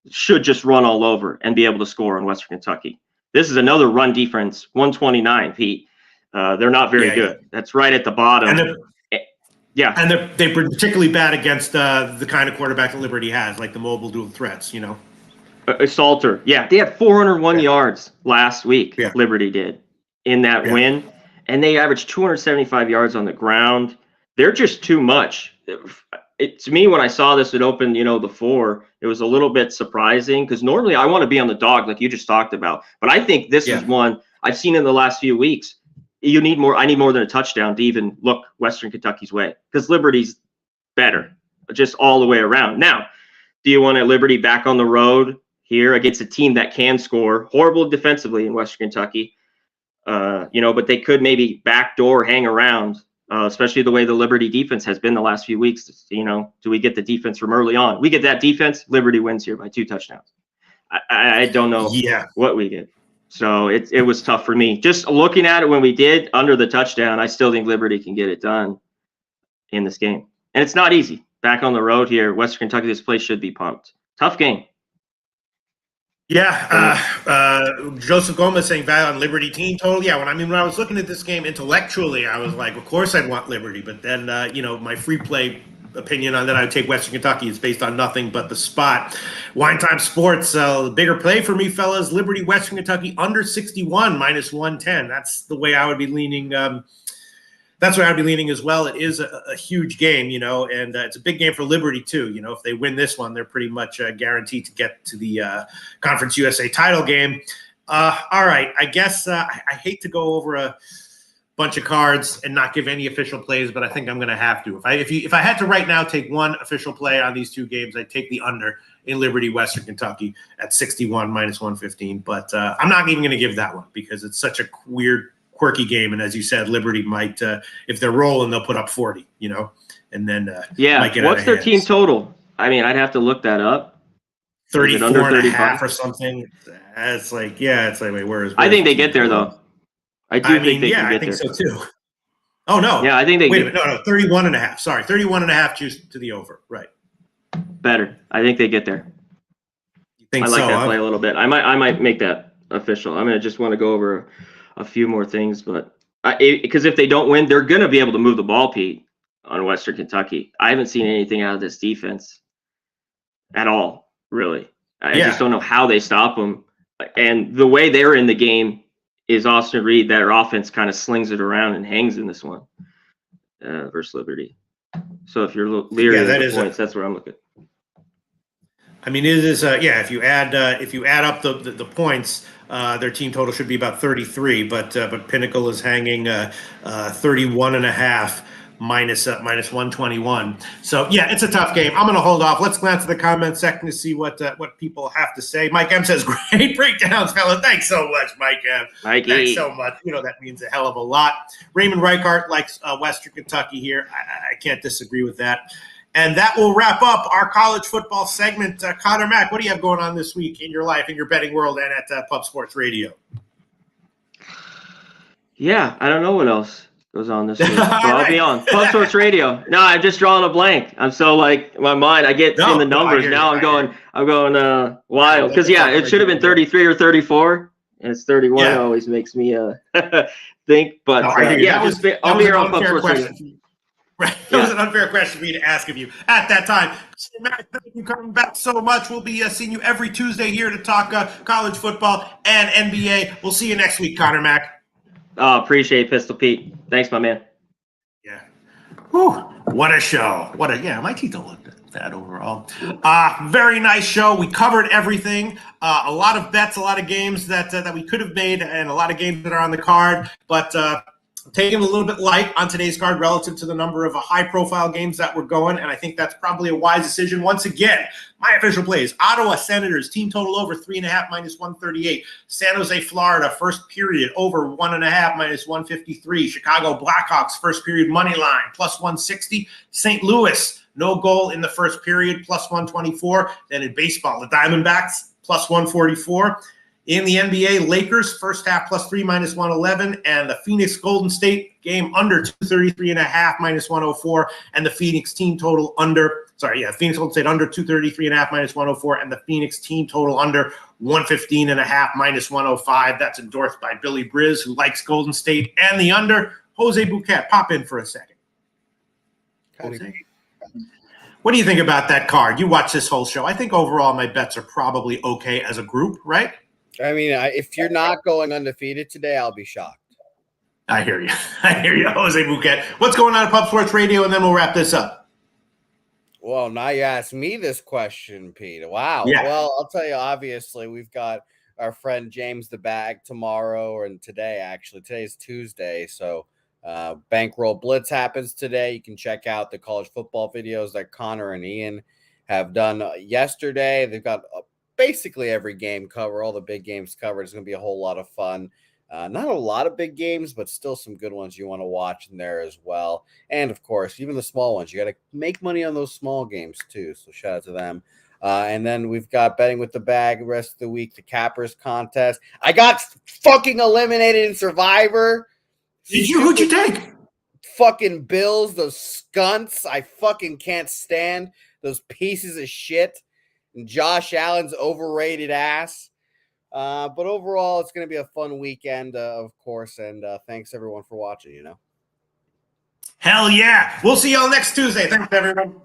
Speaker 5: should just run all over and be able to score on Western Kentucky. This is another run defense, 129, Pete. They're not very good. Yeah. That's right at the bottom.
Speaker 2: And they're particularly bad against the kind of quarterback that Liberty has, like the mobile dual threats,
Speaker 5: Salter. Yeah, they had 401 yards last week, Liberty did, in that win. And they averaged 275 yards on the ground. They're just too much. To me, when I saw this, it opened, the 4, it was a little bit surprising because normally I want to be on the dog like you just talked about. But I think this is one I've seen in the last few weeks. I need more than a touchdown to even look Western Kentucky's way because Liberty's better, just all the way around. Now, do you want a Liberty back on the road here against a team that can score? Horrible defensively in Western Kentucky, but they could maybe backdoor hang around, especially the way the Liberty defense has been the last few weeks. Do we get the defense from early on? We get that defense, Liberty wins here by 2 touchdowns. I don't know what we get. So it was tough for me. Just looking at it when we did under the touchdown, I still think Liberty can get it done in this game. And it's not easy. Back on the road here, Western Kentucky, this place should be pumped. Tough game.
Speaker 2: Yeah. Joseph Gomez saying value on Liberty team total. Yeah, when I was looking at this game intellectually, I was like, of course I'd want Liberty. But then, my free play opinion on that I would take Western Kentucky is based on nothing but the spot. Wine Time Sports, the bigger play for me, fellas. Liberty, Western Kentucky under 61 minus 110. That's the way I would be leaning. That's where I'd be leaning as well. It is a huge game, and it's a big game for Liberty too. If they win this one, they're pretty much guaranteed to get to the Conference USA title game. All right, I guess I hate to go over a bunch of cards and not give any official plays, but I think I'm going to have to. If I had to right now take one official play on these 2 games, I'd take the under in Liberty, Western Kentucky at 61 minus 115. But I'm not even going to give that one because it's such a weird, quirky game. And as you said, Liberty might, if they're rolling, they'll put up 40, and then might get
Speaker 5: what's their team total? I mean, I'd have to look that up.
Speaker 2: 34 and a half or something. It's like, wait, where is?
Speaker 5: I think they get there though. I think they can get there.
Speaker 2: So too. Oh no.
Speaker 5: Yeah, I think they
Speaker 2: wait a minute. No, 31 and a half. Sorry, 31 and a half juice to the over. Right.
Speaker 5: Better. I think they get there.
Speaker 2: You think
Speaker 5: I like that play a little bit. I might make that official. I'm gonna just want to go over a few more things, but because if they don't win, they're gonna be able to move the ball, Pete, on Western Kentucky. I haven't seen anything out of this defense at all, really. I just don't know how they stop them. And the way they're in the game is Austin Reed. Their offense kind of slings it around and hangs in this one versus Liberty. So if you're leery of the points, that's where I'm looking.
Speaker 2: I mean, it is if you add up the points, their team total should be about 33, but Pinnacle is hanging 31 and a half minus 121. So yeah, it's a tough game. I'm going to hold off. Let's glance at the comment section to see what people have to say. Mike M says, great breakdowns, fella. Thanks so much, Mike M.
Speaker 5: Mikey.
Speaker 2: Thanks so much. That means a hell of a lot. Raymond Reichart likes Western Kentucky here. I can't disagree with that. And that will wrap up our college football segment. Connor Mack, what do you have going on this week in your life, in your betting world, and at Pub Sports Radio?
Speaker 5: Yeah, I don't know what else goes on this week. So I'll be on Pub Sports Radio. No, I'm just drawing a blank. I'm so my mind. I get in the numbers now. I'm going wild because it should have been 33 or 34, and it's 31. It always makes me think. But I'll be here on Pub Sports Radio.
Speaker 2: Right. That was an unfair question for me to ask of you at that time. Matt, thank you coming back so much. We'll be seeing you every Tuesday here to talk college football and NBA. We'll see you next week, Connor Mack.
Speaker 5: Oh, appreciate it, Pistol Pete. Thanks, my man.
Speaker 2: Yeah. Whew. What a show. My teeth don't look bad overall. Very nice show. We covered everything. A lot of bets, a lot of games that we could have made, and a lot of games that are on the card. But taking a little bit light on today's card relative to the number of high-profile games that were going, and I think that's probably a wise decision. Once again, my official plays: Ottawa Senators, team total over 3.5 minus 138. San Jose, Florida, first period over 1.5 minus 153. Chicago Blackhawks, first period money line, plus 160. St. Louis, no goal in the first period, plus 124. Then in baseball, the Diamondbacks, plus 144. In the NBA, Lakers, first half plus 3 minus 111, and the Phoenix Golden State game under 233.5 minus 104, and the Phoenix team total under, Phoenix Golden State under 233.5 minus 104, and the Phoenix team total under 115.5 minus 105. That's endorsed by Billy Briz, who likes Golden State and the under. Jose Bouquet, pop in for a second. Jose. What do you think about that card? You watch this whole show. I think overall my bets are probably okay as a group, right?
Speaker 4: I mean, if you're not going undefeated today, I'll be shocked.
Speaker 2: I hear you. I hear you, Jose Bouquet. What's going on at Pub Sports Radio, and then we'll wrap this up.
Speaker 4: Well, now you ask me this question, Pete. Wow.
Speaker 2: Yeah.
Speaker 4: Well, I'll tell you, obviously, we've got our friend James the Bag tomorrow, and today, actually. Today's Tuesday, so Bankroll Blitz happens today. You can check out the college football videos that Connor and Ian have done yesterday. They've got basically every game covered, all the big games covered. It's going to be a whole lot of fun. Not a lot of big games, but still some good ones you want to watch in there as well. And, of course, even the small ones. You got to make money on those small games, too, so shout out to them. And then we've got Betting with the Bag the rest of the week, the Cappers contest. I got fucking eliminated in Survivor.
Speaker 2: Who'd you take?
Speaker 4: Fucking Bills, those skunts. I fucking can't stand those pieces of shit. And Josh Allen's overrated ass. But overall, it's going to be a fun weekend, of course. And thanks, everyone, for watching,
Speaker 2: Hell yeah. We'll see y'all next Tuesday. Thanks, everyone.